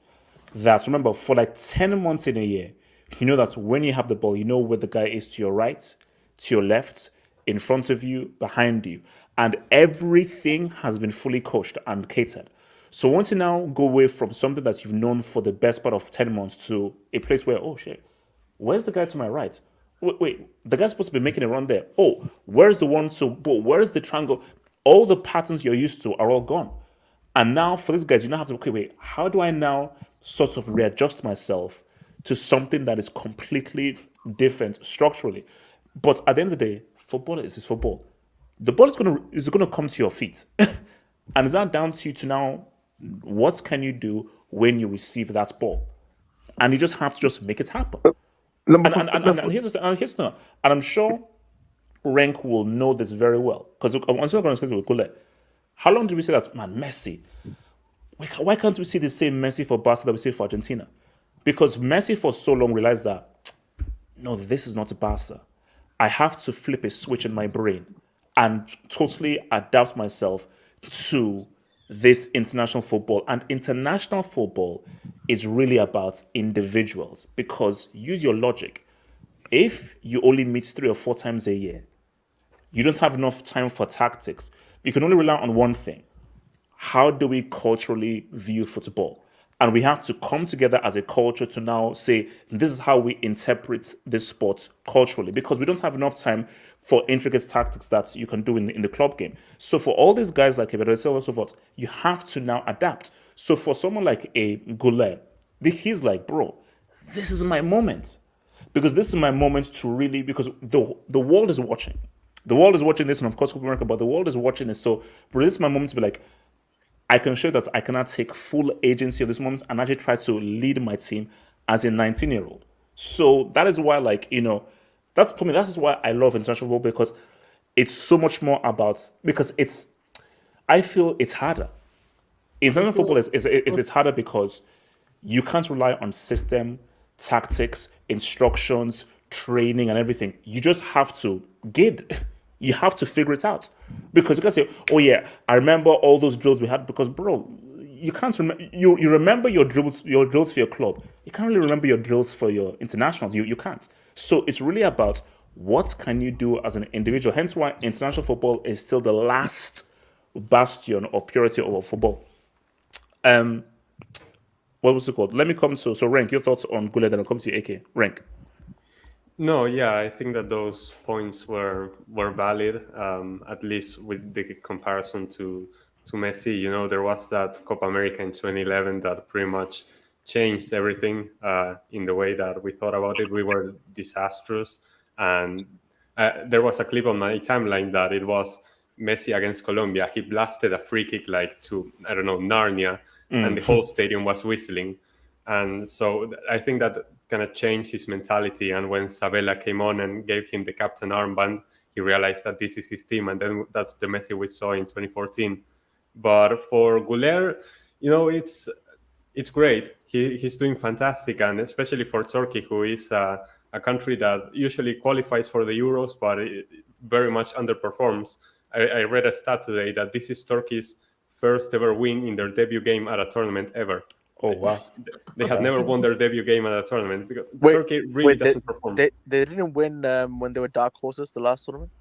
that, remember, for like 10 months in a year, you know that when you have the ball, you know where the guy is to your right, to your left, in front of you, behind you. And everything has been fully coached and catered. So once you now go away from something that you've known for the best part of 10 months to a place where, oh shit, where's the guy to my right? Wait, the guy's supposed to be making a run there. Oh, where's the one? So, where's the triangle? All the patterns you're used to are all gone. And now for these guys, you now have to, okay, wait, how do I now sort of readjust myself to something that is completely different structurally? But at the end of the day, football is football. The ball is gonna come to your feet. And it's not down to you to now, what can you do when you receive that ball? And you just have to just make it happen. And here's the thing. And I'm sure Renk will know this very well. Because I'm still going to speak with Guler. How long did we say that, man, Messi? Why can't we see the same Messi for Barca that we see for Argentina? Because Messi for so long realized that, no, this is not Barca. I have to flip a switch in my brain and totally adapt myself to this international football. And international football is really about individuals, because use your logic. If you only meet 3 or 4 times a year, you don't have enough time for tactics. You can only rely on one thing. How do we culturally view football? And we have to come together as a culture to now say, this is how we interpret this sport culturally, because we don't have enough time for intricate tactics that you can do in the club game. So for all these guys like Ebedo and so forth, you have to now adapt. So for someone like a Guler, he's like, bro, this is my moment. Because this is my moment to really, because the world is watching. The world is watching this, and of course, America, but the world is watching this. So bro, this is my moment to be like, I can show that I cannot take full agency of this moment and actually try to lead my team as a 19-year-old. So that is why, like, you know, that's for me, that is why I love international football, because it's so much more about, because I feel it's harder. International football is harder because you can't rely on system, tactics, instructions, training and everything. You just have to you have to figure it out, because you can say, "Oh yeah, I remember all those drills we had." Because bro, you can't remember. You remember your drills for your club. You can't really remember your drills for your internationals. You can't. So it's really about what can you do as an individual. Hence why international football is still the last bastion of purity of football. What was it called? Let me come to Rank. Your thoughts on Guler, then I'll come to you, AK. Rank. No, yeah, I think that those points were valid, at least with the comparison to Messi. You know, there was that Copa America in 2011 that pretty much changed everything in the way that we thought about it. We were disastrous, and there was a clip on my timeline that it was Messi against Colombia. He blasted a free kick like to, I don't know, Narnia, and the whole stadium was whistling. And so I think that kind of changed his mentality. And when Sabella came on and gave him the captain armband, he realized that this is his team. And then that's the Messi we saw in 2014. But for Guler, you know, it's great. He's doing fantastic. And especially for Turkey, who is a country that usually qualifies for the Euros, but it very much underperforms. I read a stat today that this is Turkey's first ever win in their debut game at a tournament ever. Oh, wow. They had never won their debut game at a tournament because Turkey really doesn't perform. They didn't win when they were dark horses the last tournament?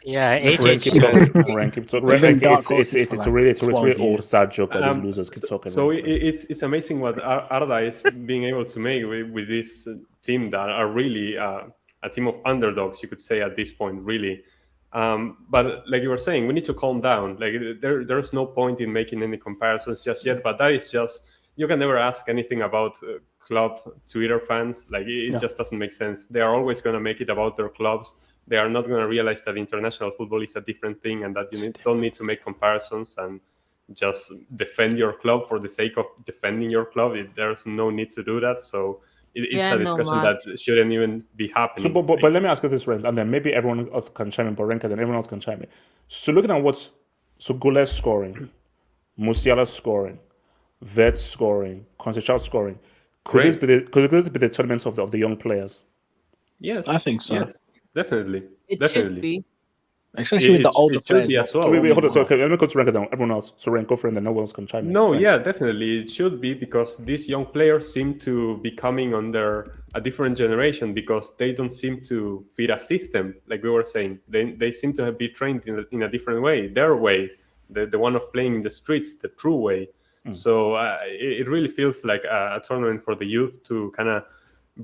Yeah, Rank, keep talking. It's a really old sad joke that these losers keep talking so about. It's amazing what Arda is being able to make with this team that are really a team of underdogs, you could say at this point, really. But like you were saying, we need to calm down. Like there's no point in making any comparisons just yet. But that is just, you can never ask anything about club Twitter fans. Like it just doesn't make sense. They are always going to make it about their clubs. They are not going to realize that international football is a different thing and that you don't need to make comparisons and just defend your club for the sake of defending your club. There's no need to do that. So it's a discussion that shouldn't even be happening. So, but let me ask you this, Rent, and then maybe everyone else can chime in, but Renka, then everyone else can chime in. So looking at Guler scoring, Musiala scoring, Vet scoring, Conceição scoring, could this be the tournaments of the young players? Yes, I think so. Yes, definitely. It should be. Especially with the older players. Be as well. Wait, hold on. So, okay, let me go to Renka down. Everyone else. So, Renka, go for it, and then no one else can chime in. No, yeah, definitely. It should be because these young players seem to be coming under a different generation because they don't seem to fit a system, like we were saying. They seem to have been trained in a different way, their way, the one of playing in the streets, the true way. So it really feels like a tournament for the youth to kind of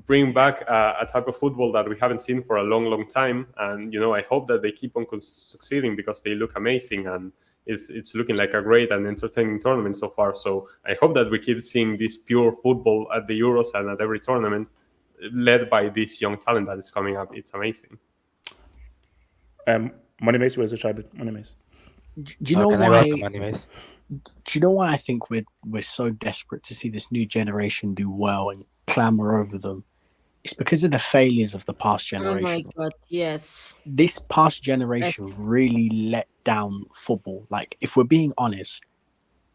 bring back a type of football that we haven't seen for a long, long time. And, you know, I hope that they keep on succeeding because they look amazing and it's looking like a great and entertaining tournament so far. So I hope that we keep seeing this pure football at the Euros and at every tournament led by this young talent that is coming up. It's amazing. Money Mace, where's the tribe? Money Mace. Do you know why? Do you know why I think we're so desperate to see this new generation do well and clamor over them? It's because of the failures of the past generation. Oh my God, yes. This past generation really let down football. Like, if we're being honest,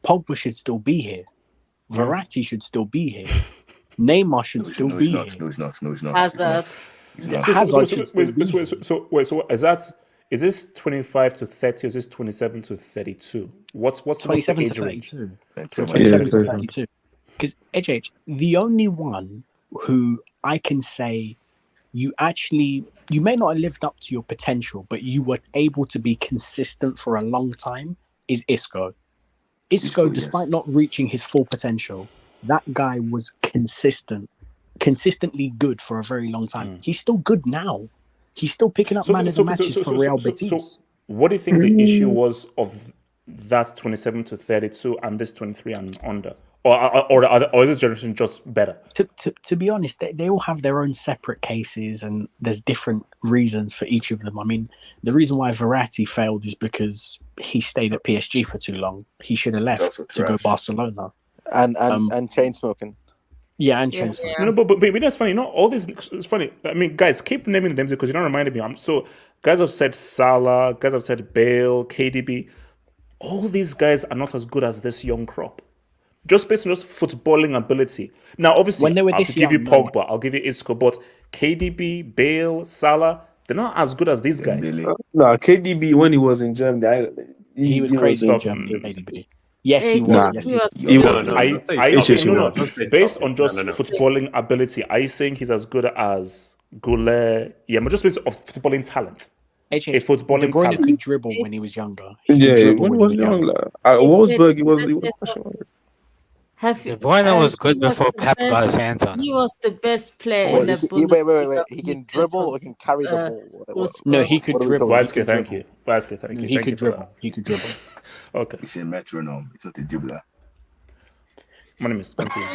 Pogba should still be here. Verratti should still be here. Neymar should still be here. No, he's not. Hazard. So is this 25 to 30 or is this 27 to 32? What's 27 the to age 32. range? 27 to 32. Because HH, the only one who I can say you may not have lived up to your potential, but you were able to be consistent for a long time is Isco. Isco, despite not reaching his full potential, that guy was consistently good for a very long time. He's still good now. He's still picking up man of the matches for Real Betis. So what do you think the issue was of that 27 to 32 and this 23 and under? Or is this generation just better? To be honest, they all have their own separate cases and there's different reasons for each of them. I mean, the reason why Verratti failed is because he stayed at PSG for too long. He should have left to go Barcelona. And chain smoking. Yeah, and chain smoking. No, but that's funny. All this, it's funny. I mean, guys, keep naming them because you're not reminding me. Guys have said Salah, guys have said Bale, KDB. All these guys are not as good as this young crop. Just based on just footballing ability. Now, obviously, I'll give you Pogba, I'll give you Isco, but KDB, Bale, Salah, they're not as good as these guys. No, KDB when he was in Germany, he was crazy in Germany. KDB. Yes, he was. Nah, yes, he was. Based on just footballing ability, are you saying he's as good as Guler? Yeah, but just based on footballing talent. A footballing De Bruyne talent. could dribble when he was younger. When he was younger. At Wolfsburg, he was De Bruyne was good before Pep got his hands on. He was the best player in the Wait. Bundesliga. He can dribble or he can carry the ball. No, he could dribble. Vasquez, thank you. He could dribble. He could dribble. Okay. He's a metronome. He's not a dribbler. My name is continue.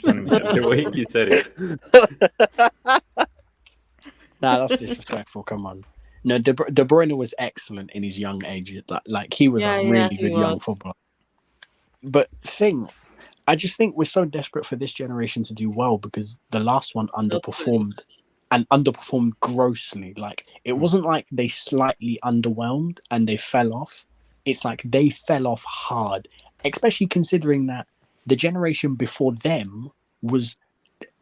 The way he said it. Nah, that's disrespectful. Come on. No, De Bruyne was excellent in his young age. Like he was a really good young footballer. But I just think we're so desperate for this generation to do well because the last one underperformed and underperformed grossly. Like it wasn't like they slightly underwhelmed and they fell off. It's like they fell off hard, especially considering that the generation before them was,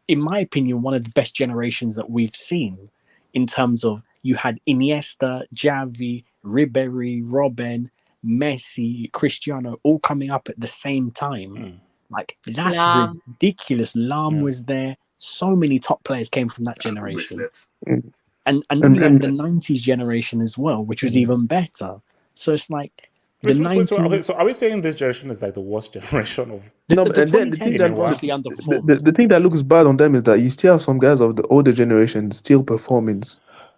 in my opinion, one of the best generations that we've seen in terms of you had Iniesta, Xavi, Ribéry, Robben, Messi, Cristiano all coming up at the same time. Like that's ridiculous. Lam was there. So many top players came from that generation. And then we had the 90s generation as well, which was even better. So it's like the 90s. So are we saying this generation is like the worst generation of? The 2010s the thing that looks bad on them is that you still have some guys of the older generation still performing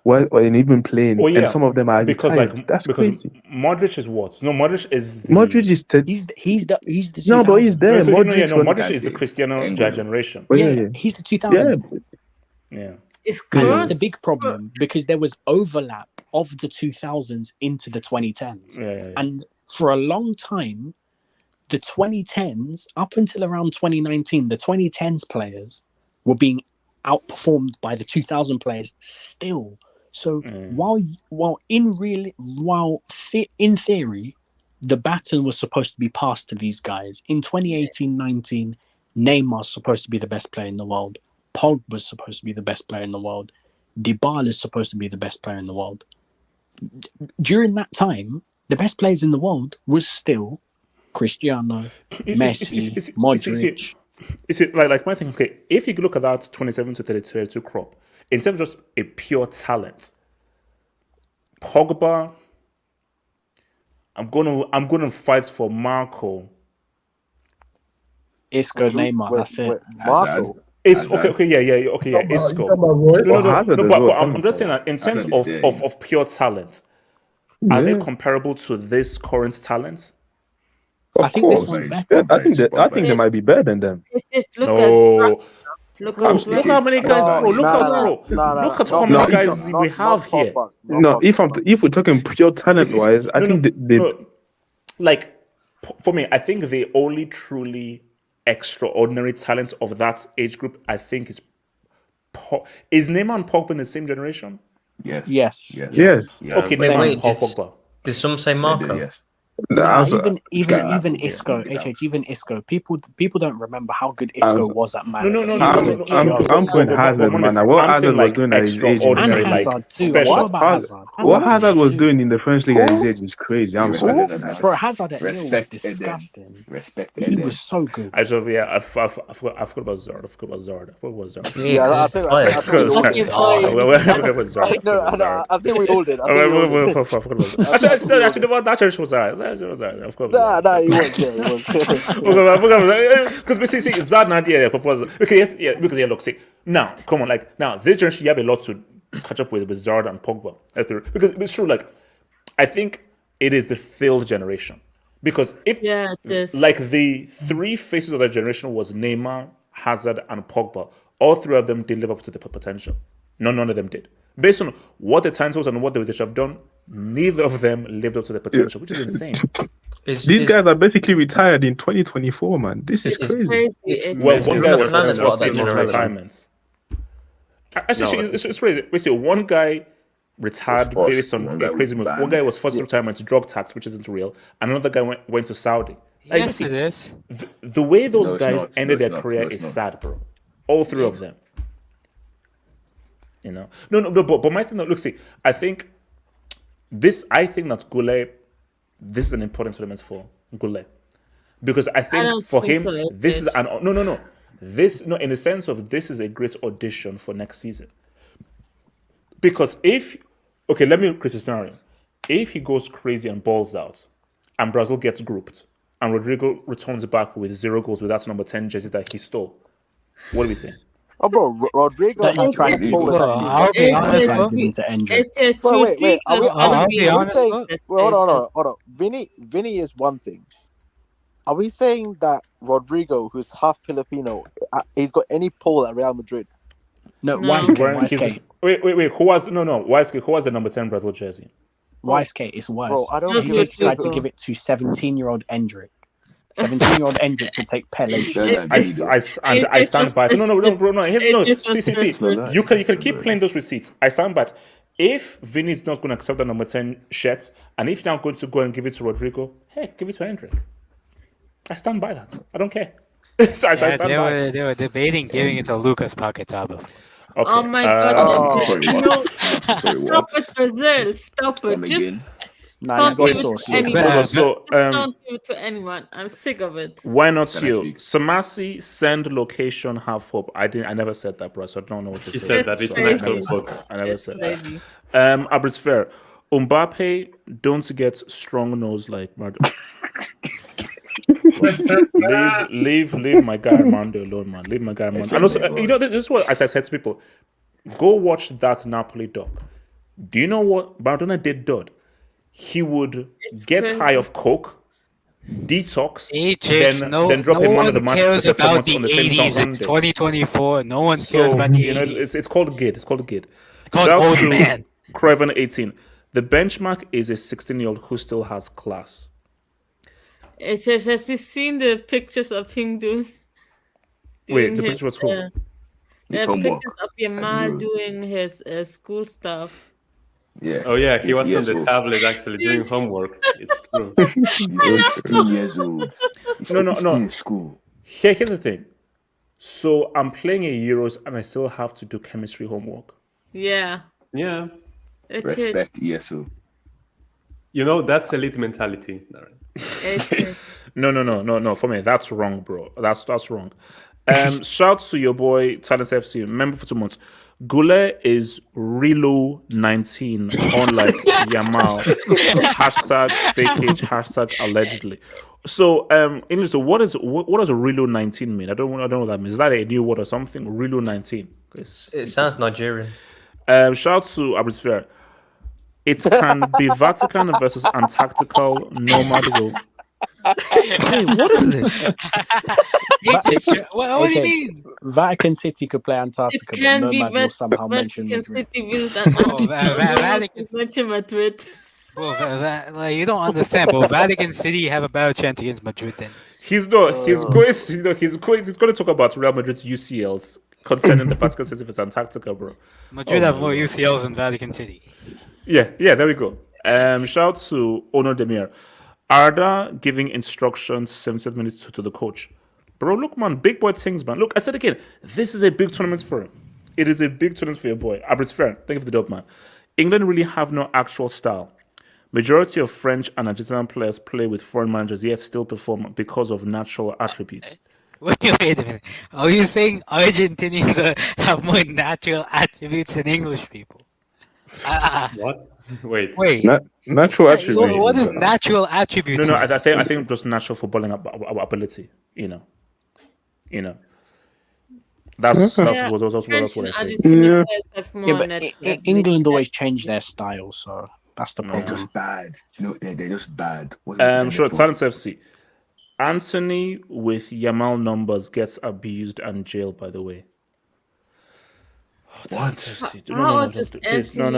and even playing, and some of them are retired. That's crazy. Modric is what? No, Modric is Modric is he's the no, but he's there. Modric is the Cristiano generation. He's the 2000s. Yeah. And that's the big problem because there was overlap of the 2000s into the 2010s. And for a long time, the 2010s, up until around 2019, the 2010s players were being outperformed by the 2000 players still. So while in theory, the baton was supposed to be passed to these guys. In 2018-19, Neymar's supposed to be the best player in the world. Pogba's supposed to be the best player in the world. Dybala's supposed to be the best player in the world. During that time, the best players in the world was still Cristiano, Messi, Modric. Is it like my thing? Okay, if you look at that 27 to 32 crop, in terms of just a pure talent, Pogba, I'm gonna fight for Marco. Isco, Neymar, that's it. Marco. It's okay, Isco. No, but I'm just saying that in terms of pure talent, are they comparable to this current talent? I think this one's better. I think they might be better than them. Look how many guys, bro. Look at how many guys we have here. No, if we're talking pure talent wise, I think like for me, I think the only truly extraordinary talent of that age group, I think, is Neymar and Pogba in the same generation? Yes. Okay, Neymar and Pogba. Did some say Marco? Yes. Even Isco, even Isco. People don't remember how good Isco was at Man. No. I'm going Hazard, man. What Hazard was doing at his age, and Hazard too. What about Hazard? What Hazard was doing in the French league at his age is crazy. I'm sorry, bro. Hazard at Lille was disgusting. He was so good. I forgot about Zard. Yeah, I think we all did. Actually, that church was alright. Of course. Nah, he was there. Because see, Zard idea proposal. Okay, yes, because look, see, now, come on, like now, this generation you have a lot to catch up with Zard and Pogba. Because it's true, like I think it is the failed generation. Because like the three faces of that generation was Neymar, Hazard, and Pogba. All three of them did live up to the potential. None of them did. Based on what the talent was and what they should have done, neither of them lived up to the potential, which is insane. These guys are basically retired in 2024, man. This is crazy. Well, one guy was forced into retirement. Actually, it's crazy. Basically, one guy retired based on a crazy move. One guy was forced to retirement to drug tax, which isn't real, and another guy went to Saudi. Like, Yes, it is. The way those guys ended their career is sad, bro. All three of them. You know, no. But my thing, look, see, I think that Guler, this is an important tournament for Guler, because I think don't for think him, so, this is an no. This in the sense of this is a great audition for next season. Because let me create a scenario. If he goes crazy and balls out, and Brazil gets grouped, and Rodrigo returns back with 0 goals with that number 10 jersey that he stole, what do we say? Oh, bro, Rodrigo That you has tried been to pulling that team. I'll be honest, Tried to bro. give him to Endrick. It's Wait. I'll be honest, saying, bro. hold on. Vinny is one thing. Are we saying that Rodrigo, who's half Filipino, he's got any pull at Real Madrid? No, No. YSK. Wait. Who was YSK? Who was the number 10 Brazil jersey? YSK is worse. Bro, I don't Endrick care. tried to give it to 17-year-old Endrick. 17-year-old Endrick to take Pele. I stand by it. No, bro. No. See. You can keep playing those receipts. I stand by it. If Vinny is not going to accept the number 10 shirt, and if you're not going to go and give it to Rodrigo, hey, give it to Endrick. I stand by that. I don't care. So I stand by it. They were debating giving it to Lucas Paquetá. Okay. Oh my God! Sorry, Stop it, Brazil! Stop it! Just Nah, he's don't got give it sauce. to anyone. So, Don't give it to anyone. I'm sick of it. why not Can I you? speak? Samasi, send location, half hope. I never said that, bro. So I don't know what to He say. said that it's Crazy. national football. I never It's said that. crazy. Abris Fair. Mbappe, don't get strong nose like Mardo. leave my guy Armando alone, man. Leave my guy Armando. And also, this is what, as I said to people, go watch that Napoli doc. Do you know what Maradona did, Dodd? He would get crazy. high of coke, detox, HH, then drop a man of the match cares about performance the on the same 80s. song. It's 2024. No one cares So, about the 80s. it's called GID. It's called GID. It's called Shout old to man. Craven 18. The benchmark is a 16-year-old who still has class. It's just, have you seen the pictures of him doing Wait, the his, picture was who? His the homework pictures of at the Yamal Euros. doing his school stuff. Yeah. Oh yeah, he He's was on years the old. tablet actually doing homework. It's true. He's 16 years old. He's No. still in school. Here's the thing. So I'm playing a Euros and I still have to do chemistry homework. Yeah. Yeah. It's it. Respect ESO. You know, that's elite mentality, Darren. It's it. No. For me, that's wrong, bro. That's wrong. Shout to your boy Talent FC, member for 2 months. Guler is Relo 19, unlike Yamal. Hashtag fakeage. Hashtag allegedly. So, English. So, what does a Relo 19 mean? I don't know what that means. Is that a new word or something? Relo 19. It sounds Nigerian. Shout to Abris Fair. It can be Vatican versus Antarctical nomad rule. Hey, what is this? What do you mean? Vatican City could play It Antarctica, but can be Nomad will somehow mention Vatican Madrid. City visit Vatican. mention Madrid. Bro, like, you don't understand, bro. Vatican City have a better chance against Madrid than. He's not. He's going to talk about Real Madrid's UCLs concerning the Vatican City versus Antarctica, bro. Madrid have more UCLs than Vatican City. Yeah, there we go. Shout to Ono Demir. Arda giving instructions 70 minutes to the coach. Bro, look, man, big boy things, man. Look, I said again, this is a big tournament for him. It is a big tournament for your boy. Abris Fair, thank you for the dope, man. England really have no actual style. Majority of French and Argentinian players play with foreign managers, yet still perform because of natural attributes. Wait a minute. Are you saying Argentinians have more natural attributes than English people? What? Wait. Natural attributes. What is natural attributes? No, I think just natural footballing ability. You know. That's what I say. But England always change their style, so that's the problem. They're just bad. No, they're just bad. Sure, Talent FC. Anthony with Yamal numbers gets abused and jailed, by the way. What? No, don't address. What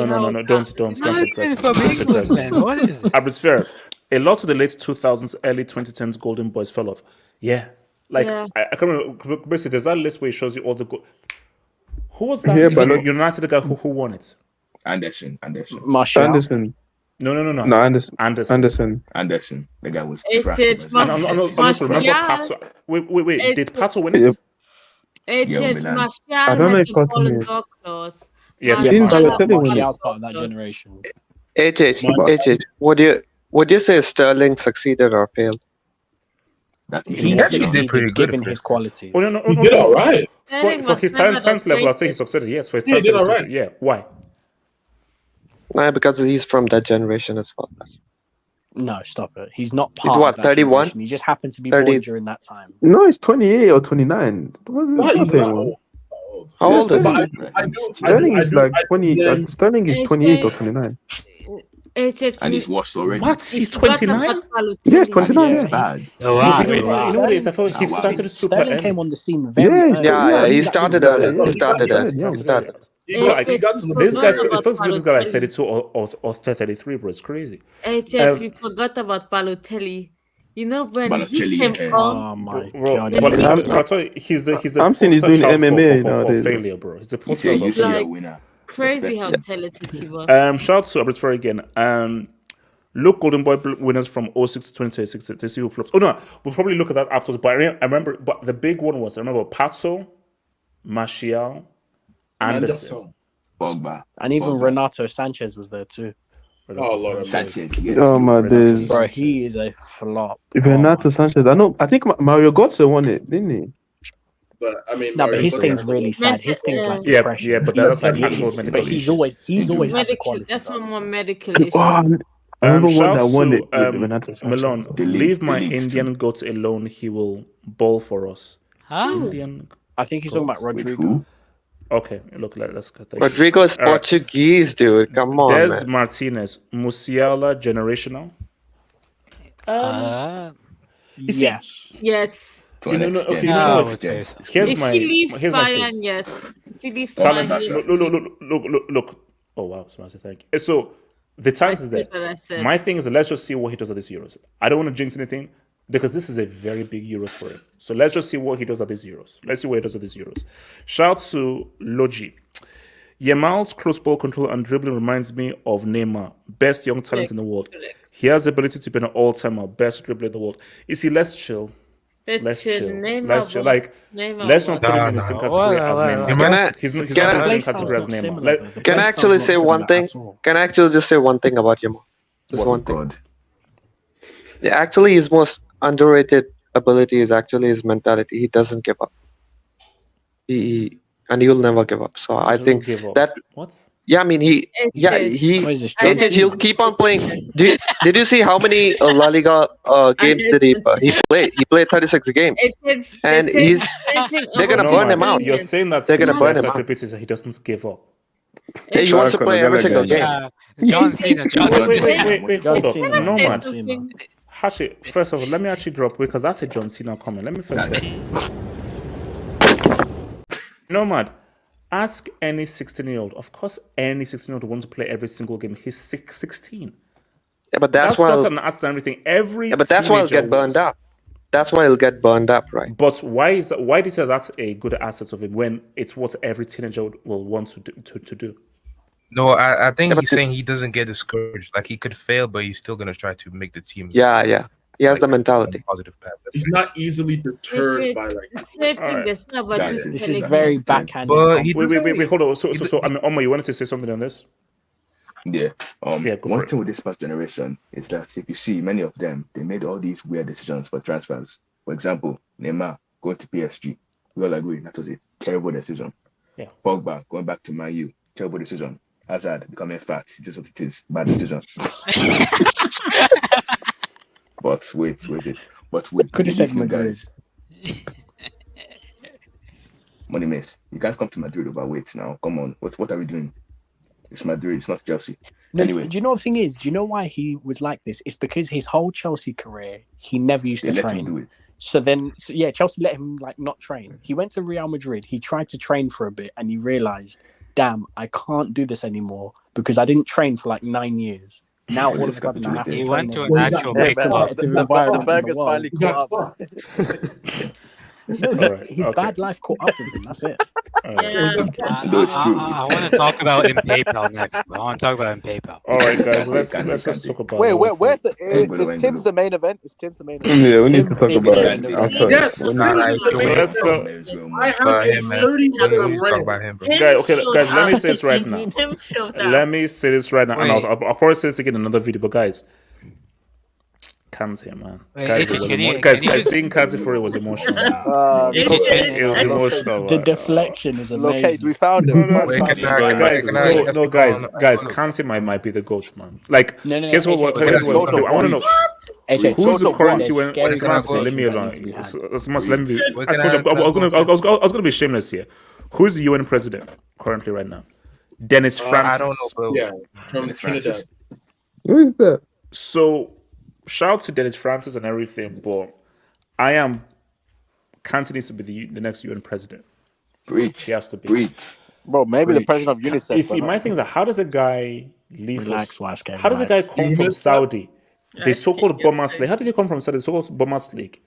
is it? Abris Fair. A lot of the late 2000s, early 2010s Golden Boys fell off. Yeah. I can't remember. Basically, there's that list where it shows you all the Who was that? Yeah, but United the guy who won it? Anderson. Martial. Anderson. No. Anderson. The guy was It trash. did. man. I'm not remember Pato. Wait. Did Pato win it? It Yeah, did. Milan. Martial I don't know had if the Pato ball in knew. dog clause. Yes, Didn't Balotelli win Martial's it? part of that generation. HH, would you say Sterling succeeded or failed? He actually did pretty good. given his qualities. Oh, no. He did all right. For his talent level, I say he succeeded. Yes, for his talent did level, all right. succeeded. Yeah. Why? Nah, because he's from that generation as well. No, stop it. He's not part It's what, of that 31? generation. He just happened to be 30. born during that time. No, it's 28 or 29. What? He's not old. How old is Sterling, he? Sterling is like 20. Sterling is 28 or 29. And he's washed already. What? He's 29? Yes, 29. It's Yeah. bad. Oh, wow. You know what it is? I felt he started super Sterling early. came on the scene very early. He started early. He started early. He got to the This guy, forgot it's supposed to be this guy like Balotelli. 32 or 33, bro. It's crazy. We forgot about Balotelli. You know when Balotelli, he came yeah. on. Oh my Bro, god. but I tell you, he's the I'm saying he's poster doing child MMA for nowadays. failure, bro. He's the He's a poster child. UCL winner. Crazy Respect how him. talented he was. Shout out to Abrisfer again. Look, Golden Boy winners from 06 to 2026 to see who flops. Oh no, we'll probably look at that afterwards. But I remember, but the big one was, I remember Patso, Martial, Anderson. Pogba. And even Pogba. Renato Sanchez was there too. Oh, Lord. Sanchez, yes. Oh my days. Bro, he is a flop. Renato Sanchez. I think Mario Götze won it, didn't he? But I mean, No, but Mario his Götze thing's has really to sad. His thing's like Yeah, depression. yeah, but that's like But actual he- medical But he's issues. always had the Medical, quality. that's one more medical Oh, issue. I remember one shout that won to, it with Renato Sanchez. Malone, The league- leave the my league's Indian goat alone. He will ball for us. Huh? Indian. I think he's talking about With Rodrigo. who? Okay, look, let's get that. Rodrigo is Portuguese, dude. Come on, Des man. Martinez, Musiala, generational. You see, Yes. Yes. To You an know, no, extent. okay, you know To an what? extent. Here's If my he leaves here's my Bayern, thing. yes. If he leaves Talent. Bayern, Look. Oh wow, Samantha, thank you. So the talent is there. that's what I said. My thing is that let's just see what he does at this Euros. I don't want to jinx anything because this is a very big Euros for him. So let's just see what he does at this Euros. Let's see what he does at this Euros. Shout to Logi. Yamal's close ball control and dribbling reminds me of Neymar, best young talent in the world. He has the ability to be an all-timer, best dribbler in the world. You see, let's chill. Let's chill. Neymar Let's chill. was- Like, Neymar let's not was- put him in the same category as Neymar. He's not in the same category as Neymar. Can I actually say one thing? Can I actually just say one thing about Yamal? Just one thing. God. Yeah, actually, his most underrated ability is actually his mentality. He doesn't give up. And he will never give up. So I think that. What? Yeah, I mean he'll keep on playing. Did you see how many La Liga games did he play? He played 36 games, and they're gonna burn him out. You're saying that They're gonna burn him out. out. He doesn't give up. Yeah, he wants to play every single game. John Cena. Wait, hold up. Cena. No, man. Something. Hashi, first of all, let me actually drop because that's a John Cena comment. Let me first. No, man. Ask any 16-year-old. Of course, any 16-year-old wants to play every single game. He's 16. Yeah, but that's why. That's an answer to everything. Every Yeah, but that's why he'll teenager get burned wants. up. That's why he'll get burned up, right? But why do you say that's a good asset of him when it's what every teenager will want to do? No, I think he's saying he doesn't get discouraged. Like he could fail, but he's still gonna try to make the team. Yeah. He has the mentality. Positive path. He's not easily deterred by like. This is very backhanded. Wait, hold on. So I mean, Omar, you wanted to say something on this? Yeah. Go for One it. thing with this past generation is that if you see many of them, they made all these weird decisions for transfers. For example, Neymar going to PSG. We all agree that was a terrible decision. Yeah. Pogba going back to Man U. Terrible decision. Hazard becoming fat. It is what it is. Bad decision. But wait. But with Could have the said new Madrid. guys- Money miss. You can't come to Madrid overweight now. Come on. What are we doing? It's Madrid. It's not Chelsea. No, Anyway, do you know what the thing is? Do you know why he was like this? It's because his whole Chelsea career, he never used they to let train. him do it. So Chelsea let him like not train. He went to Real Madrid. He tried to train for a bit, and he realized, damn, I can't do this anymore because I didn't train for like 9 years. Now all of a sudden I have to He train went to in an actual the most big club. competitive environment in the world. finally caught up. No, Alright, his okay. bad life caught up with him. That's it. Yeah. No, it's true. I want to talk about in PayPal next. I want to talk about in PayPal. All right, guys. Kante, Let's Kante. talk about. Wait, the where's the Angolo, is Tim's Angolo. the main event? Is Tim's the main event? Yeah, we need to Tim's talk is about the it main after. event. Yes, When Nah, Tim nah, is the can main we let's, event. Well, I man. have about a him, man? 30 We minute need to talk rant. about him, bro. Guys, okay, guys. Let me say this right Tim- now. Tim showed Let up. me say this right now, and Wait. I'll probably say this again in another video. But guys, Kante, man, Wait, guys, AJ, it was can you- guys, can you guys, just- seeing Kante for it was emotional. Man. It It was is. emotional. The man. deflection is Locate, amazing. we found him. No, Wait, Found can him. I- guys, can I- no, guys, Kante might be the coach, man. Like, No, here's what. AJ, Here's AJ, what. No, I want to know AJ, who's the Total current one. UN. There's It's scary not. Let me conversations that alone. need to be had. It's must. Let me be. Wait, I can told you, I- I was gonna be shameless here. Who's the UN president currently right now? Dennis Francis. I don't know, bro. Yeah, from Trinidad. Who is that? So, shout out to Dennis Francis and everything, but Kante needs to be the next UN president. Preach. He has to be. Preach. Bro, maybe the Preach. president of UNICEF. You see, but my thing is that how does a guy leave? Relax, Waske, How does a guy relax. come from Saudi, the so-called you're Bombers League? How did he come from Saudi, the so-called Bombers League?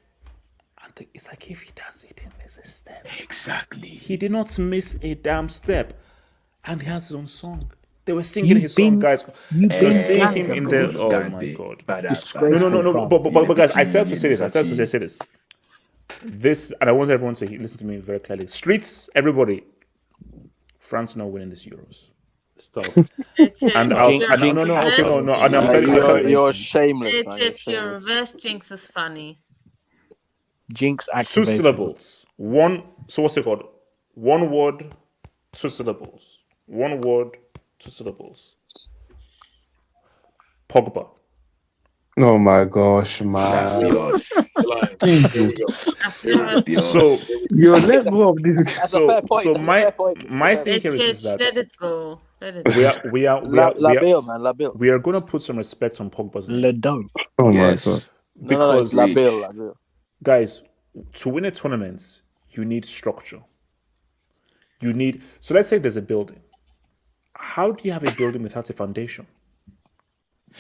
And it's like if he didn't miss a step. Exactly. He did not miss a damn step, and he has his own song. They were singing You've his song, been- guys. you've They were been singing banned. him in the. Oh my god. Disgraceful. No. But guys, I said to say this. I said to say this. This, and I want everyone to listen to me very clearly. Streets, everybody. France not winning this Euros. Stop. And no. And I'm telling you, You're shameless, man. You're Your shameless. reverse jinx is funny. Jinx two activated. syllables. One. So what's it called? One word, two syllables. One word, two syllables. Pogba. Oh my gosh, man. So Yo, let's move up this. That's a fair point. So That's a fair point. my That's a fair thing here is Let that it go. Let it go. we are Labille, man. Labille. we are going to put some respect on Pogba's name Ledo. Oh Yes. my god. No, it's because Labille. Labille. guys, to win a tournament, you need structure. You need. So let's say there's a building. How do you have a building without a foundation?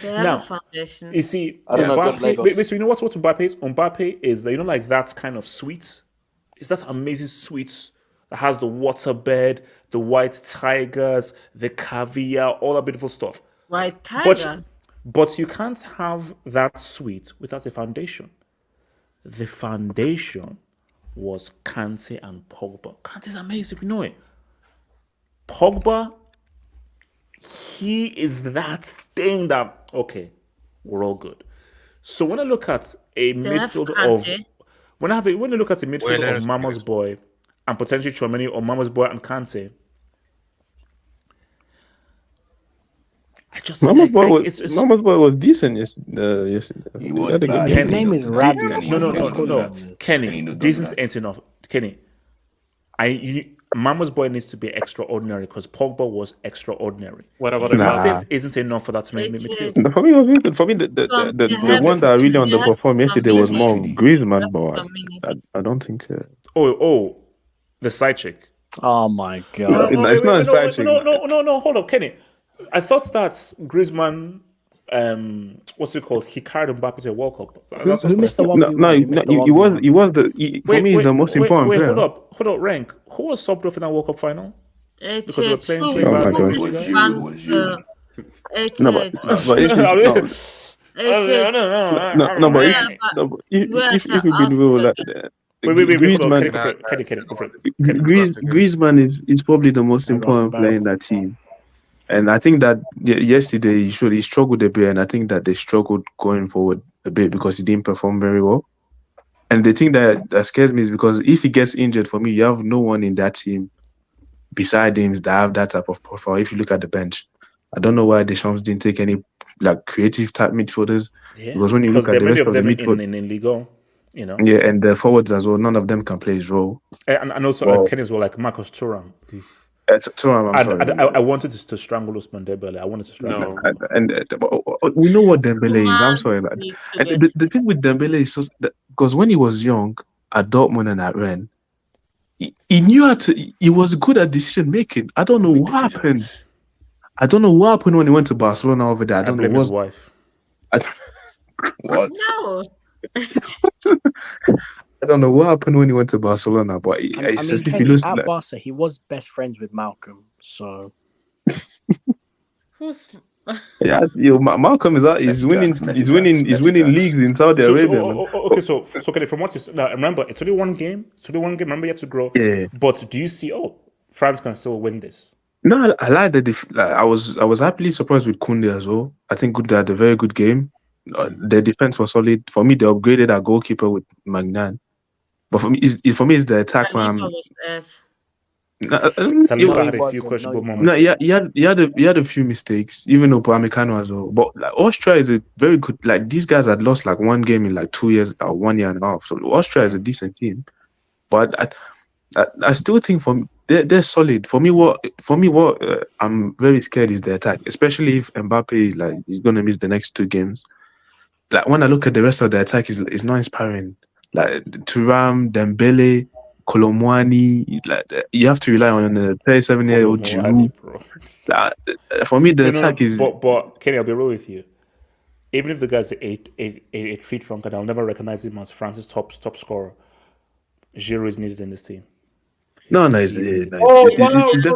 They have Now, a foundation. You see, I don't know, good Mbappe, Legos. wait, so you know what Mbappe is? Mbappe is, like that kind of sweet. It's that amazing sweet that has the water bed, the white tigers, the caviar, all that beautiful stuff. White tiger. But you can't have that sweet without a foundation. The foundation was Kante and Pogba. Kante's amazing, we know it. Pogba, he is that thing that, okay, we're all good. So when I look at a They have midfield of Kante. when I look at a midfield there's- of Mama's Boy and potentially Chouameni or Mama's Boy and Kante, I just Mama's boy was decent yesterday. He was had a good bad. game. His name is Rabi. No. Kenny, Kenny, no decent dominance. ain't enough. Kenny, Mama's Boy needs to be extraordinary because Pogba was extraordinary. What about Nah. Mbappe? Decent isn't enough for that midfield. No, for me, it was good. For me, the one that really underperformed yesterday was more Griezmann, but I don't think. Oh, the side chick. Oh my god. It's not a side chick. No, hold up, Kenny. I thought that Griezmann, what's it called? He carried Mbappe to a World Cup. That's Who missed the one? No, he was the. For me, he's the most important player. Hold up, rank. Who was subbed off in that World Cup final? Because we're playing. Oh my gosh. It was you. No, but if we've been real, like, Wait, hold on. Griezmann, Kenny, go for it. Griezmann is probably the most important player in that team. And I think that yesterday he struggled a bit, and I think that they struggled going forward a bit because he didn't perform very well. And the thing that scares me is because if he gets injured, for me, you have no one in that team beside him that have that type of profile. If you look at the bench, I don't know why Deschamps didn't take any creative type midfielders. Yeah, because when you look at the rest of the midfield, in Ligue 1, yeah, and the forwards as well, none of them can play his role. And also Kenny as well, like Marcus Thuram. I wanted to strangle Ousmane Dembele. I wanted to strangle him. And we know what Dembele is. I'm sorry. And the thing with Dembele is because when he was young at Dortmund and at Rennes, he knew how to. He was good at decision making. I don't know what happened. I don't know what happened when he went to Barcelona over there. I don't know blame his wife. What? No. I don't know what happened when he went to Barcelona, but I it's mean, just if you Kenny, lose, at like, Barca, he was best friends with Malcolm, so Who's yeah, Malcolm is out. He's winning. He's winning. He's winning leagues in Saudi Arabia, man. Okay, so okay, from what you said, now remember, it's only one game. It's only one game. Remember, you have to grow. Yeah. But do you see? Oh, France can still win this. No, I like the. Like, I was happily surprised with Koundé as well. I think Koundé had a very good game. Their defense was solid. For me, they upgraded our goalkeeper with Magnan. But for me, it's the attack, man. Saliba was ass. Saliba had a few questionable moments. No, he had a few mistakes, even Upamecano as well. But like Austria is a very good. Like these guys had lost like one game in like 2 years or 1 year and a half. So Austria is a decent team. But I still think they're solid. For me, what I'm very scared is the attack, especially if Mbappe like is gonna miss the next 2 games. Like when I look at the rest of the attack, is not inspiring. Like Thuram, Dembele, Kolomwani, like you have to rely on the 37-year-old Giroud. For me, the attack is. But Kenny, I'll be real with you. Even if the guy's a treat from Kante, I'll never recognize him as France's top scorer. Giroud is needed in this team. No, wow! So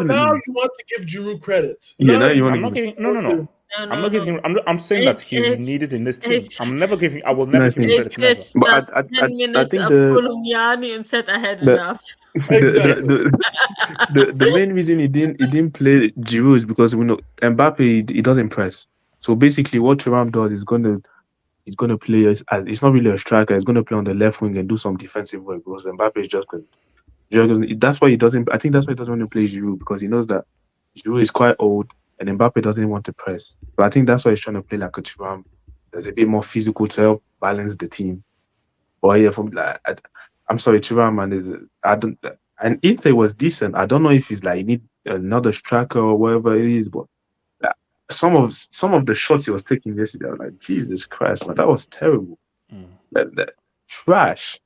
now you want to give Giroud credit? Yeah, now you want to give. No. I'm not giving him. I'm saying that he's needed in this team. I will never give him credit. Never. But I 10 minutes of Colombiani and said I had enough. The main reason he didn't play Giroud is because we know Mbappe he doesn't press. So basically, what Thuram does is he's gonna play as it's not really a striker. He's gonna play on the left wing and do some defensive work because Mbappe is just good. That's why he doesn't. I think that's why he doesn't want to play Giroud because he knows that Giroud is quite old. And Mbappe doesn't want to press. But I think that's why he's trying to play like a Thuram. There's a bit more physical to help balance the team. But yeah, I'm sorry, Thuram, and if they was decent, I don't know if he's like, you need another striker or whatever it is, but some of the shots he was taking yesterday, I was like, Jesus Christ, man, that was terrible. Trash.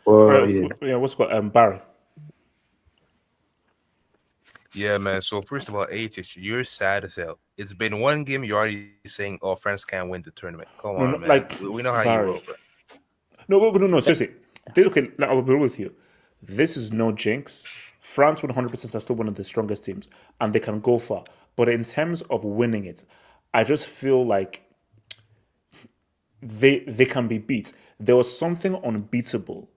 Well, yeah, what's called Barry? Yeah, man. So first of all, H, you're sad as hell. It's been one game. You're already saying, "Oh, France can't win the tournament." Come on, man. Like we know how Barry. you roll, bro. No. Seriously, okay. I will be real with you. This is no jinx. France 100% are still one of the strongest teams, and they can go far. But in terms of winning it, I just feel like they can be beat. There was something unbeatable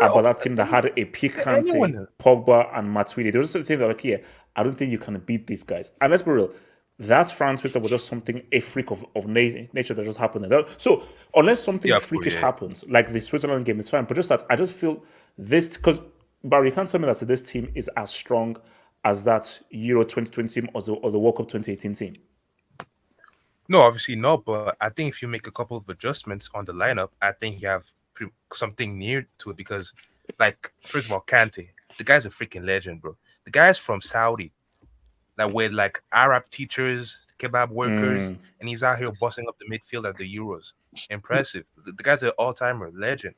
about that team that had a Kante, Pogba, and Matuidi. There was just a team that like, yeah, I don't think you can beat these guys. And let's be real, that's France, which was just a freak of nature that just happened. So unless something freakish happens, like the Switzerland game, it's fine. But just that, I just feel this, because Barry, you can't tell me that this team is as strong as that Euro 2020 team or the World Cup 2018 team. No, obviously not. But I think if you make a couple of adjustments on the lineup, I think you have something near to it because, like, first of all, Kante, the guy's a freaking legend, bro. The guy's from Saudi, like with like Arab teachers, kebab workers, and he's out here busting up the midfield at the Euros. Impressive. The guy's an all-timer, legend.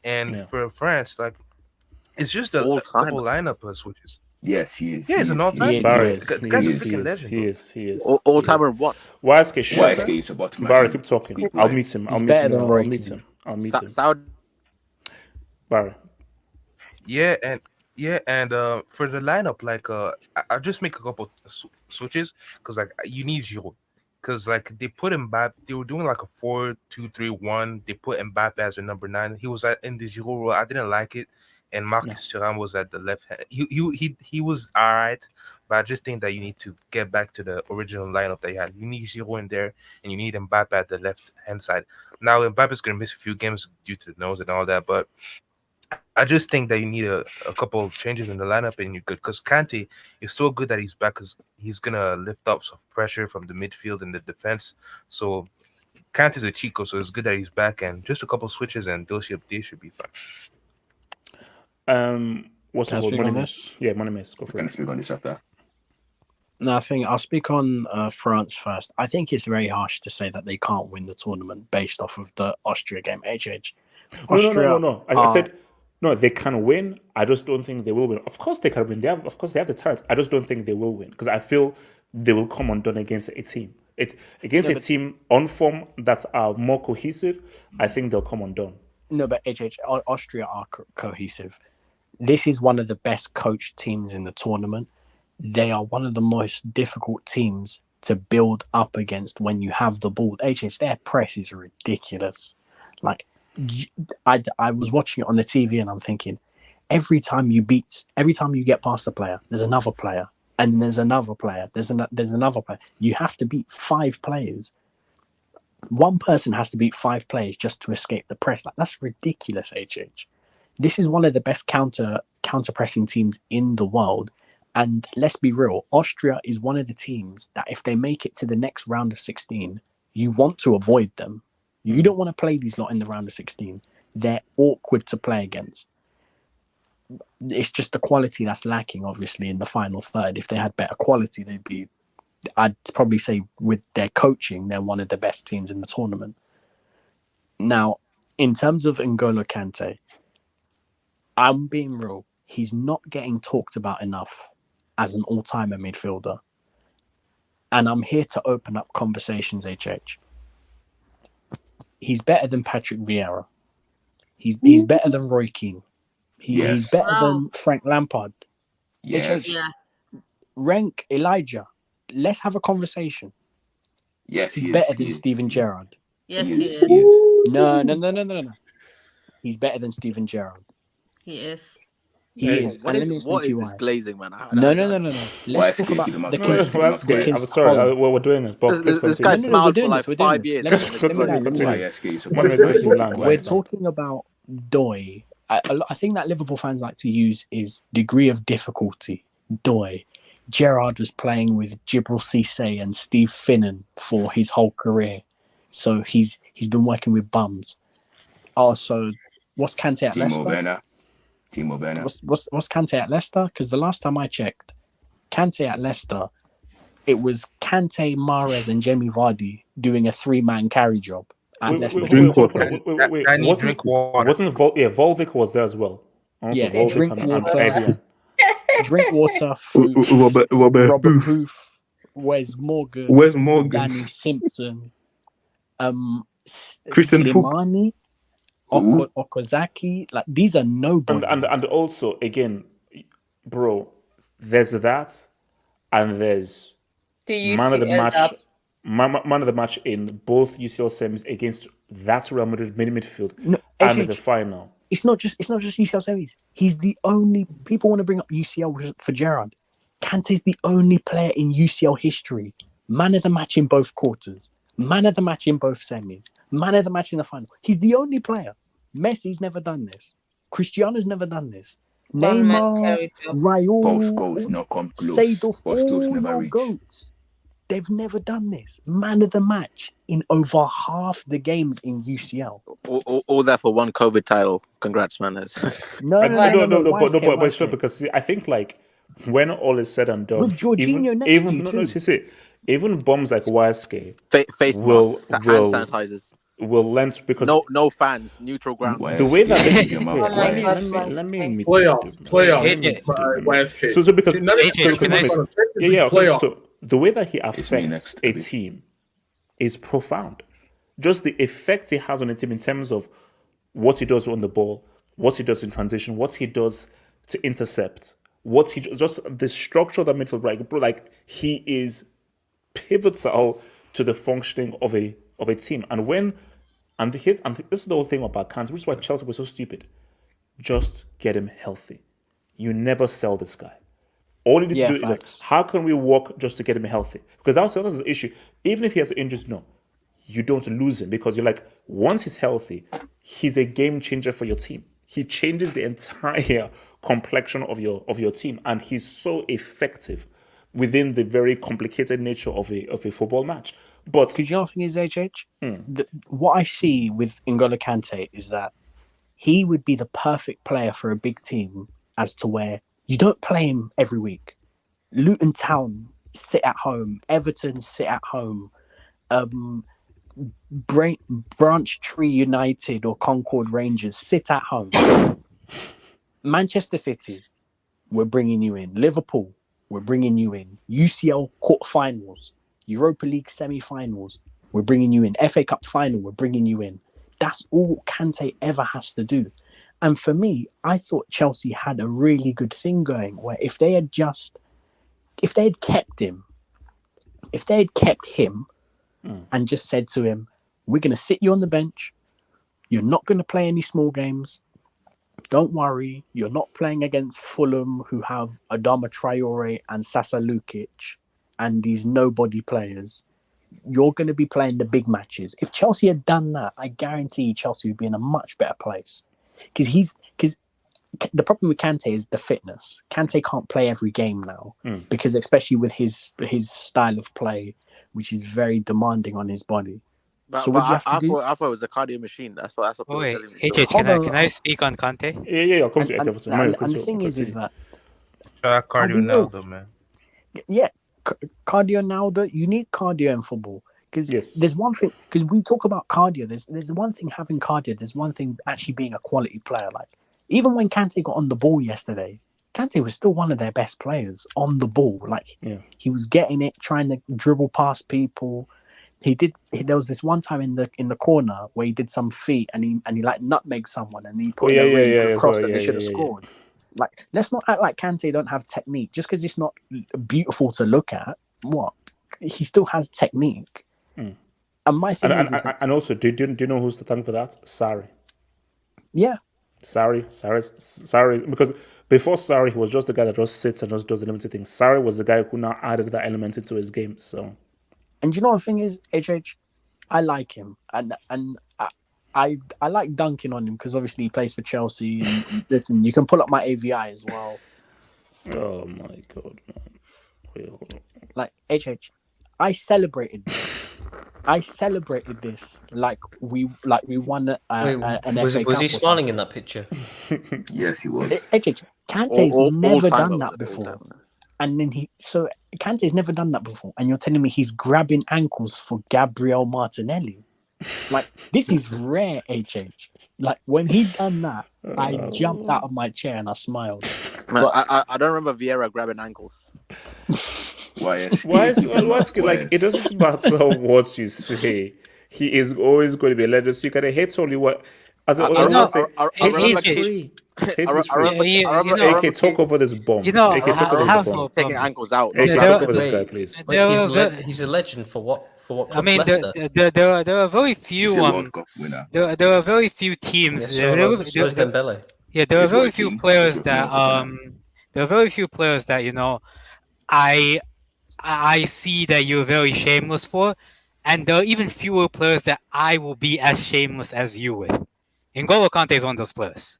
And for France, like, it's just a couple lineup switches. Yes, he is. Yeah, he's an all-timer. The guy's a freaking legend. He is. All-timer what? YSK is about to Barry, keep talking. I'll meet him. I'll meet him. Saudi. Barry. Yeah, and for the lineup, like I'll just make a couple switches because like you need Giroud because like they put Mbappe, they were doing like a 4-2-3-1. They put Mbappe as their number 9. He was in the Giroud role. I didn't like it, and Marcus Thuram was at the left hand. He was all right, but I just think that you need to get back to the original lineup that you had. You need Giroud in there, and you need Mbappe at the left hand side. Now Mbappe's gonna miss a few games due to the nose and all that, but I just think that you need a couple of changes in the lineup and you're good. Because Kante is so good that he's back because he's going to lift up some pressure from the midfield and the defense. So Kante's a Chico, so it's good that he's back. And just a couple of switches and they should be fine. What's the Money Miss? Yeah, Money Miss. Go for it. Can I speak on this after? No, I think I'll speak on France first. I think it's very harsh to say that they can't win the tournament based off of the Austria game. Austria, No. I said... No, they can win. I just don't think they will win. Of course they can win. They have the talent. I just don't think they will win because I feel they will come undone against a team. A team on form that are more cohesive. I think they'll come undone. No, but Austria are cohesive. This is one of the best coached teams in the tournament. They are one of the most difficult teams to build up against when you have the ball. Their press is ridiculous. Like, I was watching it on the TV and I'm thinking, every time you get past a player, there's another player, and there's another player, there's another player. You have to beat 5 players. One person has to beat 5 players just to escape the press. Like, that's ridiculous, HH. This is one of the best counter pressing teams in the world. And let's be real, Austria is one of the teams that if they make it to the next round of 16, you want to avoid them. You don't want to play these lot in the round of 16. They're awkward to play against. It's just the quality that's lacking, obviously, in the final third. If they had better quality, I'd probably say with their coaching, they're one of the best teams in the tournament. Now, in terms of N'Golo Kante, I'm being real. He's not getting talked about enough as an all-timer midfielder. And I'm here to open up conversations, HH. He's better than Patrick Vieira. He's better than Roy Keane. He's better than Frank Lampard. Yes. Yeah. Rank Elijah. Let's have a conversation. Yes, he's better than Steven Gerrard. Yes, he is. No. He's better than Steven Gerrard. He is. He is. What is this glazing, man? No. Let's talk about the I'm sorry. We're doing this. Bob, this guy smiled for like 5 years. We're talking about Doi. I think that Liverpool fans like to use is degree of difficulty. Doi. Gerrard was playing with Djibril Cissé and Steve Finnan for his whole career, so he's been working with bums. So what's Kante at Leicester? Timo Werner. What's Kante at Leicester? Because the last time I checked, Kante at Leicester, it was Kante, Mahrez, and Jamie Vardy doing a 3-man carry job at Leicester. Wasn't Volvic was there as well? Also, yeah, Volvic Drinkwater, Robert Huth, Wes Morgan, Danny Simpson, Christian Slimani, Okazaki. Like, these are nobodies. And also, again, bro, there's that, and there's man of the match in both UCL semis against that Real Madrid midfield and the final. It's not just UCL semis. He's the only. People want to bring up UCL for Gerrard. Kante's the only player in UCL history. Man of the match in both quarters. Man of the match in both semis. Man of the match in the final. He's the only player. Messi's never done this. Cristiano's never done this. Neymar, Raul, Both goals not come close. Seydorf, Both goals all never your reach. goats. They've never done this. Man of the match in over half the games in UCL. All that for one COVID title. Congrats, man. But it's true because I think like when all is said and done, with Jorginho next to you too. Even bombs like Wesker face masks, hand sanitizers will lend because no fans, neutral ground. The way that let me playoffs. So because so the way that he affects a team is profound. Just the effect he has on a team in terms of what he does on the ball, what he does in transition, what he does to intercept, just the structure of the midfield, right? Bro, like he is pivotal to the functioning of a team. And this is the whole thing about Kante, which is why Chelsea was so stupid. Just get him healthy. You never sell this guy. All you need to do is just, how can we work just to get him healthy? Because that was the issue. Even if he has injuries, no, you don't lose him because you're like, once he's healthy, he's a game changer for your team. He changes the entire complexion of your team, and he's so effective within the very complicated nature of a football match. But because you know the thing is, HH, what I see with N'Golo Kante is that he would be the perfect player for a big team, as to where you don't play him every week. Luton Town sit at home, Everton sit at home, Branch Tree United or Concord Rangers sit at home. Manchester City, we're bringing you in. Liverpool, we're bringing you in. UCL quarterfinals, Europa League semi-finals, we're bringing you in. FA Cup final, we're bringing you in. That's all Kante ever has to do. And for me, I thought Chelsea had a really good thing going where if they had kept him and just said to him, we're going to sit you on the bench. You're not going to play any small games. Don't worry. You're not playing against Fulham, who have Adama Traore and Sasa Lukic and these nobody players. You're going to be playing the big matches. If Chelsea had done that, I guarantee Chelsea would be in a much better place. Because the problem with Kante is the fitness. Kante can't play every game now because, especially with his style of play, which is very demanding on his body. So what do you have to do? I thought it was a cardio machine. That's what people wait, telling me. HH, can I speak on Kante? Yeah. I'll come to And the thing is that cardio now, though, man. Yeah, cardio now. You need cardio in football. Because there's one thing, because we talk about cardio, there's one thing having cardio, there's one thing actually being a quality player. Like, even when Kante got on the ball yesterday, Kante was still one of their best players on the ball. Like, he was getting it, trying to dribble past people. There was this one time in the corner where he did some feat and he like nutmegged someone and he put in a really good cross that they should have scored. Like, let's not act like Kante don't have technique. Just because it's not beautiful to look at, he still has technique. And my thing and also, do you know who's to thank for that? Sarri. Yeah. Sarri, because before Sarri, he was just the guy that just sits and just does the limited things. Sarri was the guy who now added that element into his game. So, and you know the thing is, HH, I like him, and I like dunking on him because obviously he plays for Chelsea. And listen, you can pull up my AVI as well. Oh my god, man! Wait, hold on. Like HH, I celebrated this like we won an FA Cup. Was he smiling in that picture? Yes, he was. Kante's never done that before. And then Kante's never done that before. And you're telling me he's grabbing ankles for Gabriel Martinelli. Like, this is rare, HH. Like, when he done that, I jumped out of my chair and I smiled. Man, I don't remember Vieira grabbing ankles. Why is like, it doesn't matter what you say. He is always going to be a legend. So you can hate only what. As I remember, AK, talk over this bomb. AK, talk over this bomb. Taking ankles out. AK, talk over this guy, please. He's a legend for what? I mean, there are very few. There are very few teams. There are very few players that. There are very few players that I see that you're very shameless for, and there are even fewer players that I will be as shameless as you with. N'Golo Kante is one of those players.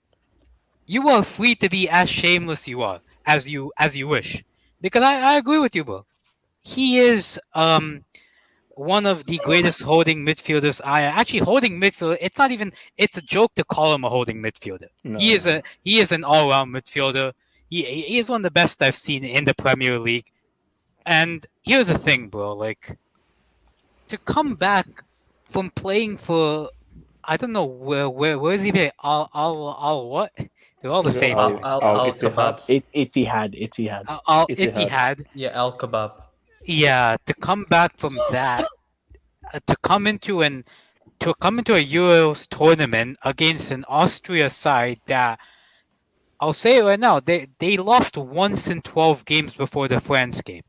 You are free to be as shameless as you wish, because I agree with you, bro. He is one of the greatest holding midfielders. Holding midfielder. It's a joke to call him a holding midfielder. No. He is an all-round midfielder. He is one of the best I've seen in the Premier League. And here's the thing, bro. Like, to come back from playing for, I don't know where is he playing? Al what? They're all the same. Al Kebab. Ittihad. Yeah, Al Kebab. Yeah, to come back from that, to come into a Euros tournament against an Austria side that, I'll say it right now, they lost once in 12 games before the France game.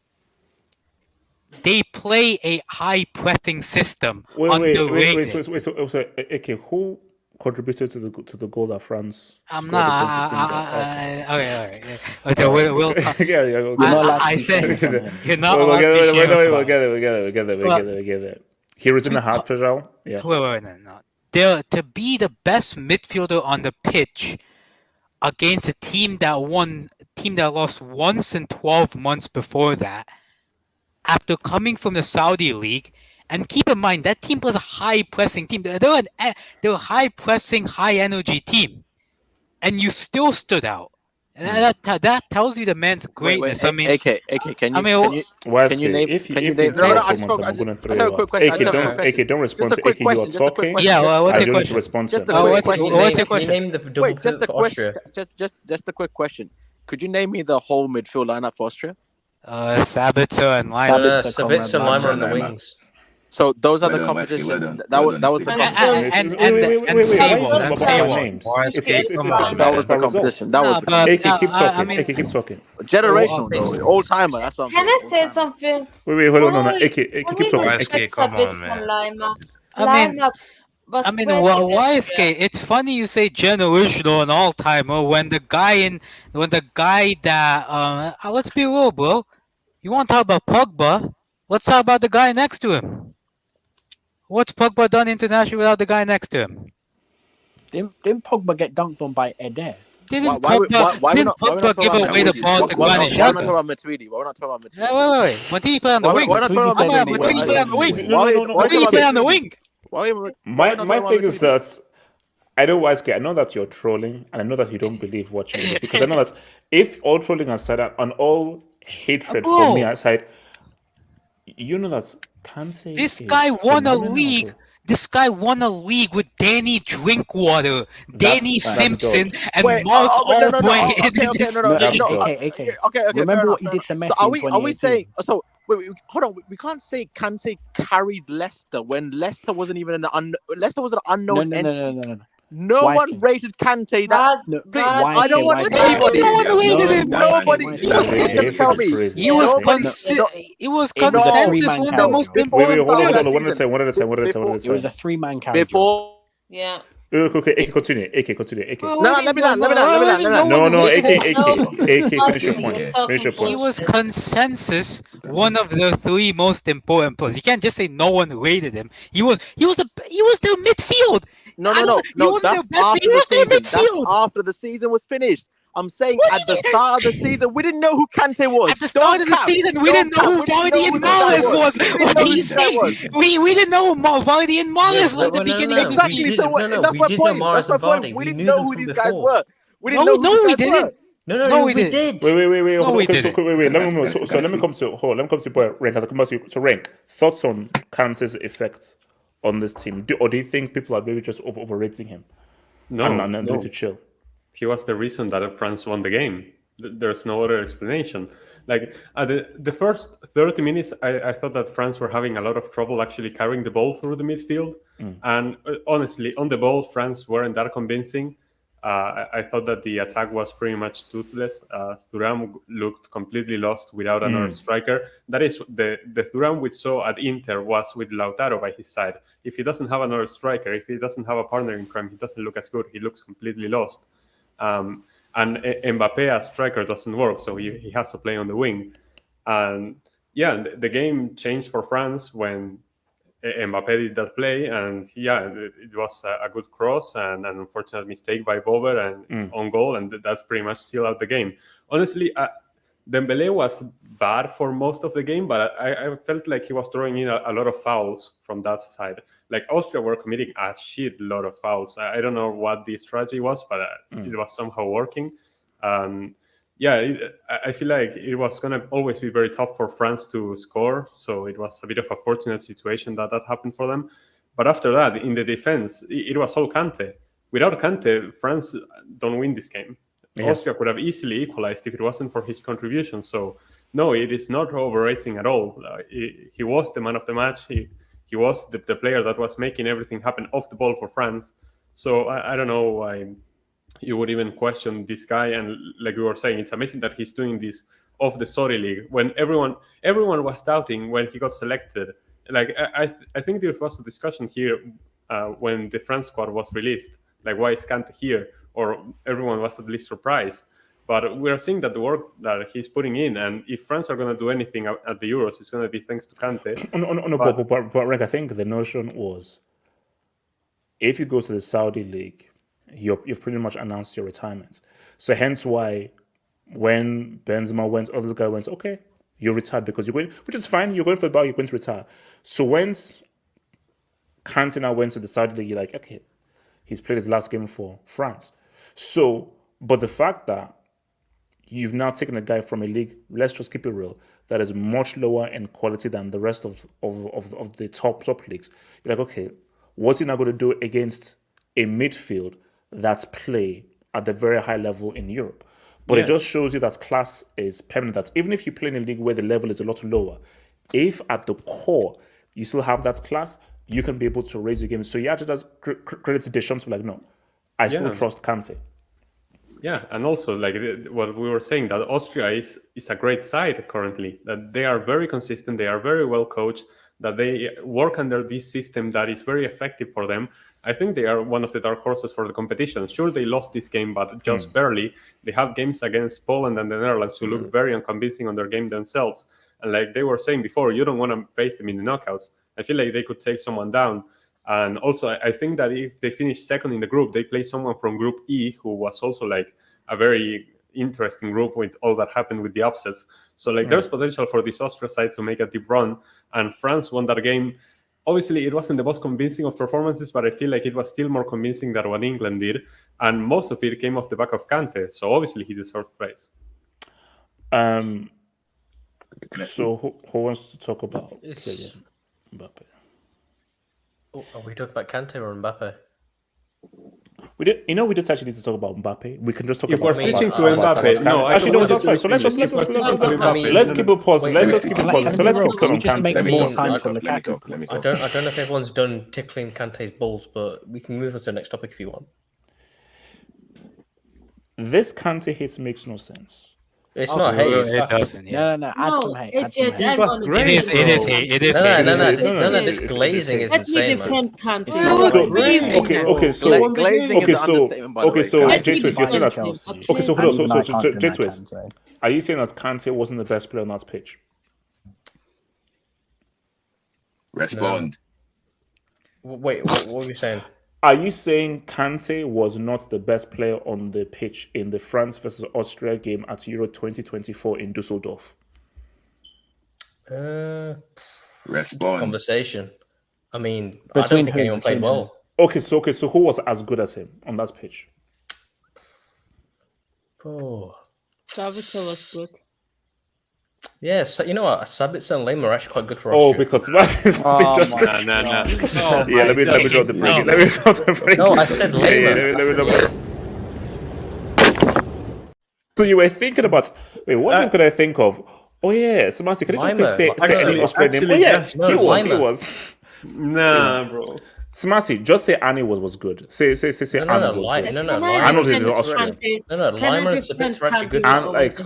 They play a high pressing system. Wait. Okay, who contributed to the goal that France? I'm not. Okay. We'll talk. I said you're not. We'll get it. Here is in the half, Fragile. Yeah. Wait, no. To be the best midfielder on the pitch against a team that lost once in 12 months before that, after coming from the Saudi League, and keep in mind that team was a high-pressing team. They're a high-pressing, high-energy team, and you still stood out. That tells you the man's greatness. Wait, AK, can you name? If you I'm going to throw you out. AK, don't respond to AK. You are talking. Yeah, what's your question? Respond to what's your question? Name the double pivot for Austria. Just a quick question. Could you name me the whole midfield lineup for Austria? Sabitzer and Lima. Sabitzer and Lima on the wings. So those are Well the done, Wisely, competition. well done. That Well was done. that was the Take it. competition. Wait, say why what? are you And talking say about what? names? Come on, That was the about results. competition. That was No, the but AK, keep I talking. mean, AK, keep talking. generational Oh, though. Old timer. That's what I'm Can saying. I say something? Wait, hold on, no. Can AK, we keep talking. respect AK. come a bit on, from man. Lima? I mean, Lima was I mean, great why against is Kate? It's funny you say generational and all timer when the guy that let's be real, bro. You want to talk about Pogba? Let's talk about the guy next to him. What's Pogba done internationally without the guy next to him? Didn't Pogba get dunked on by Eder? Didn't Why we Pogba not give talking away about the ball to Why Granit we're not talking Xhaka? about Matuidi? Why we're not talking about Matuidi? Wait. When did he play on the Why wing? we're not talking about Matuidi When did he play on the wing? No. When did he play on the wing? My thing is that I know Wisely, I know that you're trolling, and I know that you don't believe watching it, because I know that if all trolling aside and all hatred for me aside, you know that Kante This is guy won a phenomenal, league. bro. This guy won a league with Danny Drinkwater, Danny Simpson, and Mark Albright. Okay. Remember what he did to Messi So in are we 2018? saying? So wait, hold on. We can't say Kante carried Leicester when Leicester wasn't even Leicester was an unknown entity. No one rated Kante that. I don't want anybody. Nobody. It was consensus one of the most important. Hold on. One at a time. It was a three-man carry. Yeah. Okay, AK, continue. AK. No, let me land. No, AK, finish your point. He was consensus one of the three most important players. You can't just say no one rated him. He was the midfield. No. That's after the season. That's after the season was finished. I'm saying at the start of the season, we didn't know who Kante was. At the start of the season, we didn't know who Vardy and Mahrez was. What did he say? We didn't know who Vardy and Mahrez was at the beginning. Exactly. So that's my point. That's my point. We didn't know who these guys were. We didn't know who these guys were. No, we did. Wait. No, we didn't. Wait. Let me come to rank. I'll come back to rank. Thoughts on Kante's effect on this team, or do you think people are maybe just overrating him? No. And need to chill. He was the reason that France won the game. There's no other explanation. Like at the first 30 minutes, I thought that France were having a lot of trouble actually carrying the ball through the midfield. And honestly, on the ball, France weren't that convincing. I thought that the attack was pretty much toothless. Thuram looked completely lost without another striker. That is, the Thuram we saw at Inter was with Lautaro by his side. If he doesn't have another striker, if he doesn't have a partner in crime, he doesn't look as good. He looks completely lost. And Mbappe as striker doesn't work, so he has to play on the wing. And yeah, the game changed for France when Mbappe did that play, and it was a good cross and an unfortunate mistake by Bober and on goal, and that's pretty much sealed out the game. Honestly, Dembele was bad for most of the game, but I felt like he was throwing in a lot of fouls from that side. Like Austria were committing a shit lot of fouls. I don't know what the strategy was, but it was somehow working. I feel like it was going to always be very tough for France to score. So it was a bit of a fortunate situation that happened for them. But after that, in the defense, it was all Kante. Without Kante, France don't win this game. Yeah. Austria could have easily equalized if it wasn't for his contribution. So no, it is not overrating at all. He was the man of the match. He was the player that was making everything happen off the ball for France. So I don't know why you would even question this guy. And like we were saying, it's amazing that he's doing this off the Saudi league when everyone was doubting when he got selected. Like I think there was a discussion here when the France squad was released. Like, why is Kante here? Or everyone was at least surprised. But we're seeing that the work that he's putting in, and if France are going to do anything at the Euros, it's going to be thanks to Kante. Rick, I think the notion was, if you go to the Saudi league, you've pretty much announced your retirement. So hence why when Benzema went, this guy went, okay, you're retired because you're going, which is fine, you're going for the ball, you're going to retire. So once Kante now went to the Saudi league, you're like, okay, he's played his last game for France. So, but the fact that you've now taken a guy from a league, let's just keep it real, that is much lower in quality than the rest of the top leagues. You're like, okay, what's he now going to do against a midfield that's play at the very high level in Europe? But It just shows you that class is permanent. That even if you play in a league where the level is a lot lower, if at the core you still have that class, you can be able to raise your game. So yeah, just credit to Deschamps, like, no, I still trust Kante. Yeah, and also like what we were saying, that Austria is a great side currently. That they are very consistent, they are very well coached, that they work under this system that is very effective for them. I think they are one of the dark horses for the competition. Sure, they lost this game, but just barely. They have games against Poland and the Netherlands who look very unconvincing on their game themselves. And like they were saying before, you don't want to face them in the knockouts. I feel like they could take someone down. And also, I think that if they finish second in the group, they play someone from Group E, who was also like a very interesting group with all that happened with the upsets. So like there's potential for this Austria side to make a deep run. And France won that game. Obviously, it wasn't the most convincing of performances, but I feel like it was still more convincing than what England did. And most of it came off the back of Kante. So obviously, he deserved praise. So who wants to talk about Mbappe? Are we talking about Kante or Mbappe? We didn't actually need to talk about Mbappe. We can just talk if about. If we're switching to Mbappe, no, actually no, that's fine. So let's keep it pausing. Let's keep it pausing. So let's keep on Kante. More time for Lukaku. I don't know if everyone's done tickling Kante's balls, but we can move on to the next topic if you want. This Kante hit makes no sense. It's not hate. It's facts. No. Add some hate. It is hate. It is hate. None of this glazing is insane, man. Okay, so J-Twist, you're saying that. Okay, so hold on. So J-Twist, are you saying that Kante wasn't the best player on that pitch? Respond. Wait, what were you saying? Are you saying Kante was not the best player on the pitch in the France versus Austria game at Euro 2024 in Dusseldorf? Respond. Conversation. I mean, I don't think anyone played well. Okay, so who was as good as him on that pitch? Sabitzer was good. Yeah, so you know what? Sabitzer and Lehmann are actually quite good for Austria. Oh, because no. Yeah, let me drop the break. Let me drop the break. No, I said Lehmann. So you were thinking about... Wait, what name could I think of? Oh, yeah, Samasi, can you just say any Australian name? Oh, yeah, he was. Nah, bro. Samasi, just say Annie was good. Say Arnold was good. No, Arnold is in Austria. No, Lehmann and Sabitzer are actually good. And like...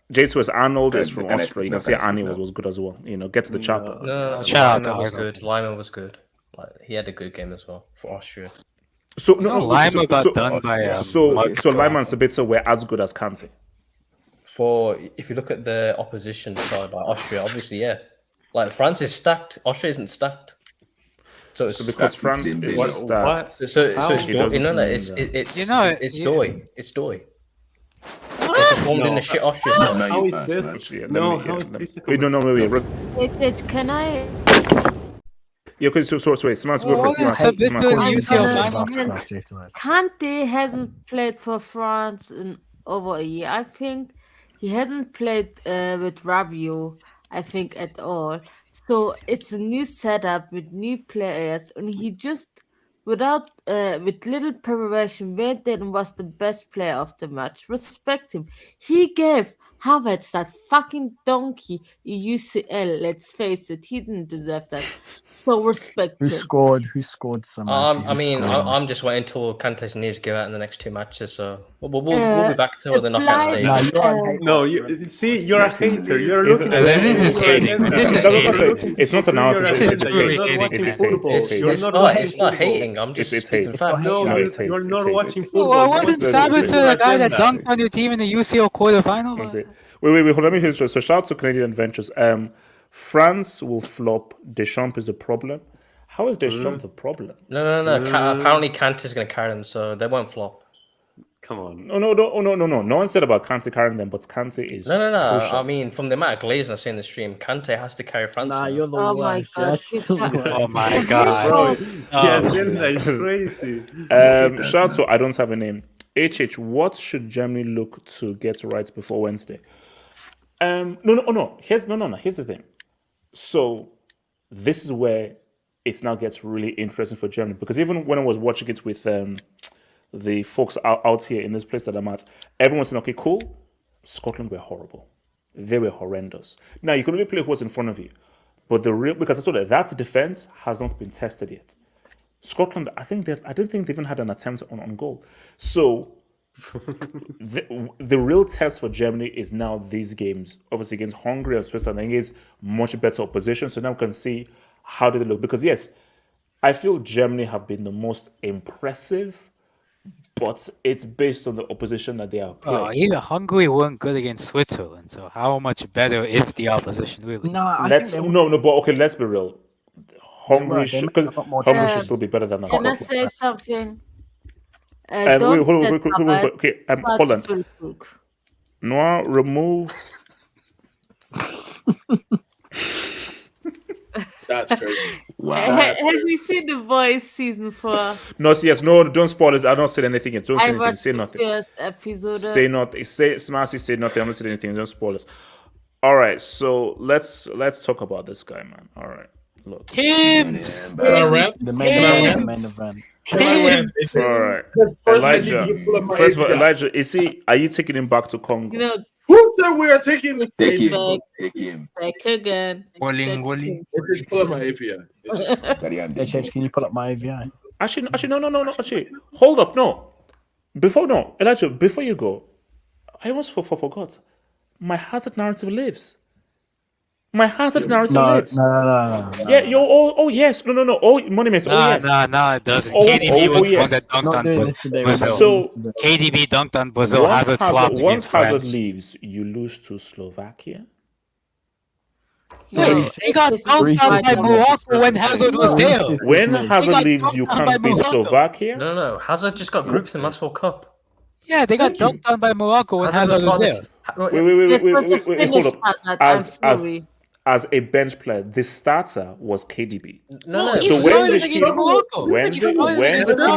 J-Twist Arnold is from Austria. You can say Annie was good as well. You know, get to the chopper. No, Lehmann was good. Lehmann was good. Like, he had a good game as well for Austria. So Lehmann got done by so Lehmann and Sabitzer were as good as Kante. If you look at the opposition side, like Austria, obviously, yeah. Like France is stacked. Austria isn't stacked. So it's because France is stacked. So it's Doi. It's Doi. Performed in the shit Austria side. How is this? How is this? We don't know where we're. Can I? Yeah, okay, so wait, Smart's go first. Kante hasn't played for France in over a year. I think he hasn't played with Rabiot, I think, at all. So it's a new setup with new players, and he just, with little preparation, went in and was the best player of the match. Respect him. He gave Havertz that fucking donkey in UCL. Let's face it, he didn't deserve that. So respect him. Who scored some? I'm just waiting until Kante's news give out in the next two matches. So we'll be back to the knockout stage. You're a hater. You're looking at It's not analysis. It's not hating. I'm just speaking facts. No, you're not watching football. Wasn't Sabitzer the guy that dunked on your team in the UCL quarterfinal? Wait, hold on. Let me finish. So shout out to Canadian Adventures. France will flop. Deschamps is the problem. How is Deschamps the problem? No. Apparently Kante is going to carry them, so they won't flop. Come on. No. No one said about Kante carrying them, but Kante is. No. Crucial. I mean, from the amount of glazing I've seen in the stream, Kante has to carry France. You're the worst. Oh my god. Yeah, Agenda is crazy. Shout out to I don't have a name. HH, what should Germany look to get right before Wednesday? No. Here's the thing. So this is where it now gets really interesting for Germany, because even when I was watching it with the folks out here in this place that I'm at, everyone's saying, okay, cool. Scotland were horrible. They were horrendous. Now, you can only play who was in front of you. But because I saw that defense has not been tested yet. Scotland, I don't think they even had an attempt on goal. So the real test for Germany is now these games, obviously against Hungary and Switzerland, against much better opposition. So now we can see how do they look. Because yes, I feel Germany have been the most impressive, but it's based on the opposition that they are playing. Even Hungary weren't good against Switzerland, so how much better is the opposition really? No, but okay, let's be real. Hungary should still be better than that. Can I say something? Holland. Noah, remove. That's crazy. Wow. Have you seen The Voice season 4? No, don't spoil it. I don't say anything yet. Don't say anything. Say nothing. First episode. Say nothing. Smarty, say nothing. I'm not saying anything. Don't spoil it. All right, so let's talk about this guy, man. All right, look. Kims! The main event. All right, Elijah. First of all, Elijah, are you taking him back to Congo? Who said we are taking him? Take him. Back again. Just pull up my API. Can you pull up my API? Actually, no. Actually, hold up, no. Elijah, before you go, I almost forgot. My Hazard narrative lives. lives. No. Yeah, yes. No. Money makes. No, yes. No, it doesn't. KDB was one that dunked on Brazil. So KDB dunked on Brazil. Hazard flopped once against Hazard France. leaves, you lose to Slovakia. Wait, they got dunked on by Morocco when Hazard was there. When Hazard leaves, you can't beat Slovakia. No. Hazard just got grouped in the last World Cup. Yeah, they got dunked on by Morocco when Hazard was there. Wait, hold up. As a bench player, the starter was KDB. No. So when the team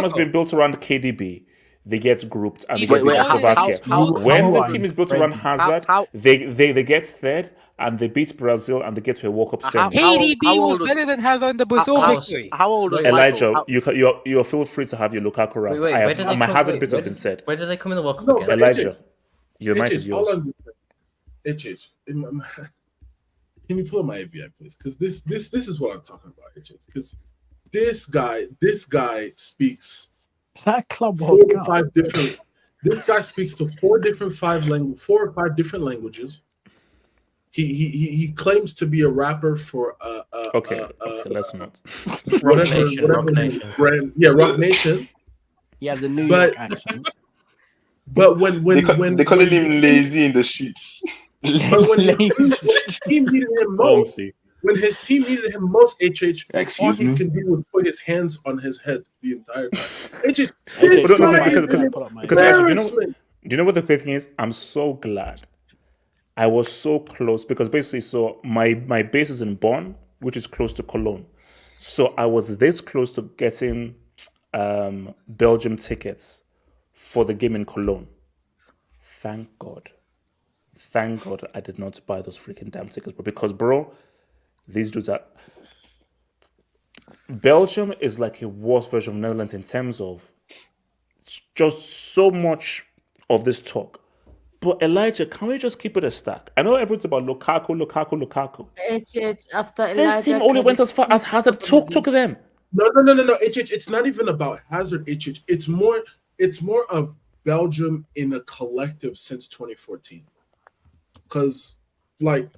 has been built around KDB, they get grouped and they get beat Slovakia. When the team is built around Hazard, they get third and they beat Brazil and they get to a World Cup semi. KDB was better than Hazard in the Brazil victory. How old was Elijah? You feel free to have your Lukaku rant. My Hazard bits have been said. Where did they come in the World Cup again? Elijah, your mic is yours. Can you pull up my API, please? Because this is what I'm talking about, because this guy speaks. Is that a club 4 or 5 different? This guy speaks to 4 or 5 different languages. He claims to be a rapper for Okay, let's not. Rock Nation. Yeah, Rock Nation. He has a New York accent. But when they call him lazy in the streets. But when his team needed him most, all he can do was put his hands on his head the entire time. Do you know what the great thing is? I'm so glad I was so close because basically, so my base is in Bonn, which is close to Cologne. So I was this close to getting Belgium tickets for the game in Cologne. Thank God I did not buy those freaking damn tickets, because these dudes are. Belgium is like a worse version of Netherlands in terms of just so much of this talk. But Elijah, can we just keep it a stack? I know everyone's about Lukaku. This team only went as far as Hazard took them. No. It's not even about Hazard. It's more of Belgium in a collective since 2014. Because, mind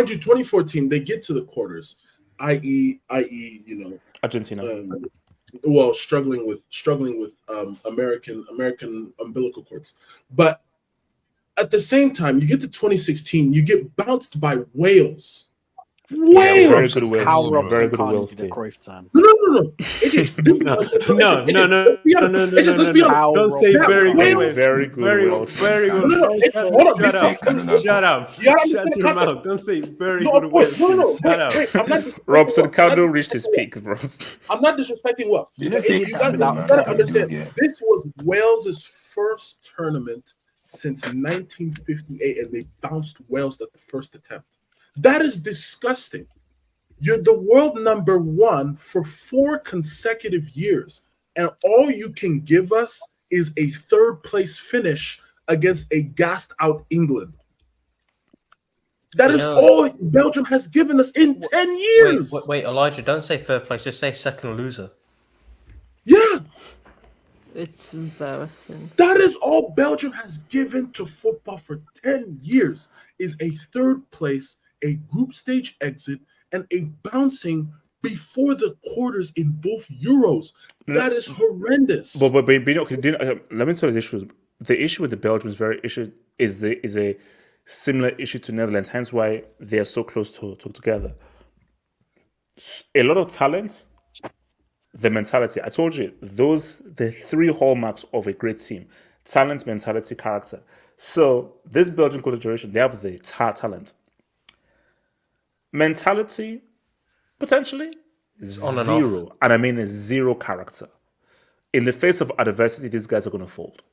you, 2014 they get to the quarters, i.e. Argentina. Struggling with American umbilical cords. But at the same time, you get to 2016, you get bounced by Wales. Yeah, very good Wales. Very good Wales team. No. Let's be honest. Don't say very good. Very good Wales. Very good. Shut up. Shut your mouth. Don't say very good Wales. Shut up. Robson Caldo reached his peak, bro. I'm not disrespecting Wales. You gotta understand. This was Wales's first tournament since 1958, and they bounced Wales at the first attempt. That is disgusting. You're the world number 1 for 4 consecutive years, and all you can give us is a 3rd place finish against a gassed out England. That is all Belgium has given us in 10 years. Wait, Elijah, don't say third place. Just say second loser. Yeah. It's embarrassing. That is all Belgium has given to football for 10 years is a third place, a group stage exit, and a bouncing before the quarters in both Euros. That is horrendous. But let me tell you the issue. The issue with the Belgium is a similar issue to Netherlands, hence why they are so close to together. A lot of talent, the mentality. I told you, the three hallmarks of a great team: talent, mentality, character. So this Belgian culture generation, they have the talent. Mentality, potentially, zero. And I mean zero character. In the face of adversity, these guys are going to fold.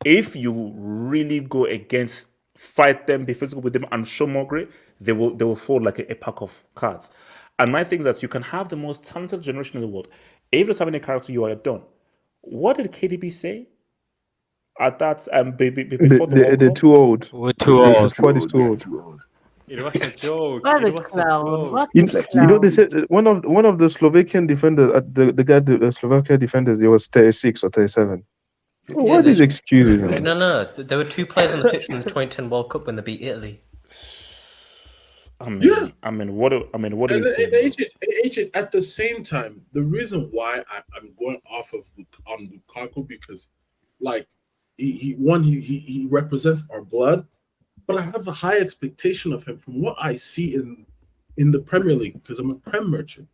If you really go against, fight them, be physical with them, and show more grit, they will fold like a pack of cards. And my thing is that you can have the most talented generation in the world. If you don't have any character, you are done. What did KDB say at that before the World Cup? They're too old. We're too old. The squad is too old. It was a joke. What It a was a clown. joke. What You a know, clown. they said that one of the Slovakian defenders, the Slovakia defenders, he was 36 or 37. What are these excuses? Man? No. There were two players on the pitch from the 2010 World Cup when they beat Italy. I mean, what do you say? At the same time, the reason why I'm going off of Lukaku because, like, he represents our blood, but I have a high expectation of him from what I see in the Premier League because I'm a Prem merchant.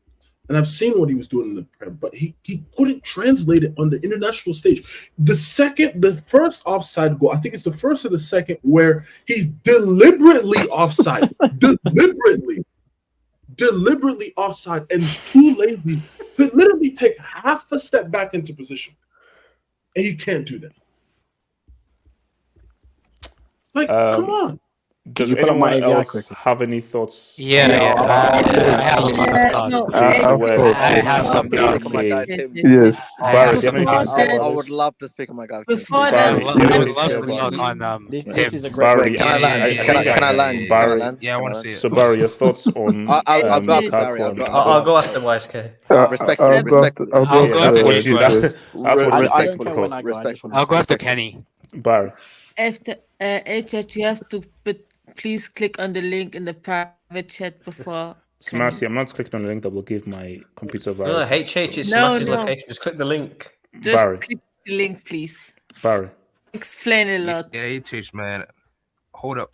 And I've seen what he was doing in the Prem, but he couldn't translate it on the international stage. The first offside goal, I think it's the first or the second, where he's deliberately offside, deliberately offside, and too lazy to literally take half a step back into position. And he can't do that. Like, come on. Does anyone else have any thoughts? Yeah. I have some. Yes. I would love to speak on my guy. Before that, this is a great. Can I land? Barry, Yeah, I want to see it. So Barry, your thoughts on? I'll go Barry. I'll go after YSK. Respectfully. I'll go after Kenny. Barry. after HH, you have to please click on the link in the private chat before. Smarty, I'm not clicking on the link that will give my computer virus. No, HH is Smarty's location. Just click the link. Just Barry. click the link, please. Barry. Explain a lot. Yeah, HH, man. Hold up.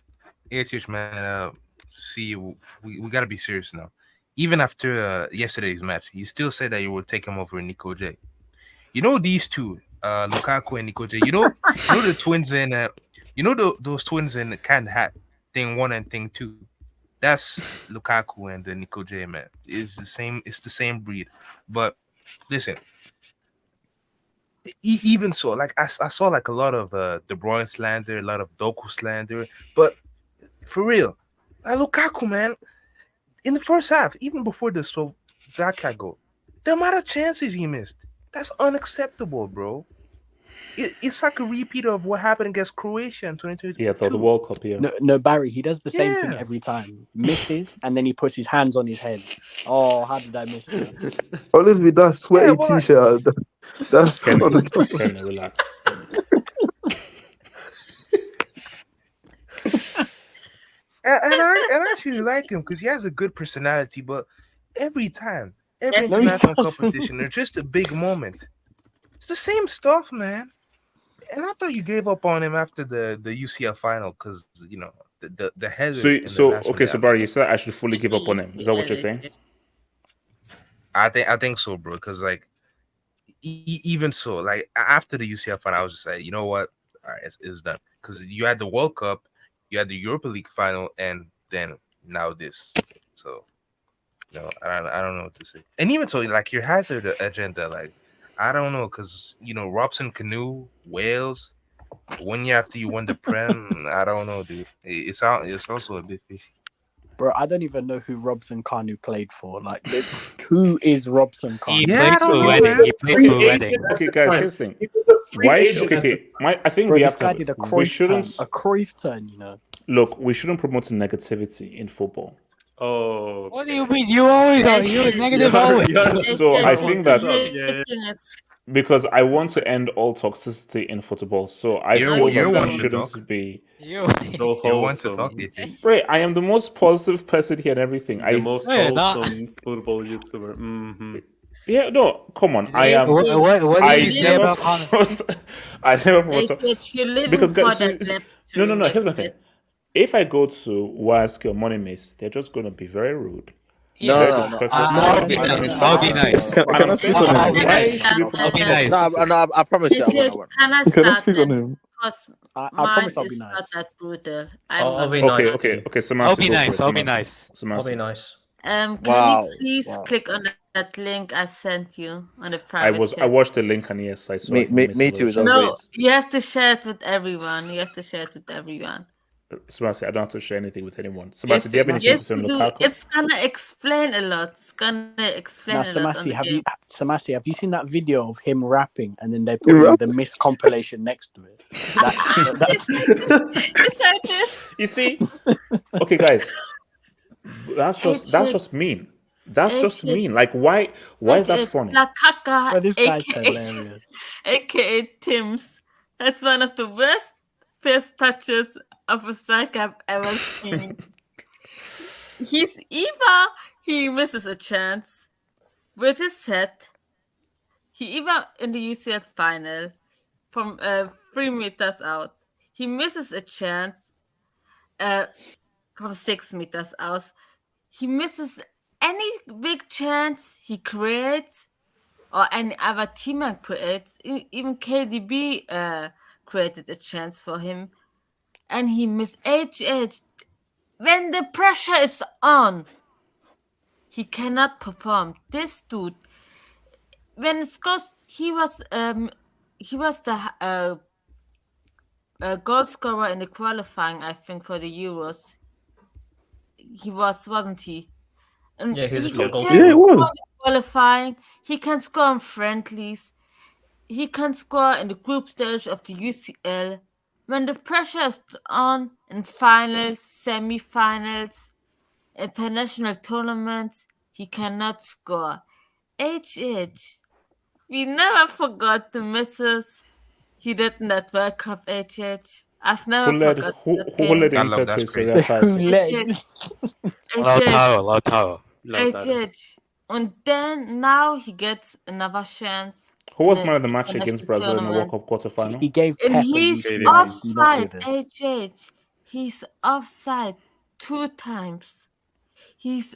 HH, man. See, we got to be serious now. Even after yesterday's match, you still said that you would take him over Nico J. You know these two, Lukaku and Nico J. You know the twins in those twins in Kante hat, thing 1 and thing 2. That's Lukaku and the Nico J, man. It's the same. It's the same breed. But listen, even so, like I saw like a lot of De Bruyne slander, a lot of Doku slander. But for real, Lukaku, man, in the first half, even before the Slovakia goal, the amount of chances he missed, that's unacceptable, bro. It's like a repeat of what happened against Croatia in 2022. Yeah, for the World Cup, yeah. No, Barry, he does the same thing every time. Misses, and then he puts his hands on his head. Oh, how did I miss that? Always with that sweaty t-shirt. That's Kenny, on the top. Kenny, relax. And I actually like him because he has a good personality, but every international competition, there's just a big moment. It's the same stuff, man. And I thought you gave up on him after the UCL final because the head. So Barry, you said I should fully give up on him. Is that what you're saying? I think so, bro. Because like even so, like after the UCL final, I was just like, you know what? All right, it's done. Because you had the World Cup, you had the Europa League final, and then now this. So I don't know what to say. And even so, like your hazard agenda, like. I don't know, because, Robson Canoe, Wales, 1 year after you won the Prem, I don't know, dude. It's also a bit fishy. Bro, I don't even know who Robson Kanu played for. Like, who is Robson Kanu? He played for Reading. Okay, guys, here's the thing. Why? Okay. I think we have to. Did a Cruyff turn, Look, we shouldn't promote negativity in football. Oh. What do you mean? You always are. You're negative always. So I think that Yeah. because I want to end all toxicity in football, so I feel you that want there to shouldn't talk. be. You. So You want to wholesome. talk, AJ? Right, I am the most positive person here and everything. The most Yeah, nah. wholesome football YouTuber. Mm-hmm. Yeah, no, come on. I am. What I did you say never about Connor? I never promote. You're living Because for guys, that left no. Here's the next thing. bit. If I go to Wask or Money Miss, they're just going to be very rude. No, very no, no. disrespectful. I'll be nice. I'll be nice. And I'm saying to I'll myself, be why nice. should we I'll promote be nice. toxicity? No, I promise you, I won't. Can I You cannot start pick on then? him. Because I mine promise I'll be is not nice. that brutal. I'll be Okay, nice. okay. Samasi, I'll be go for nice. it, I'll be Samasi. nice. I'll Samasi. be nice. Can Wow. you please Wow. click on that link I sent you on the I private chat? watched the link and yes, I saw Me- it. me- Miss me Little too, Chat. though. No, you have to share it with everyone. You have to share it with everyone. Samasi, I don't have to share anything with anyone. Yes, Samasi, do you have anything to yes, say on you do. Lukaku? It's gonna explain a lot. It's gonna explain Now, a lot on Samasi, the have game. you seen that video of him rapping and then they put in the Miss compilation next to it? It's like this. You see? Okay, guys. That's just mean. That's just mean. Like why is that funny? Lukaku, Well, this guy's aka, hilarious. aka Tim's. That's one of the worst first touches of a striker I've ever seen. He's either he misses a chance, which is set. He either in the UCL final from 3 meters out, he misses a chance from 6 meters out. He misses any big chance he creates or any other teammate creates. Even KDB created a chance for him. And he missed HH. When the pressure is on, he cannot perform. This dude, when it goes, he was the goal scorer in the qualifying, I think, for the Euros. He wasn't he? And Yeah, he was a he top goal can scorer. Yeah, he was. score in qualifying. He can score in friendlies. He can score in the group stage of the UCL. When the pressure is on in finals, semi-finals, international tournaments, he cannot score. HH, we never forgot the misses he did in that World Cup, HH. I've never Who led forgot who that who game. led I love Inter that's to Serie crazy. A title? Lautaro. HH. And then now he gets another chance. Who was in man of the the match against international Brazil in the World tournament. Cup quarterfinal? He gave And Pep a he's UCL. offside, Do not do this. HH. He's offside 2 times. He's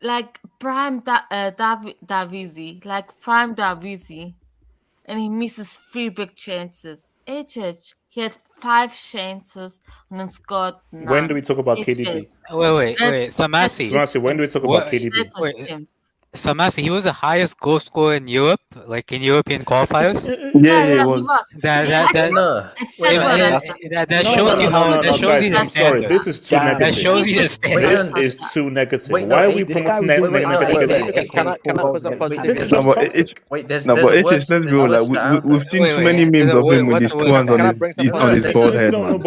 like prime Davizi, and he misses 3 big chances. HH, he had 5 chances and then scored 9. When do we talk about HH. KDB? Wait. Samasi. Samasi, when do we talk about What- KDB? That was Wait. Tim's. Samasi, he was the highest goal scorer in Europe, like in European qualifiers. Yeah, he it was. was. That No. I said what I said. that No, shows you how that shows guys, you the I'm sorry. standard. This is too That negative. shows you the This standard. is too negative. Wait, no, Why are we this guy promoting was doing negativity? Can I put some positivity? This is No, just but toxic. Wait, there's No, there's but a it's worse, let's there's go. a Like worse stat out we've there. seen Wait, too many memes of him with what's his the two worst hands stat? on Can I his bring some on his positivity? bald head, No, man.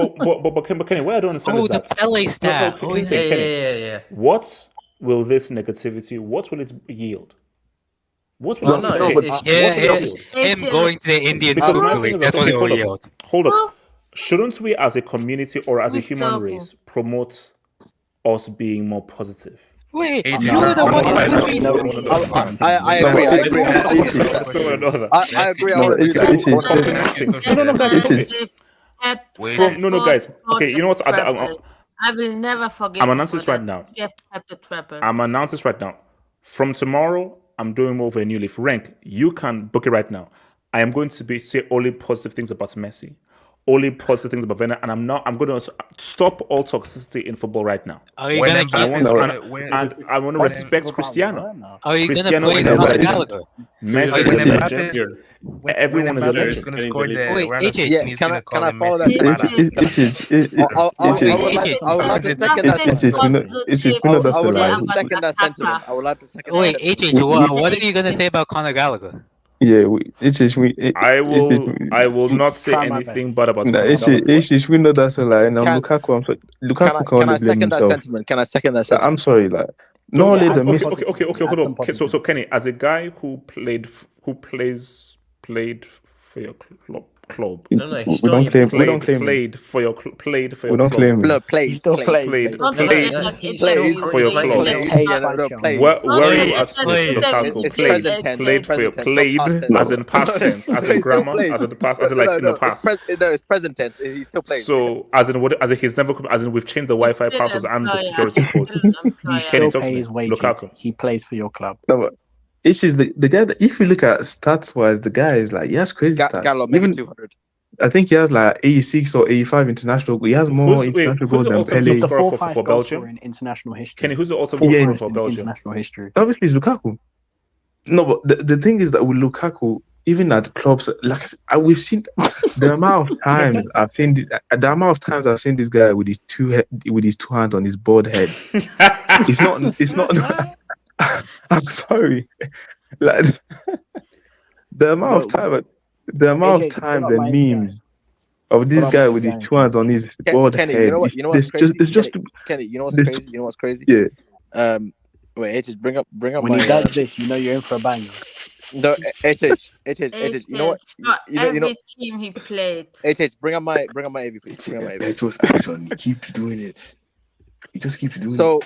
but Kenny, what I don't understand Oh, is the that Pele stat. no, Oh, here's the yeah. thing, Kenny. Yeah. What will this negativity? What will it yield? What will Well, it no, okay, it's what Yeah, will just- it yield? him going to the Indian Because my Super thing League. is That's that, what okay, it will yield. hold up. Shouldn't we, as a community or as a Who's human talking? race, promote us being more positive? Wait, It you is were the not- one no, who no, literally no, said- I No, agree. but I agree. I agree. I No, want to it's do that. it's- I wanna do that. No, guys, okay. Wait. No, guys. Okay, you know what? I will never forget. I'm announcing this right now. I'm announcing this right now. From tomorrow, I'm doing over a new leaf. Rank, you can book it right now. I am going to say only positive things about Messi, only positive things about Werner, and I'm going to stop all toxicity in football right now. Are you When gonna Mbappe- keep? And I want to respect Cristiano. Are you gonna Cristiano praise is a Conor legend. Gallagher? Messi is a when legend. Everyone is a Mbappe legend. is gonna score the Wait, round of AJ, 16, he's can gonna I- call can I him follow Messi. that? I would like to second that sentiment. I would like to second that sentiment. Wait, AJ, what are you gonna say about Conor Gallagher? Yeah, I will not say anything bad about Lukaku. We know that's a lie. And Lukaku, I'm sorry. Lukaku Can I second that sentiment? Can I second that sentiment? I'm sorry, like no okay, later. Okay, hold on. Okay, so Kenny, as a guy who played for your club. No, we don't claim. Played for your club. Played. For your club. Where are you as Lukaku? Played as in past tense, as in grammar, as in the past, as in like in the past. No, it's present tense. He's still playing. So as in he's never as in we've changed the Wi-Fi passwords and the security codes. He still pays wages. Lukaku. He plays for your club. No, it's just the guy that, if you look at stats wise, the guy is like, he has crazy stats. Even 200. I think he has like 86 or 85 international. He has more international goals than Pele. He's the fourth for Belgium in international history. Kenny, who's the ultimate scorer for Belgium? International history. Obviously, it's Lukaku. No, but the thing is that with Lukaku, even at clubs, like we've seen the amount of times I've seen this guy with his two hands on his bald head. It's not. I'm sorry. Like the amount of time the memes of this guy with his two hands on his bald head. You know what's crazy? Kenny, you know what's crazy? Yeah. Wait, HH, bring up. When he does this, you know you're in for a banger. No, HH, you know what? Every team he played. HH, bring up my AVP. Bring up my AVP. Petro's action. He keeps doing it. He just keeps doing it. So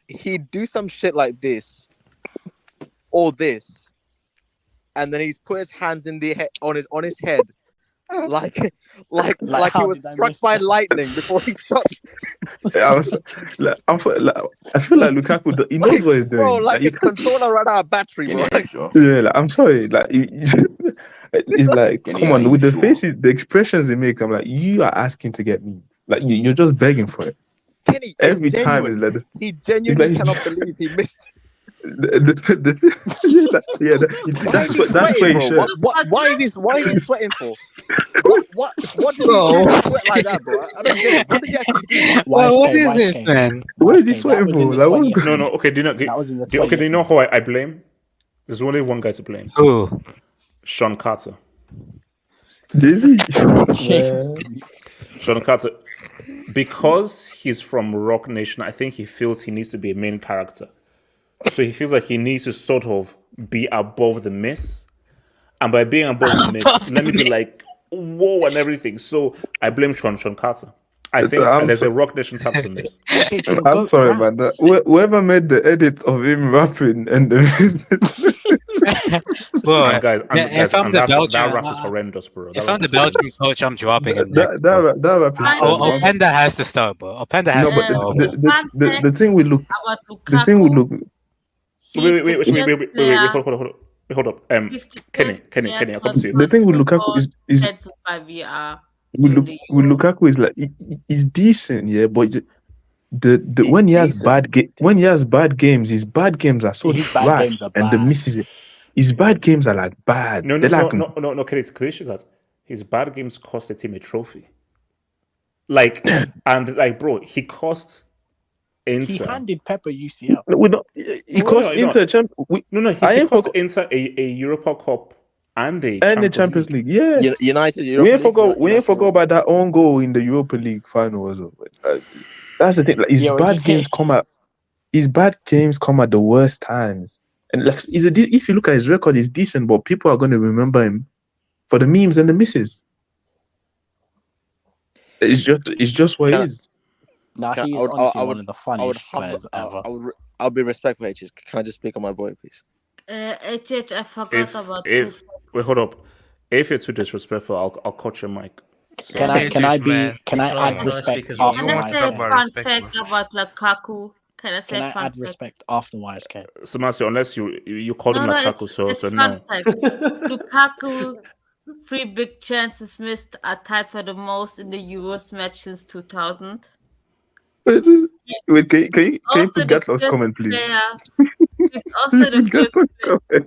he'd do some shit like this, or this, and then he's put his hands in the head on his head, like he was struck by lightning before he shot. I feel like Lukaku, he knows what he's doing. Bro, like his controller ran out of battery, bro. Yeah, like, I'm sorry, like it's like, come on, with the faces, the expressions he makes, I'm like, you are asking to get me. Like you're just begging for it. Kenny, every time is like he genuinely cannot believe he missed. That's what. Why is he sweating for? What did he sweat like that, bro? I don't get it. What did he actually do? What is this, man? What is he sweating for? Like, no. Okay, do you know who I blame? There's only one guy to blame. Who? Sean Carter. Jay-Z. Sean Carter, because he's from Rock Nation, I think he feels he needs to be a main character. So he feels like he needs to sort of be above the miss. And by being above the miss, let me be like, whoa, and everything. So I blame Sean Carter. I think there's a Rock Nation taps on this. I'm sorry, man. Whoever made the edit of him rapping and the Well, guys, that rap is horrendous, bro. If I'm the Belgian coach, I'm dropping him. That rap is Openda has to start, bro. Openda has to start. The thing we look. Wait, hold up. Kenny, I'll come to you. The thing with Lukaku is with Lukaku is like he's decent, yeah, but the when he has bad games, his bad games are so trash, and the misses. His bad games are like bad. No, Kenny, it's clear that his bad games cost the team a trophy. Like, and like, bro, he cost Inter. He handed Pep a UCL. He cost Inter he cost Inter a Europa Cup and a Champions League. Yeah, United. We ain't forgot about that own goal in the Europa League final as well. That's the thing. Like, his bad games come at the worst times. And like, if you look at his record, he's decent, but people are going to remember him for the memes and the misses. It's just what it is. He's honestly one of the funniest players ever. I'll be respectful, HS. Can I just speak on my boy, please? HS, I forgot about. Wait, hold up. If you're too disrespectful, I'll cut your mic. So. Can I add respect after Can I say a fun fact about Lukaku? Can I add respect after YSK? Samasi, unless you called him Lukaku, so no. Lukaku, 3 big chances missed are tied for the most in the Euros match since 2000. Wait, can you put Gatlow's comment, please? He's also the first player.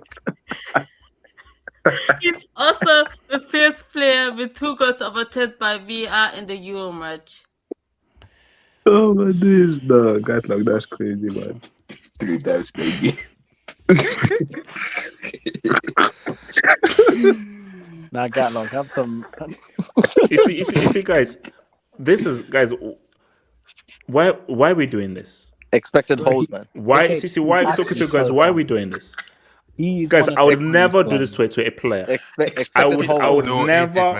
He's also the first player with 2 goals overturned by VAR in the Euro match. Oh my days, no, Gatlow, that's crazy, man. 3 times crazy. Now, Gatlog, have some. you see, guys. This is guys. Why are we doing this? Expected holes, man. Why? See, why? So, guys, why are we doing this? Guys, I would never do this to a player. I would never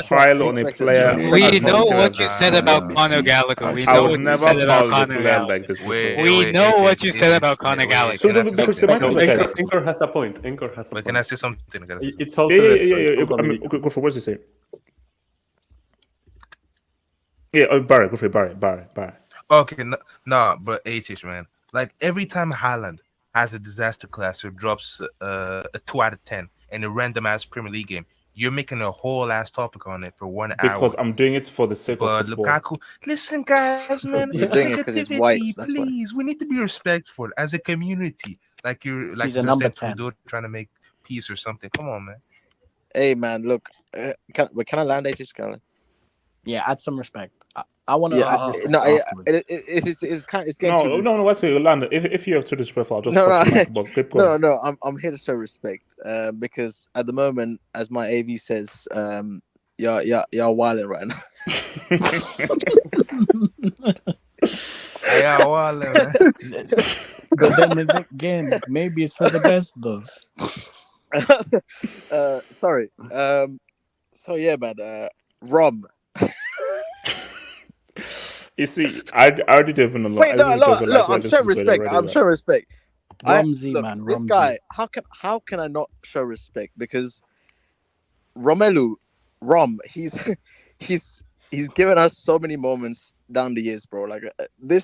pile on a player. We know what you said about Conor Gallagher. We know what you said about Conor Gallagher. Like this. We know what you said about Conor Gallagher. So because Anchor has a point. But can I say something? It's all yeah. Go for what's he saying? Yeah, Barry. Go for Barry. Okay, no, but HH, man. Like every time Haaland has a disaster class or drops a 2 out of 10 in a random ass Premier League game, you're making a whole ass topic on it for 1 hour. Because I'm doing it for the sake of football. Lukaku, listen, guys, man. You're doing it because he's white. Please, we need to be respectful as a community. Like you're like President Trudeau trying to make peace or something. Come on, man. Hey, man, look. Can I land HH? Can I? Yeah, add some respect. I want to. It's getting no. What's it, Lando? If you have to disrespectful, I'll just no. I'm here to show respect. Because at the moment, as my AV says, you're wilding right now. Yeah, wilding, man. But then again, maybe it's for the best though. Sorry. So yeah, man. Rom. You see, I already don't even know. Wait, no, I'm showing respect. I'm showing respect. Romsey, man. This guy, how can I not show respect? Because Rom, he's given us so many moments down the years, bro. Like the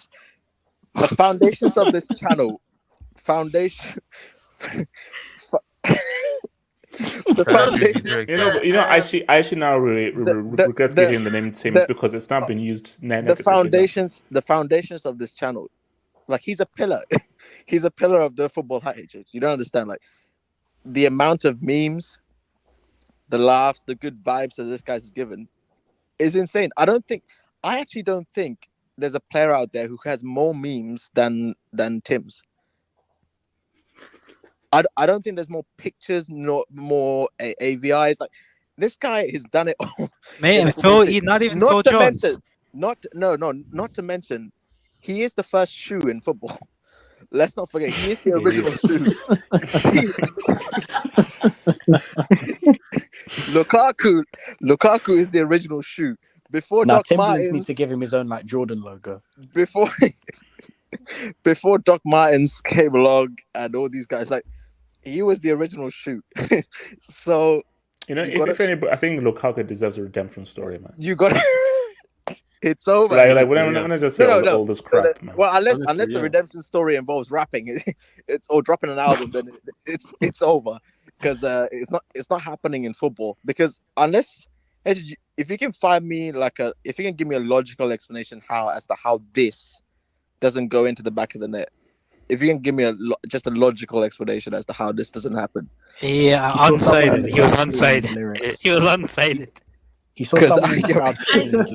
foundations of this channel, I actually now regret getting the name Tim's because it's not been used. The foundations of this channel, like he's a pillar. He's a pillar of the football heritage. You don't understand, like the amount of memes, the laughs, the good vibes that this guy's given is insane. I actually don't think there's a player out there who has more memes than Tim's. I don't think there's more pictures, more AVIs. Like this guy has done it all. Man, not even Phil Jones. Not to mention, he is the first shoe in football. Let's not forget, he is the original shoe. Lukaku is the original shoe. Before now, Doc Tim Martens needs to give him his own like Jordan logo. Before Doc Martens came along and all these guys, like he was the original shoe. So if anybody, I think Lukaku deserves a redemption story, man. You got it's over. Like when I just hear all this crap, man. Well, unless the redemption story involves rapping, or dropping an album, then it's over because it's not happening in football. Because if you can find me if you can give me a logical explanation how this doesn't go into the back of the net. If you can give me just a logical explanation as to how this doesn't happen. Yeah, unsighted. He was unsighted. He was unsighted. He saw someone in the crowd.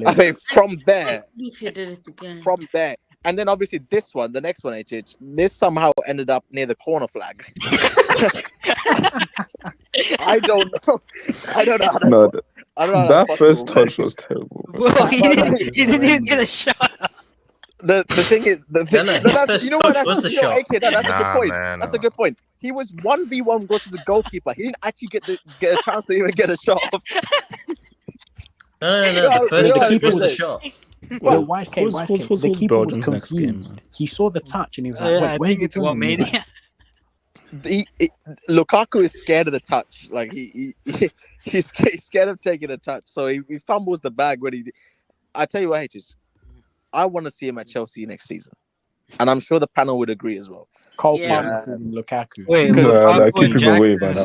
I mean, from there. If you did it again. From there. And then obviously the next one, HH, this somehow ended up near the corner flag. I don't know. I don't know. That first touch was terrible. He didn't even get a shot. The thing is, you know what? That's a good point. Man, that's a good point. He was 1v1 goes to the goalkeeper. He didn't actually get a chance to even get a shot. No. The first keeper was the shot. Well, the keeper was confused. He saw the touch and he was like, "Where's it going?" Lukaku is scared of the touch. Like he's scared of taking a touch, so he fumbles the bag when he. I tell you what, H. I want to see him at Chelsea next season, and I'm sure the panel would agree as well. Cole Palmer and Lukaku. Wait, keep him away, man.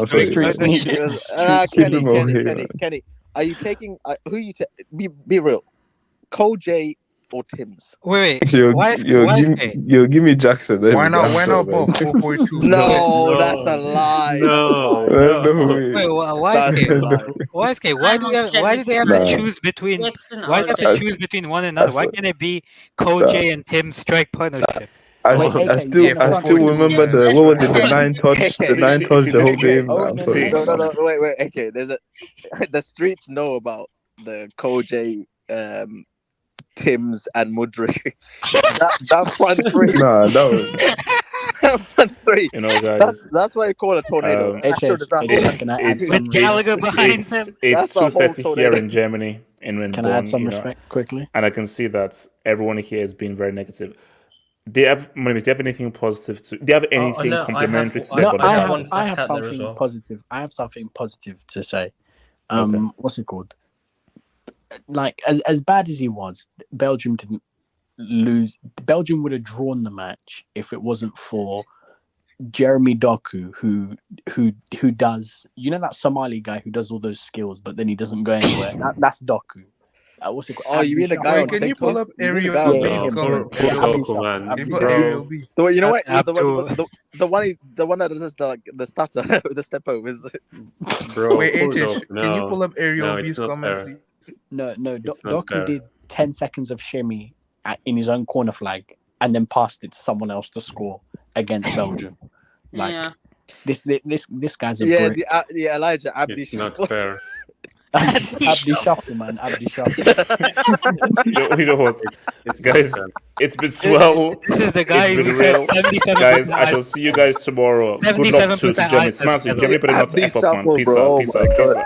Kenny, are you taking? Who you be real? Cole J or Tim's? Wait. Give me Jackson. Why not both? 4.2. No, that's a lie. No. Wait, why do they have to choose between? Why do they have to choose between one another? Why can't it be Cole J and Tim's strike partnership? I still remember the what was it, the 9 touch, the whole game. I'm sorry. No, wait. Okay, the streets know about the Koj, Tims, and Mudryk. that front three. Nah, that was. Front three. You know, guys. That's why I call it a tornado. It's Gallagher behind him. It's 2:30 here in Germany. Can I add some respect quickly? And I can see that everyone here is being very negative. Do you have anything positive to? Do you have anything complimentary to say about that? I have something positive. I have something positive to say. What's it called? Like as bad as he was, Belgium didn't lose. Belgium would have drawn the match if it wasn't for Jeremy Doku, who does, you know, that Somali guy who does all those skills, but then he doesn't go anywhere. That's Doku. What's it called? Oh, you mean the guy on Can you TikTok? pull up Aerial man. You know what? The one that does the starter, the step over is. Bro, wait, HH, can you pull up Aerial B's comment, please? No, Doku did 10 seconds of shimmy in his own corner flag and then passed it to someone else to score against Belgium. Like this guy's a brick. Elijah Abdi. It's not fair. Abdi Shuffle, man. Abdi Shuffle. You know what, guys? It's been swell. This is the guy who said 77%. Guys, I shall see you guys tomorrow. Good luck to Germany. Smash it. Germany putting out effort, man. Peace out.